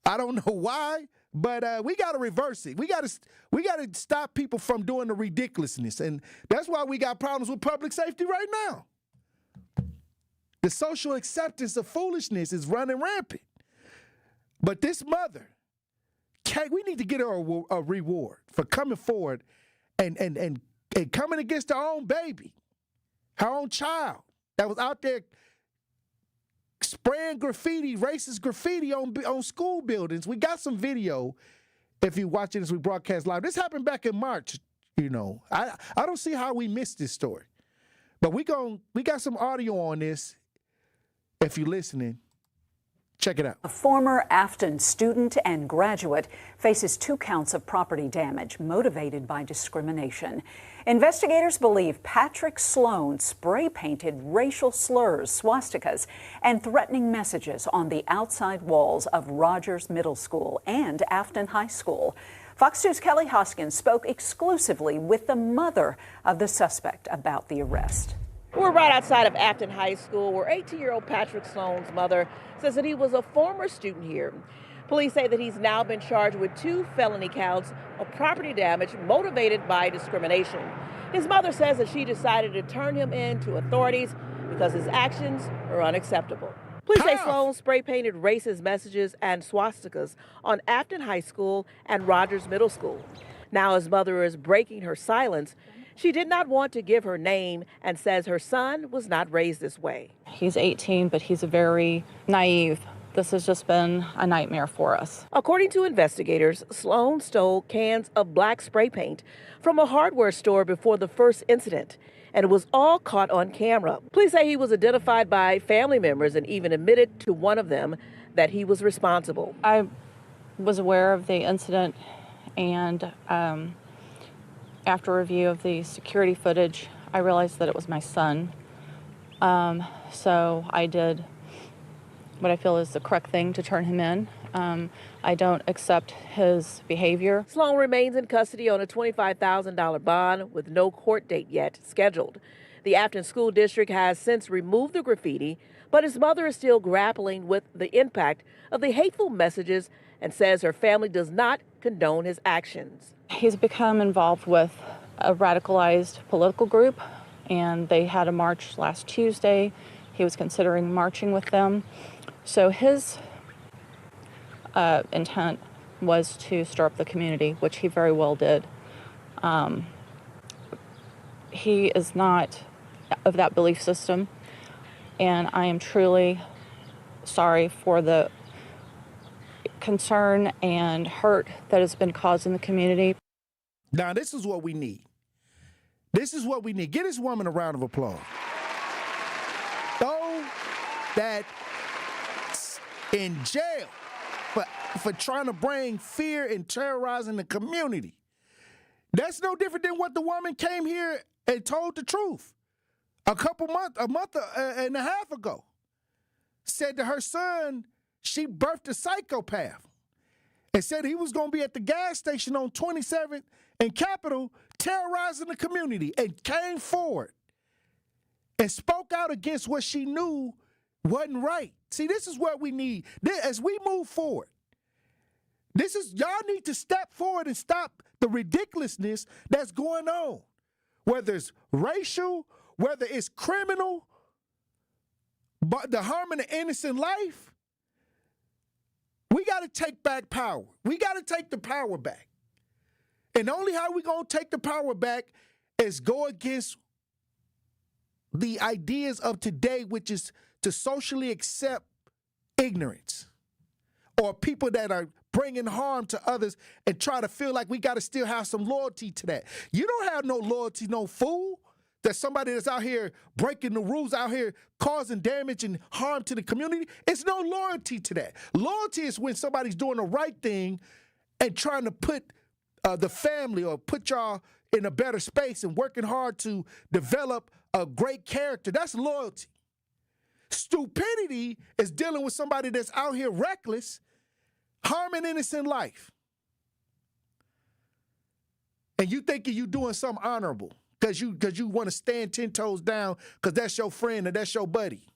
I don't know why, but we got to reverse it. We got to stop people from doing the ridiculousness, and that's why we got problems with public safety right now. The social acceptance of foolishness is running rampant. But this mother, we need to get her a reward for coming forward and coming against her own baby, her own child that was out there spraying graffiti, racist graffiti on school buildings. We got some video if you're watching this, we broadcast live. This happened back in March, I don't see how we missed this story. But we got some audio on this if you're listening. Check it out. A former Afton student and graduate faces 2 counts of property damage motivated by discrimination. Investigators believe Patrick Sloan spray painted racial slurs, swastikas, and threatening messages on the outside walls of Rogers Middle School and Afton High School. Fox 2's Kelly Hoskins spoke exclusively with the mother of the suspect about the arrest. We're right outside of Afton High School, where 18-year-old Patrick Sloan's mother says that he was a former student here. Police say that he's now been charged with 2 felony counts of property damage motivated by discrimination. His mother says that she decided to turn him in to authorities because his actions are unacceptable. Police say Sloan spray-painted racist messages and swastikas on Afton High School and Rogers Middle School. Now his mother is breaking her silence. She did not want to give her name and says her son was not raised this way. He's 18, but he's very naive. This has just been a nightmare for us. According to investigators, Sloan stole cans of black spray paint from a hardware store before the first incident, and it was all caught on camera. Police say he was identified by family members and even admitted to one of them that he was responsible. I was aware of the incident, and after review of the security footage, I realized that it was my son. So I did what I feel is the correct thing to turn him in. I don't accept his behavior. Sloan remains in custody on a $25,000 bond with no court date yet scheduled. The Afton School District has since removed the graffiti, but his mother is still grappling with the impact of the hateful messages and says her family does not condone his actions. He's become involved with a radicalized political group, and they had a march last Tuesday. He was considering marching with them. So his intent was to stir up the community, which he very well did. He is not of that belief system, and I am truly sorry for the concern and hurt that has been caused in the community. Now, this is what we need. This is what we need. Give this woman a round of applause. Throw that in jail for trying to bring fear and terrorizing the community. That's no different than what the woman came here and told the truth a month and a half ago, said to her son she birthed a psychopath and said he was going to be at the gas station on 27th and Capitol terrorizing the community, and came forward and spoke out against what she knew wasn't right. See, this is what we need. As we move forward, y'all need to step forward and stop the ridiculousness that's going on. Whether it's racial, whether it's criminal, but the harm in the innocent life, we got to take back power. We got to take the power back. And only how we going to take the power back is go against the ideas of today, which is to socially accept ignorance or people that are bringing harm to others and try to feel like we got to still have some loyalty to that. You don't have no loyalty, no fool. That somebody that's out here breaking the rules, out here causing damage and harm to the community, it's no loyalty to that. Loyalty is when somebody's doing the right thing and trying to put the family or put y'all in a better space and working hard to develop a great character. That's loyalty. Stupidity is dealing with somebody that's out here reckless, harming innocent life. And you thinking you doing something honorable because you want to stand 10 toes down because that's your friend or that's your buddy.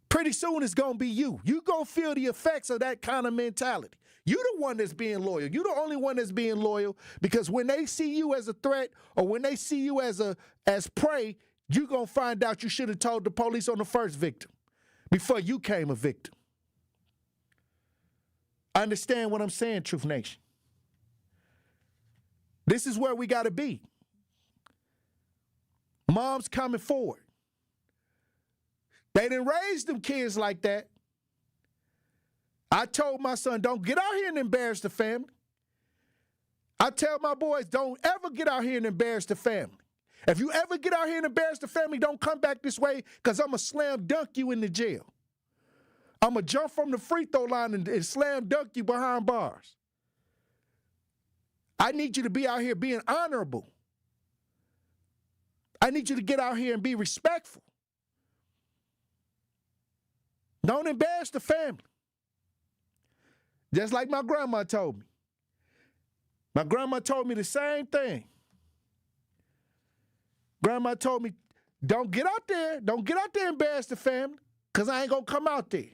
Pretty soon it's going to be you. You're going to feel the effects of that kind of mentality. You're the one that's being loyal. You're the only one that's being loyal because when they see you as a threat or when they see you as prey, you're going to find out you should have told the police on the first victim before you came a victim. Understand what I'm saying, Truth Nation? This is where we got to be. Moms coming forward. They didn't raise them kids like that. I told my son, don't get out here and embarrass the family. I tell my boys, don't ever get out here and embarrass the family. If you ever get out here and embarrass the family, don't come back this way because I'm going to slam dunk you in the jail. I'm going to jump from the free throw line and slam dunk you behind bars. I need you to be out here being honorable. I need you to get out here and be respectful. Don't embarrass the family. Just like my grandma told me. My grandma told me the same thing. Grandma told me, don't get out there and embarrass the family because I ain't going to come out there.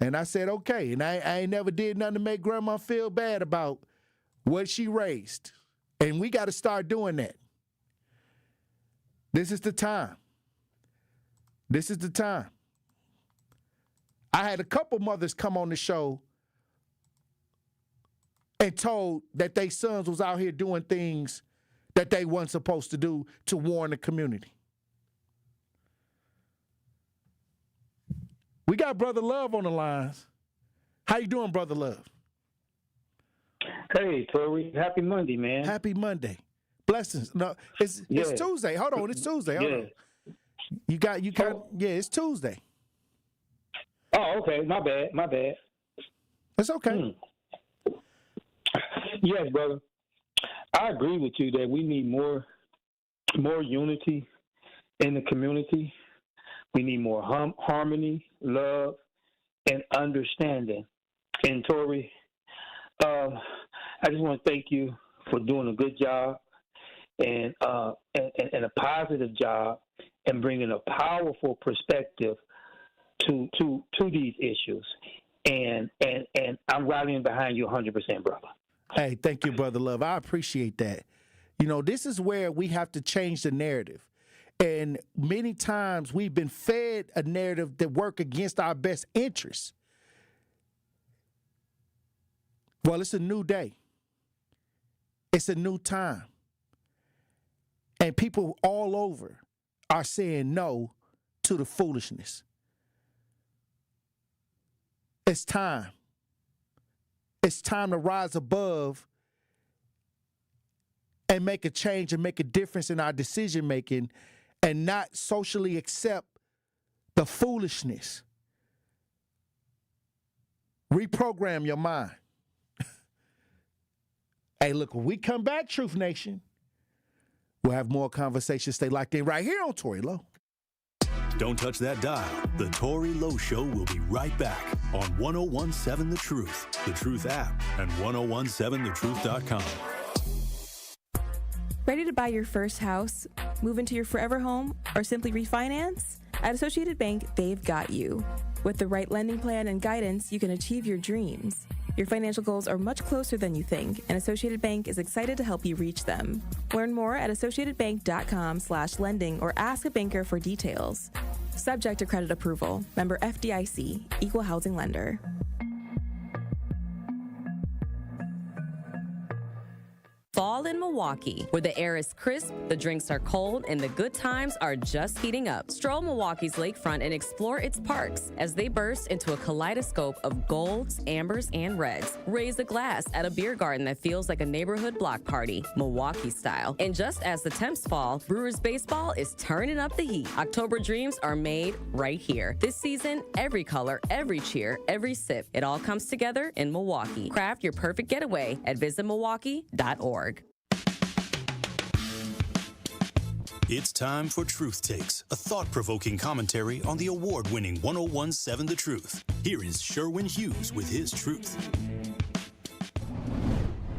And I said, okay. And I ain't never did nothing to make grandma feel bad about what she raised. And we got to start doing that. This is the time. This is the time. I had a couple mothers come on the show and told that their sons was out here doing things that they weren't supposed to do to warn the community. We got Brother Love on the lines. How you doing, Brother Love? Hey, Tory. Happy Monday, man. Happy Monday. Blessings. No, it's Tuesday. Hold on, it's Tuesday. Hold on. You got. Yeah, it's Tuesday. Oh, okay. My bad. It's okay. Yes, brother. I agree with you that we need more unity in the community. We need more harmony, love, and understanding. And Tory, I just want to thank you for doing a good job and a positive job and bringing a powerful perspective to these issues. And I'm rallying behind you 100%, brother. Hey, thank you, Brother Love. I appreciate that. You know, this is where we have to change the narrative. And many times we've been fed a narrative that work against our best interests. Well, it's a new day. It's a new time. And people all over are saying no to the foolishness. It's time. It's time to rise above and make a change and make a difference in our decision making and not socially accept the foolishness. Reprogram your mind. Hey, look, when we come back, Truth Nation, We'll have more conversations. Stay locked in right here on Tory Lowe. Don't touch that dial. The Tory Lowe Show will be right back on 1017 The Truth, The Truth app, and 1017thetruth.com. Ready to buy your first house, move into your forever home, or simply refinance? At Associated Bank, they've got you. With the right lending plan and guidance, you can achieve your dreams. Your financial goals are much closer than you think, and Associated Bank is excited to help you reach them. Learn more at associatedbank.com/lending or ask a banker for details. Subject to credit approval. Member FDIC, Equal Housing Lender. Fall in Milwaukee, where the air is crisp, the drinks are cold, and the good times are just heating up. Stroll Milwaukee's lakefront and explore its parks as they burst into a kaleidoscope of golds, ambers, and reds. Raise a glass at a beer garden that feels like a neighborhood block party, Milwaukee style. And just as the temps fall, Brewers baseball is turning up the heat. October dreams are made right here. This season, every color, every cheer, every sip, it all comes together in Milwaukee. Craft your perfect getaway at visitmilwaukee.org. It's time for Truth Takes, a thought-provoking commentary on the award-winning 1017 The Truth. Here is Sherwin Hughes with his truth.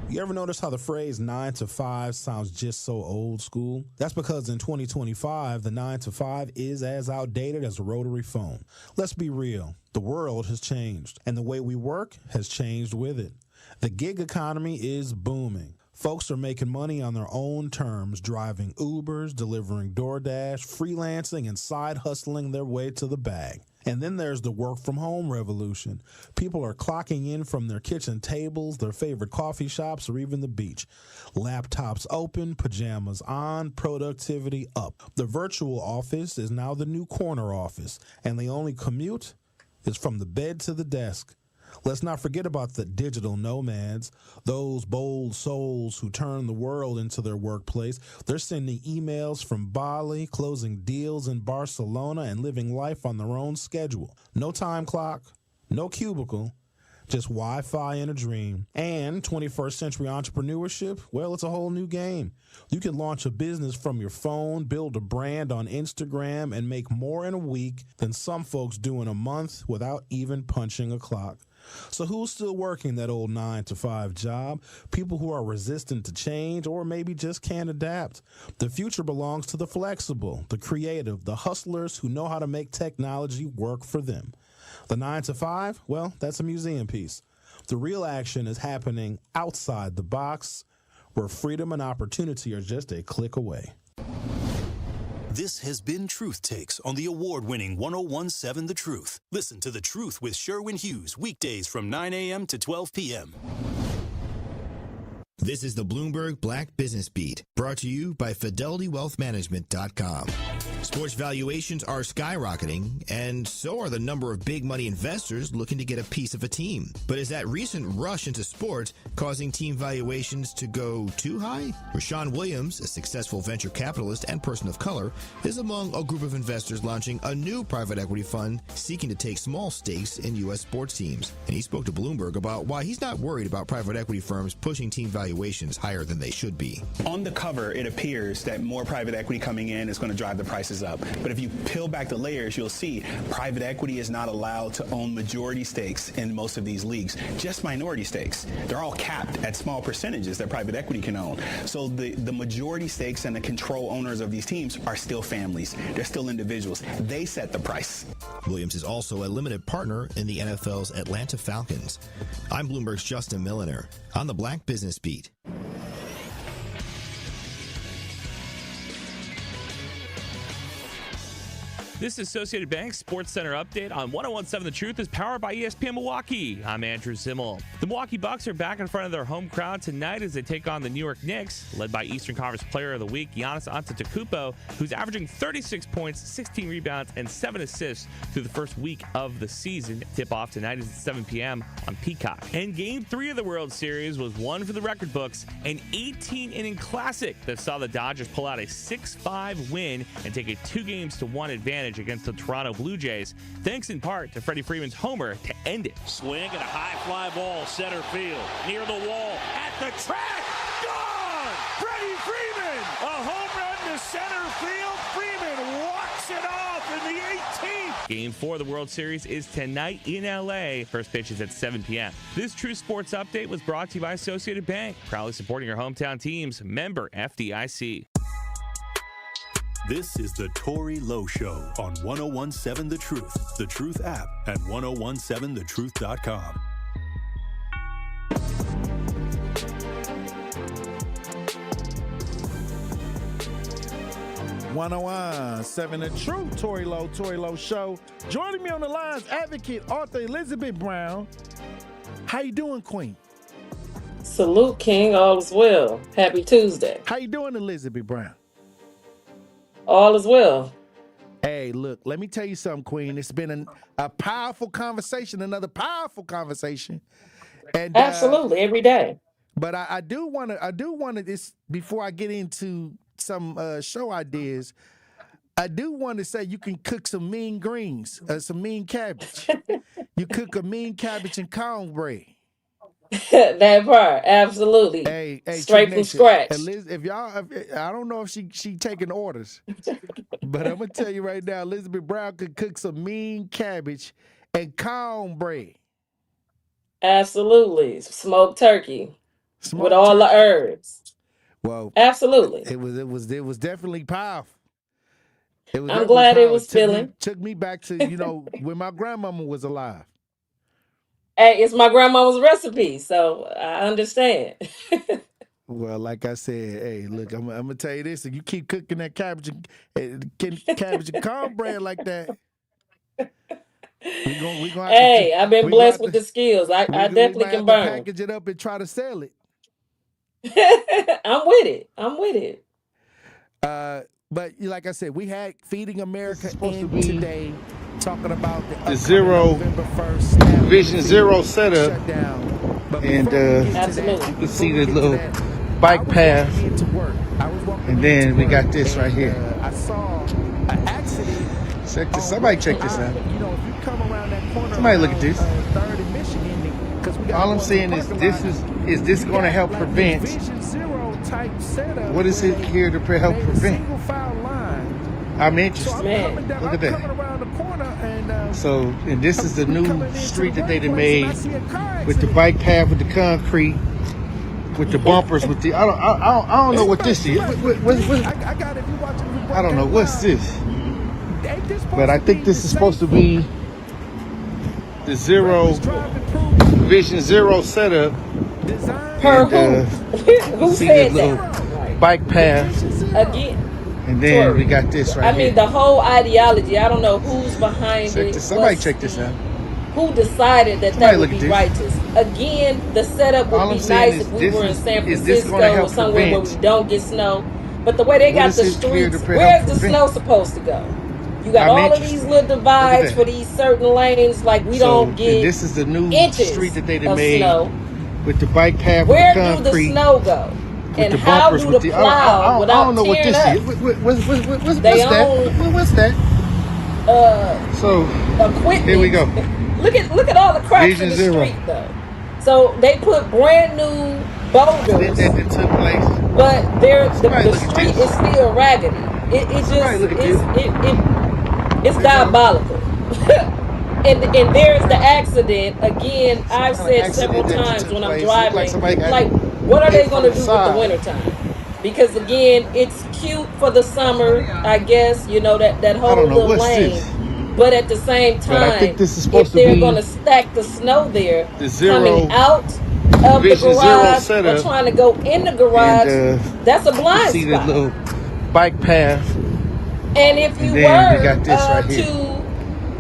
You ever notice how the phrase 9 to 5 sounds just so old school? That's because in 2025, the 9 to 5 is as outdated as a rotary phone. Let's be real. The world has changed, and the way we work has changed with it. The gig economy is booming. Folks are making money on their own terms, driving Ubers, delivering DoorDash, freelancing, and side hustling their way to the bag. And then there's the work-from-home revolution. People are clocking in from their kitchen tables, their favorite coffee shops, or even the beach. Laptops open, pajamas on, productivity up. The virtual office is now the new corner office, and the only commute is from the bed to the desk. Let's not forget about the digital nomads, those bold souls who turn the world into their workplace. They're sending emails from Bali, closing deals in Barcelona, and living life on their own schedule. No time clock, no cubicle, just Wi-Fi and a dream. And 21st century entrepreneurship, well, it's a whole new game. You can launch a business from your phone, build a brand on Instagram, and make more in a week than some folks do in a month without even punching a clock. So who's still working that old 9 to 5 job? People who are resistant to change or maybe just can't adapt. The future belongs to the flexible, the creative, the hustlers who know how to make technology work for them. The 9 to 5, well, that's a museum piece. The real action is happening outside the box, where freedom and opportunity are just a click away. This has been Truth Takes on the award-winning 1017 The Truth. Listen to The Truth with Sherwin Hughes weekdays from 9 a.m. to 12 p.m. This is the Bloomberg Black Business Beat, brought to you by FidelityWealthManagement.com. Sports valuations are skyrocketing, and so are the number of big money investors looking to get a piece of a team. But is that recent rush into sports causing team valuations to go too high? Rashawn Williams, a successful venture capitalist and person of color, is among a group of investors launching a new private equity fund seeking to take small stakes in U.S. sports teams. And he spoke to Bloomberg about why he's not worried about private equity firms pushing team valuations higher than they should be. On the cover, it appears that more private equity coming in is going to drive the prices up. But if you peel back the layers, you'll see private equity is not allowed to own majority stakes in most of these leagues, just minority stakes. They're all capped at small percentages that private equity can own. So the majority stakes and the control owners of these teams are still families. They're still individuals. They set the price. Williams is also a limited partner in the NFL's Atlanta Falcons. I'm Bloomberg's Justin Milliner on the Black Business Beat. This Associated Bank Sports Center update on 1017 The Truth is powered by ESPN Milwaukee. I'm Andrew Zimmel. The Milwaukee Bucks are back in front of their home crowd tonight as they take on the New York Knicks, led by Eastern Conference Player of the Week, Giannis Antetokounmpo, who's averaging 36 points, 16 rebounds, and 7 assists through the first week of the season. Tip-off tonight is at 7 p.m. on Peacock. And Game 3 of the World Series was one for the record books, an 18-inning classic that saw the Dodgers pull out a 6-5 win and take a 2-1 advantage against the Toronto Blue Jays, thanks in part to Freddie Freeman's homer to end it. Swing and a high fly ball, center field, near the wall, at the track, gone! Freddie Freeman, a home run! Game 4 of the World Series is tonight in LA. First pitch is at 7 p.m. This True Sports Update was brought to you by Associated Bank, proudly supporting your hometown teams. Member FDIC. This is the Tory Lowe Show on 1017 The Truth, The Truth app, and 1017thetruth.com. Seven The Truth, Tory Lowe Show. Joining me on the lines, advocate author Elizabeth Brown. How you doing, Queen? Salute, King. All is well. Happy Tuesday. How you doing, Elizabeth Brown? All is well. Hey, look, let me tell you something, Queen. It's been a powerful conversation, another powerful conversation. And absolutely, every day. But I do want to this before I get into some show ideas. I do want to say you can cook some mean greens, some mean cabbage. You cook a mean cabbage and cornbread. That part, absolutely. Hey, straight from scratch. If I don't know if she taking orders, but I'm gonna tell you right now, Elizabeth Brown could cook some mean cabbage and cornbread. Absolutely, smoked turkey with all the herbs. Well, absolutely. It was definitely powerful. I'm glad it was filling. Took me back to when my grandmama was alive. Hey, it's my grandmama's recipe, so I understand. Well, like I said, hey, look, I'm gonna tell you this: if you keep cooking that cabbage and cornbread like that, we gonna. Hey, I've been blessed with the skills. I definitely can burn. Package it up and try to sell it. I'm with it. But like I said, we had Feeding America in today, talking about the zero November 1st Vision Zero setup, and absolutely. you can see the little bike path, and then we got this right here. I saw an accident. Check this. Somebody check this out. If you come around that corner, Somebody look at this. 3rd in Michigan, because we got All I'm saying is this going to help prevent? Vision Zero type setup. What is it here to help prevent? I'm interested. Man. Look at that. So, and this is the new street that they done made with the bike path, with the concrete, with the bumpers, with the I don't know what this is. I don't know what's this, but I think this is supposed to be the Vision Zero setup. Who see said the little that? Bike path Again. And then Tory. we got this right here. the whole ideology, I don't know who's behind it. Somebody check this out. Who decided that would be righteous? Again, the setup would be nice if we were in San Francisco or somewhere where we don't get snow. But the way they got the streets, where's the snow supposed to go? You got all of these little divides for these certain lanes, like we don't get this is the new inches street that they of made snow. With the bike path, Where with the do concrete, the snow go? with And the how bumpers, do with the the plow without I don't know what tearing this up? is. They What's that? What's that? So Equipment. here we go. Look at all the cracks Vision in the Zero. street though. So they put brand new boulders, That took place. but Somebody the look at street this. is still raggedy. It just Somebody look at it's diabolical. And there's the accident again. I've said several times when I'm driving, like what are they going to do with the wintertime? Because again, it's cute for the summer, I guess. That whole little lane. But at the same But I time, think this is if supposed to they're be going to stack the snow there, the zero coming out of the Vision Zero garage or setup, trying to go in the garage, and, that's a blind see the spot. little bike path. And if you And then we were got this right here.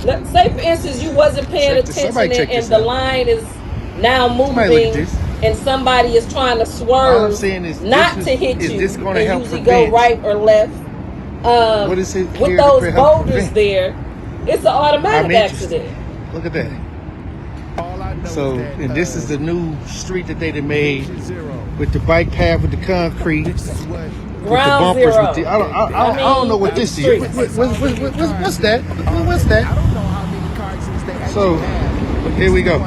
let's say for instance you wasn't paying attention and the line is now moving and somebody is trying to swerve not to hit you and usually go right or left, What is it with here those to help boulders prevent? there, it's an automatic accident. Look at that. So, and this is the new street that they done made with the bike path, with the concrete, with the Ground bumpers. zero. With the, I don't know what this is. What's that? What's that? So, here we go.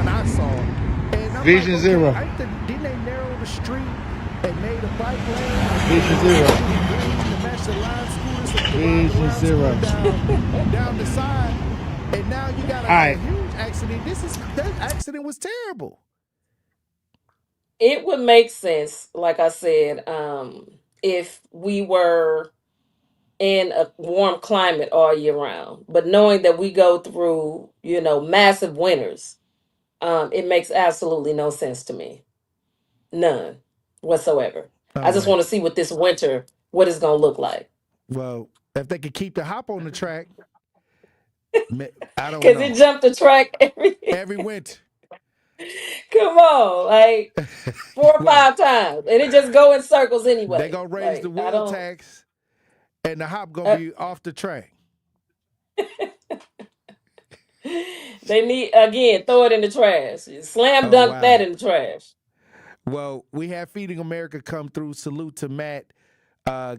Vision Zero. Didn't they narrow the street and made a bike lane? Vision Zero. Vision Zero. Down the side. And now you got a huge accident. That accident was terrible. It would make sense, like I said, if we were in a warm climate all year round. But knowing that we go through, massive winters, it makes absolutely no sense to me. None whatsoever. I All just right. want to see what this winter, what it's going to look like. Well, if they could keep the hop on the track, I don't Because know. it jumped the track Every winter. Come on, like 4 or 5 times. And it just go in circles anyway. They going to raise the wheel tax and the hop going to be off the track. They need, again, throw it in the trash. Slam dunk that in the trash. Well, we had Feeding America come through. Salute to Matt.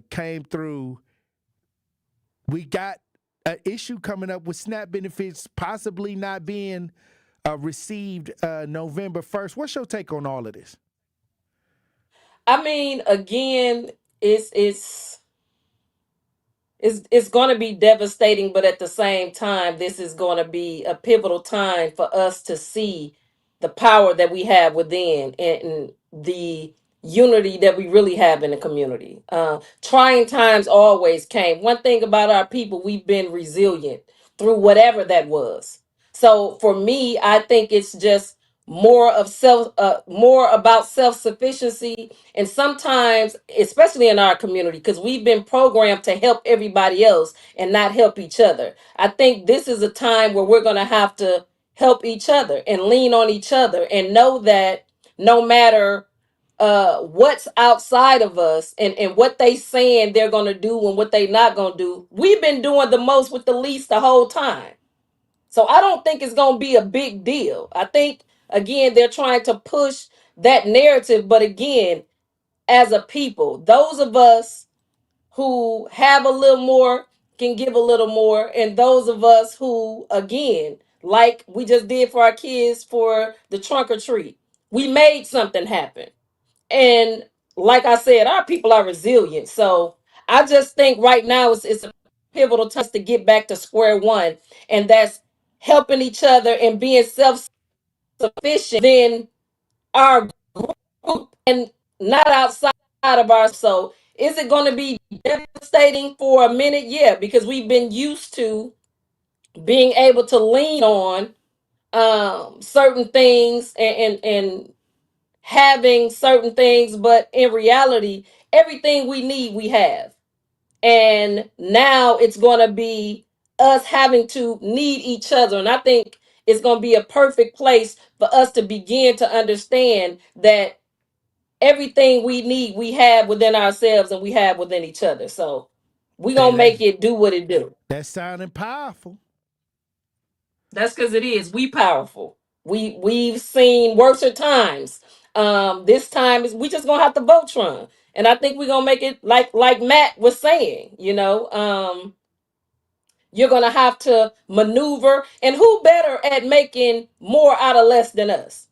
Came through. We got an issue coming up with SNAP benefits possibly not being received November 1st. What's your take on all of this? I mean, again, it's going to be devastating, but at the same time, this is going to be a pivotal time for us to see the power that we have within and the unity that we really have in the community. Trying times always came. One thing about our people, we've been resilient through whatever that was. So for me, I think it's just more about self-sufficiency, and sometimes, especially in our community, because we've been programmed to help everybody else and not help each other. I think this is a time where we're going to have to help each other and lean on each other and know that no matter what's outside of us and what they saying they're going to do and what they not going to do, we've been doing the most with the least the whole time. So I don't think it's going to be a big deal. I think, again, they're trying to push that narrative. But again, as a people, those of us who have a little more can give a little more. And those of us who, again, like we just did for our kids for the trunk or treat, we made something happen. And like I said, our people are resilient. So I just think right now it's a pivotal time to get back to square one. And that's helping each other and being self-sufficient in our group and not outside of our. So is it going to be devastating for a minute? Yeah, because we've been used to being able to lean on certain things and having certain things, but in reality, everything we need, we have. And now it's going to be us having to need each other. And I think it's going to be a perfect place for us to begin to understand that everything we need, we have within ourselves and we have within each other. So we're going to make it do what it do. That's sounding powerful. That's because it is. We powerful. We've seen worse times. This time is we just gonna have to vote Trump. And I think we're gonna make it like Matt was saying, you're gonna have to maneuver. And who better at making more out of less than us?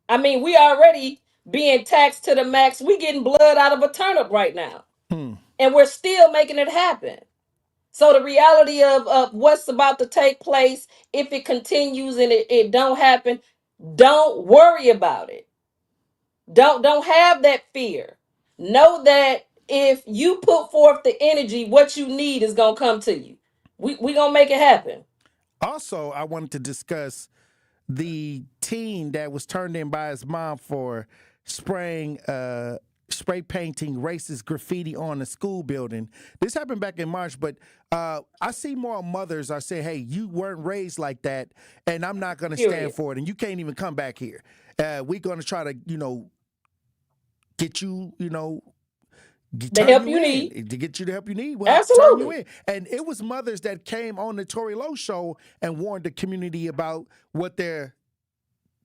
I mean, we already being taxed to the max. We getting blood out of a turnip right now. And we're still making it happen. So the reality of what's about to take place, if it continues and it don't happen, don't worry about it. Don't have that fear. Know that if you put forth the energy, what you need is gonna come to you. We gonna make it happen. Also, I wanted to discuss the teen that was turned in by his mom for spraying spray painting racist graffiti on a school building. This happened back in March, but I see more mothers are saying, hey, you weren't raised like that, and I'm not going to stand for it, and you can't even come back here. We're going to try to, get you, the help you need. To get you the help you need. Absolutely. Turn you in. And it was mothers that came on the Tory Lowe show and warned the community about what their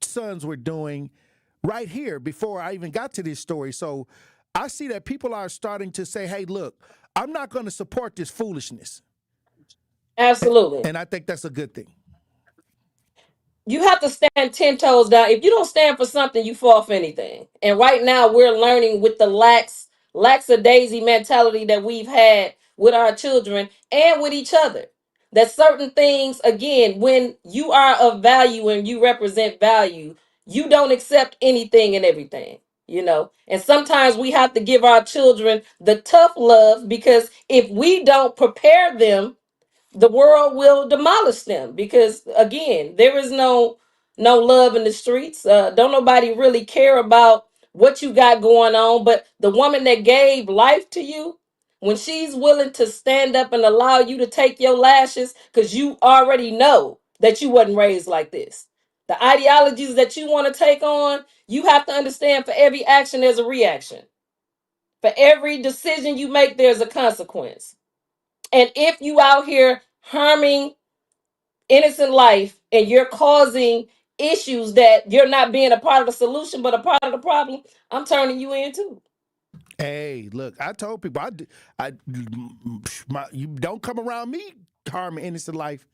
sons were doing right here before I even got to this story. So I see that people are starting to say, hey, look, I'm not going to support this foolishness. Absolutely. And I think that's a good thing. You have to stand 10 toes down. If you don't stand for something, you fall for anything. And right now we're learning with the lackadaisy mentality that we've had with our children and with each other. that certain things, again, when you are of value and you represent value, you don't accept anything and everything, you know. And sometimes we have to give our children the tough love, because if we don't prepare them, the world will demolish them, because again, there is no love in the streets. Don't nobody really care about what you got going on. But the woman that gave life to you, when she's willing to stand up and allow you to take your lashes, because you already know that you wasn't raised like this, the ideologies that you want to take on, you have to understand, for every action there's a reaction. For every decision you make, there's a consequence. And if you out here harming innocent life and you're causing issues that you're not being a part of the solution but a part of the problem, I'm turning you in too. Hey, look, I told people, you don't come around me harming innocent life.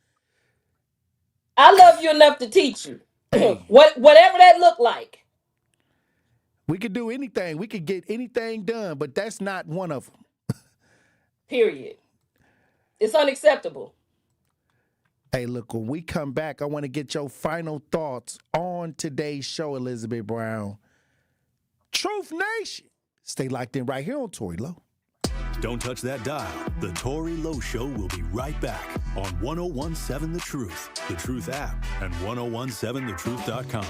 I love you enough to teach you. Hey. Whatever that look like. We could do anything. We could get anything done, but that's not one of them. Period. It's unacceptable. Hey, look, when we come back, I want to get your final thoughts on today's show, Elizabeth Brown. Truth Nation. Stay locked in right here on Tory Lowe. Don't touch that dial. The Tory Lowe Show will be right back on 1017 The Truth, The Truth app, and 1017thetruth.com.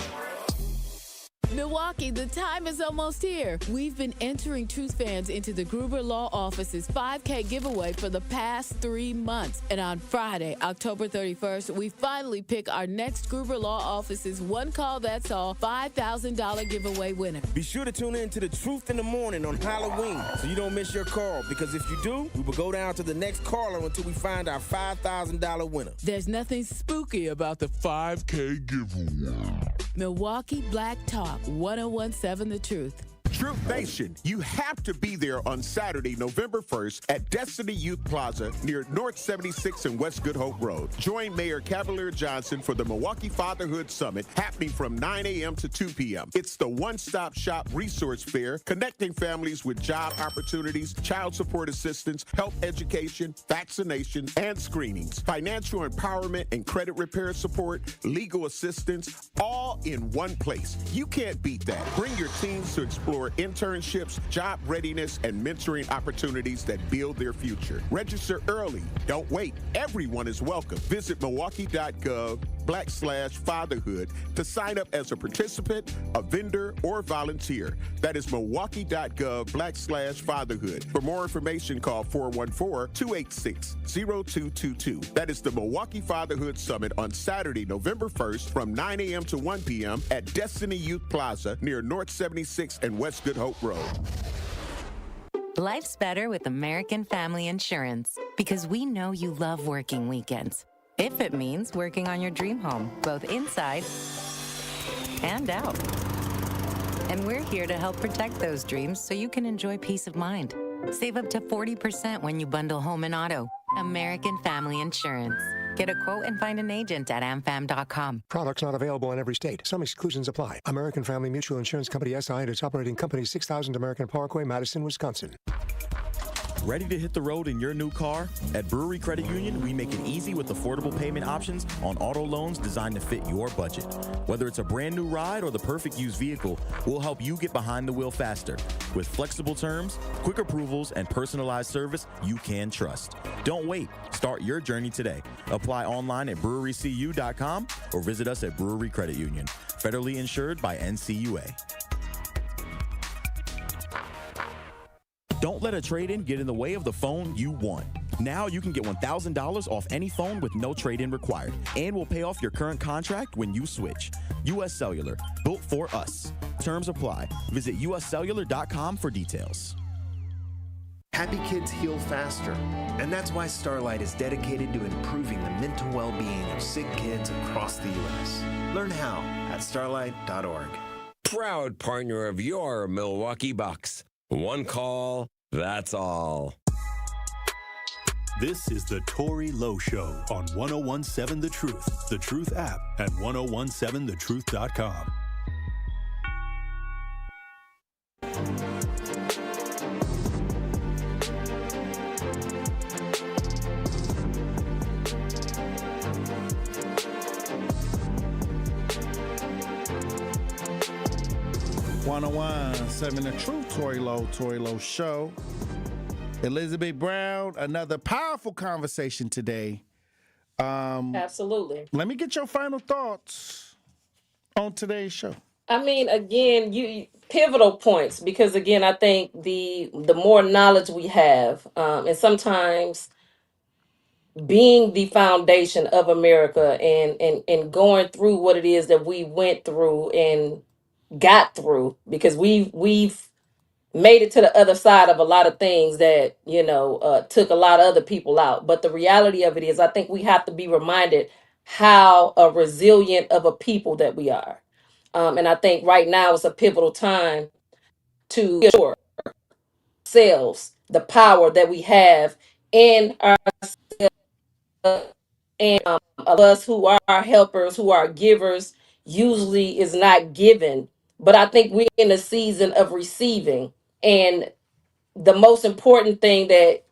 Milwaukee, the time is almost here. We've been entering Truth fans into the Gruber Law Office's 5K giveaway for the past 3 months. And on Friday, October 31st, we finally pick our next Gruber Law Office's One Call That's All $5,000 giveaway winner. Be sure to tune in to The Truth in the Morning on Halloween so you don't miss your call, because if you do, we will go down to the next caller until we find our $5,000 winner. There's nothing spooky about the 5K giveaway. Milwaukee Black Talk, 1017 The Truth. Truth Nation, you have to be there on Saturday, November 1st at Destiny Youth Plaza near North 76 and West Good Hope Road. Join Mayor Cavalier Johnson for the Milwaukee Fatherhood Summit happening from 9 a.m. to 2 p.m. It's the one-stop shop resource fair connecting families with job opportunities, child support assistance, health education, vaccination, and screenings, financial empowerment and credit repair support, legal assistance, all in one place. You can't beat that. Bring your teams to explore internships, job readiness, and mentoring opportunities that build their future. Register early. Don't wait. Everyone is welcome. Visit milwaukee.gov/fatherhood to sign up as a participant, a vendor, or volunteer. That is milwaukee.gov/fatherhood. For more information, call 414-286-0222. That is the Milwaukee Fatherhood Summit on Saturday, November 1st from 9 a.m. to 1 p.m. at Destiny Youth Plaza near North 76 and West Good Hope Road. Life's better with American Family Insurance, because we know you love working weekends. If it means working on your dream home, both inside and out. And we're here to help protect those dreams so you can enjoy peace of mind. Save up to 40% when you bundle home and auto. American Family Insurance. Get a quote and find an agent at amfam.com. Products not available in every state. Some exclusions apply. American Family Mutual Insurance Company, SI, and its operating company, 6000 American Parkway, Madison, Wisconsin. Ready to hit the road in your new car? At Brewery Credit Union, we make it easy with affordable payment options on auto loans designed to fit your budget. Whether it's a brand new ride or the perfect used vehicle, we'll help you get behind the wheel faster. With flexible terms, quick approvals, and personalized service you can trust. Don't wait. Start your journey today. Apply online at brewerycu.com or visit us at Brewery Credit Union. Federally insured by NCUA. Don't let a trade-in get in the way of the phone you want. Now you can get $1,000 off any phone with no trade-in required. And we'll pay off your current contract when you switch. U.S. Cellular, built for us. Terms apply. Visit uscellular.com for details. Happy kids heal faster. And that's why Starlight is dedicated to improving the mental well-being of sick kids across the U.S. Learn how at starlight.org. Proud partner of your Milwaukee Bucks. One call, that's all. This is the Tory Lowe Show on 1017 The Truth, The Truth app, and 1017thetruth.com. 101.7 The Truth, Tory Lowe Show. Elizabeth Brown, another powerful conversation today. Absolutely. Let me get your final thoughts on today's show. I mean, again, you pivotal points, because again, I think the more knowledge we have, and sometimes being the foundation of America, and going through what it is that we went through and got through, because we've made it to the other side of a lot of things that took a lot of other people out. But the reality of it is, I think we have to be reminded how resilient of a people that we are. And I think right now is a pivotal time to assure ourselves the power that we have in ourselves, and of us who are helpers, who are givers, usually is not given. But I think we're in a season of receiving. And the most important thing that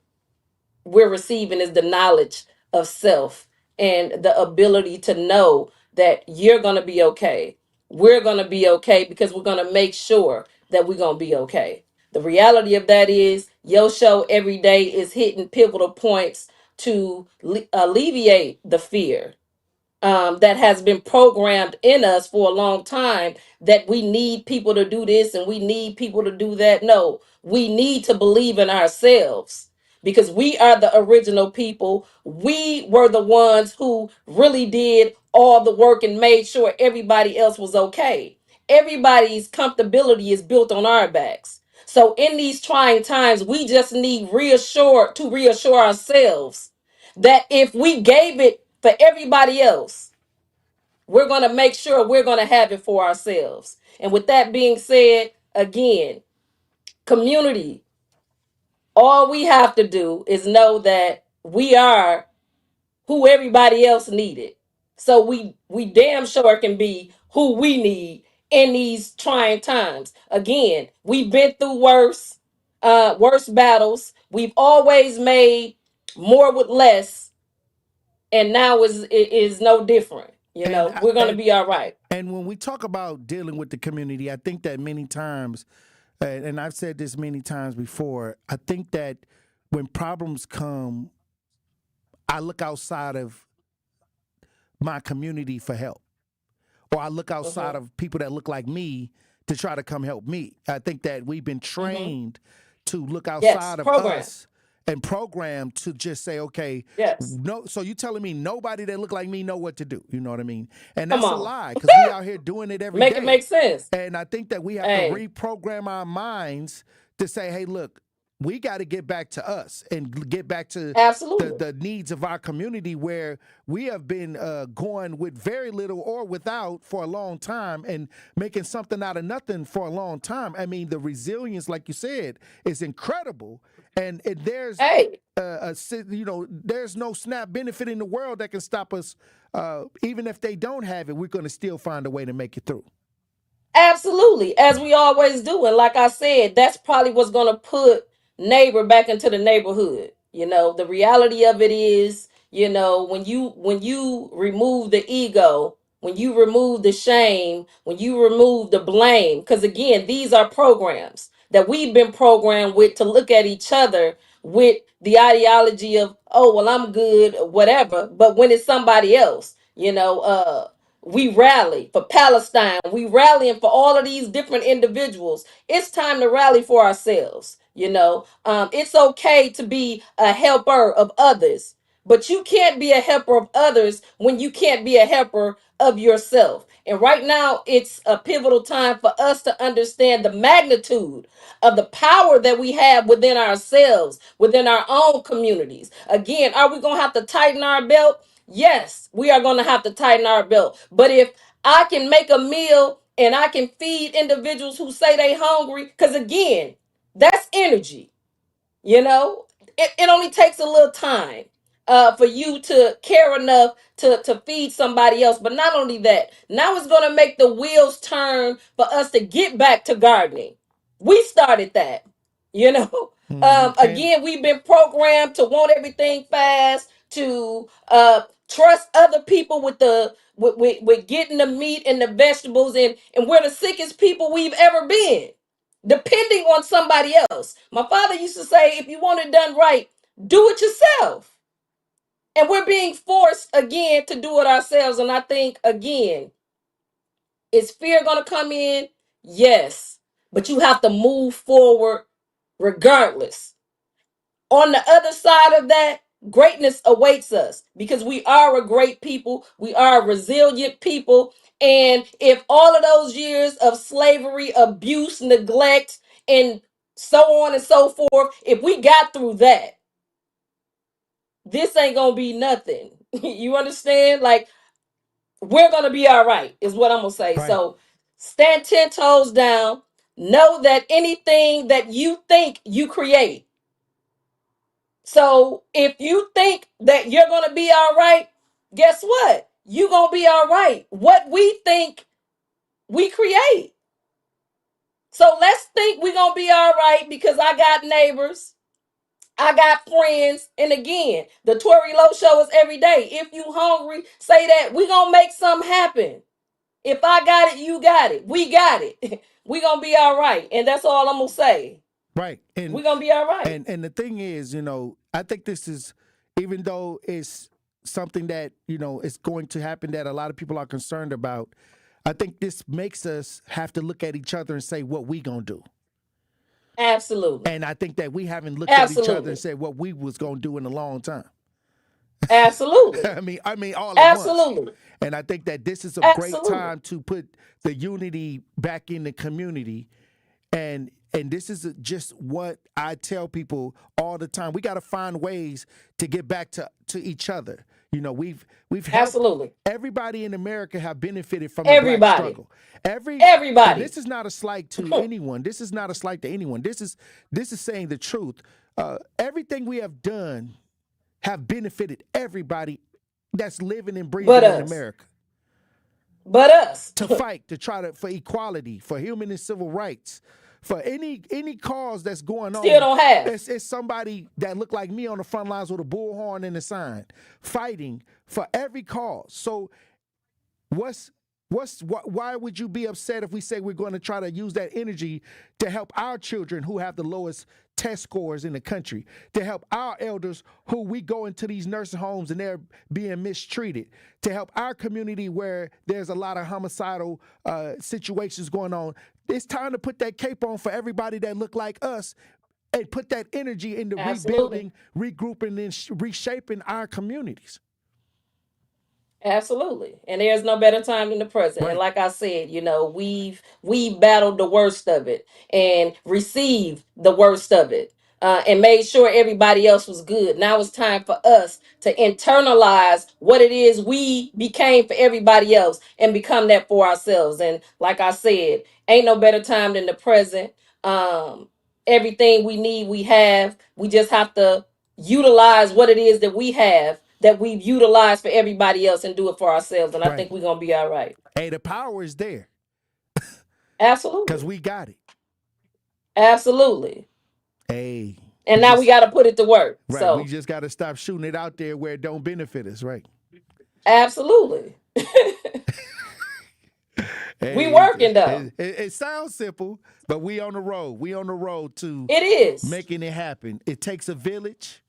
we're receiving is the knowledge of self, and the ability to know that you're going to be okay. We're going to be okay, because we're going to make sure that we're going to be okay. The reality of that is your show every day is hitting pivotal points to alleviate the fear that has been programmed in us for a long time, that we need people to do this and we need people to do that. No, we need to believe in ourselves, because we are the original people. We were the ones who really did all the work and made sure everybody else was okay. Everybody's comfortability is built on our backs. So in these trying times, we just need reassure ourselves that if we gave it for everybody else, we're going to make sure we're going to have it for ourselves. And with that being said, again, community, all we have to do is know that we are who everybody else needed. So we damn sure can be who we need in these trying times. Again, we've been through worse battles. We've always made more with less, and now is no different. We're going to be all right. And when we talk about dealing with the community, I think that many times, and I've said this many times before, I think that when problems come, I look outside of my community for help, or I look outside of people that look like me to try to come help me. I think that we've been trained to look outside of us and programmed to just say, okay, no. So you telling me nobody that look like me know what to do? You know what I mean? And that's a lie, because we out here doing it every day. Make it make sense. And I think that we have to reprogram our minds to say, hey, look, we got to get back to us and get back to the needs of our community, where we have been going with very little or without for a long time, and making something out of nothing for a long time. I mean, the resilience, like you said, is incredible. And there's there's no SNAP benefit in the world that can stop us. Even if they don't have it, we're going to still find a way to make it through. Absolutely, as we always do. And like I said, that's probably what's going to put neighbor back into the neighborhood. The reality of it is, when you remove the ego, when you remove the shame, when you remove the blame, because again, these are programs that we've been programmed with, to look at each other with the ideology of, oh, well, I'm good, or whatever. But when it's somebody else, we rally for Palestine. We rallying for all of these different individuals. It's time to rally for ourselves. It's okay to be a helper of others, but you can't be a helper of others when you can't be a helper of yourself. And right now, it's a pivotal time for us to understand the magnitude of the power that we have within ourselves, within our own communities. Again, are we going to have to tighten our belt? Yes, we are going to have to tighten our belt. But if I can make a meal and I can feed individuals who say they hungry, because again, that's energy. It only takes a little time for you to care enough to feed somebody else. But not only that, now it's going to make the wheels turn for us to get back to gardening. We started that. Again, we've been programmed to want everything fast, to trust other people with with getting the meat and the vegetables, and we're the sickest people we've ever been, depending on somebody else. My father used to say, if you want it done right, do it yourself. And we're being forced again to do it ourselves. And I think, again, is fear going to come in? Yes. But you have to move forward regardless. On the other side of that, greatness awaits us, because we are a great people. We are a resilient people. And if all of those years of slavery, abuse, neglect, and so on and so forth, if we got through that, this ain't going to be nothing. You understand? Like, we're going to be all right, is what I'm going to say. Right. So stand 10 toes down. Know that anything that you think, you create. So if you think that you're going to be all right, guess what? You're going to be all right. What we think, we create. So let's think we're going to be all right, because I got neighbors, I got friends. And again, the Tory Lowe show is every day. If you hungry, say that. We're going to make something happen. If I got it, you got it. We got it. We're going to be all right. And that's all I'm going to say. Right. And we're going to be all right. And the thing is, I think this is, even though it's something that, is going to happen that a lot of people are concerned about, I think this makes us have to look at each other and say what we going to do. Absolutely. And I think that we haven't looked at each other and said what we was going to do in a long time. Absolutely. I mean, all at once. Absolutely. And I think that this is a great time to put the unity back in the community. And this is just what I tell people all the time. We got to find ways to get back to each other. We've absolutely, everybody in America have benefited from the black struggle. Everybody. And this is not a slight to anyone. This is not a slight to anyone. This is saying the truth. Everything we have done have benefited everybody that's living and breathing in America. But us. To fight, for equality, for human and civil rights, for any cause that's going on. Still don't have. It's somebody that look like me on the front lines with a bullhorn and a sign, fighting for every cause. So why would you be upset if we say we're going to try to use that energy to help our children who have the lowest test scores in the country, to help our elders who we go into these nursing homes and they're being mistreated, to help our community where there's a lot of homicidal situations going on? It's time to put that cape on for everybody that look like us and put that energy into rebuilding, regrouping, and reshaping our communities. Absolutely. And there's no better time than the present. Right. And like I said, we've battled the worst of it and received the worst of it, and made sure everybody else was good. Now it's time for us to internalize what it is we became for everybody else and become that for ourselves. And like I said, ain't no better time than the present. Everything we need, we have. We just have to utilize what it is that we have, that we've utilized for everybody else, and do it for ourselves. And I think we're going to be all right. Hey, the power is there. Absolutely. Because we got it. Absolutely. Hey. And now we got to put it to work. Right. So we just got to stop shooting it out there where it don't benefit us, right? Absolutely. Hey, we working though. It sounds simple, but we on the road. We on the road to making it happen. It takes a village.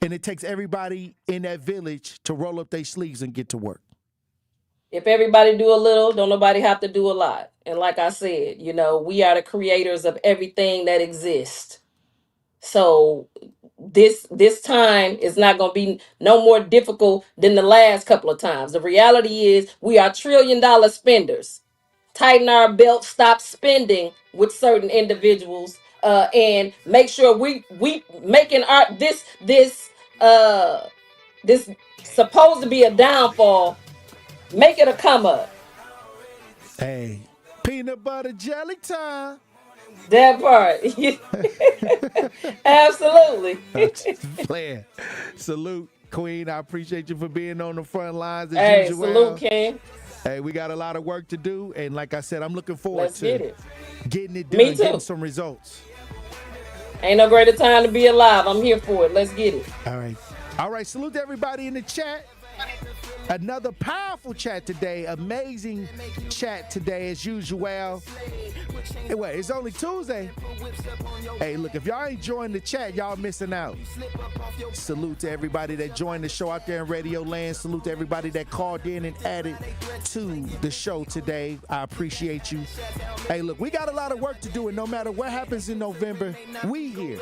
And it takes everybody in that village to roll up their sleeves and get to work. If everybody do a little, don't nobody have to do a lot. And like I said, we are the creators of everything that exists. So this time is not going to be no more difficult than the last couple of times. The reality is we are $1 trillion spenders. Tighten our belt, stop spending with certain individuals, and make sure we making our this supposed to be a downfall, make it a come up. Hey, peanut butter jelly time. That part. Absolutely. Playing. Salute, Queen. I appreciate you for being on the front lines as usual. Salute, King. Hey, we got a lot of work to do, and like I said, I'm looking forward to getting it done, Me too. Getting some results. Ain't no greater time to be alive. I'm here for it. Let's get it. All right. Salute to everybody in the chat. Another powerful chat today. Amazing chat today as usual. Hey, wait, it's only Tuesday. Hey, look, if y'all ain't joined the chat, y'all missing out. Salute to everybody that joined the show out there in Radio Land. Salute to everybody that called in and added to the show today. I appreciate you. Hey, look, we got a lot of work to do, and no matter what happens in November, we here.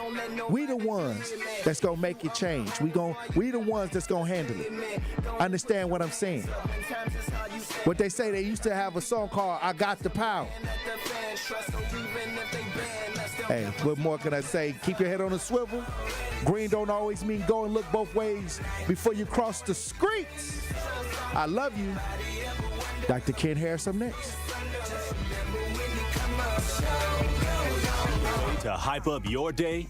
We the ones that's gonna make it change. We the ones that's gonna handle it. Understand what I'm saying? What they say, they used to have a song called I Got the Power. Hey, what more can I say? Keep your head on a swivel. Green don't always mean go and look both ways before you cross the streets. I love you. Dr. Ken Harris up next. To hype up your day,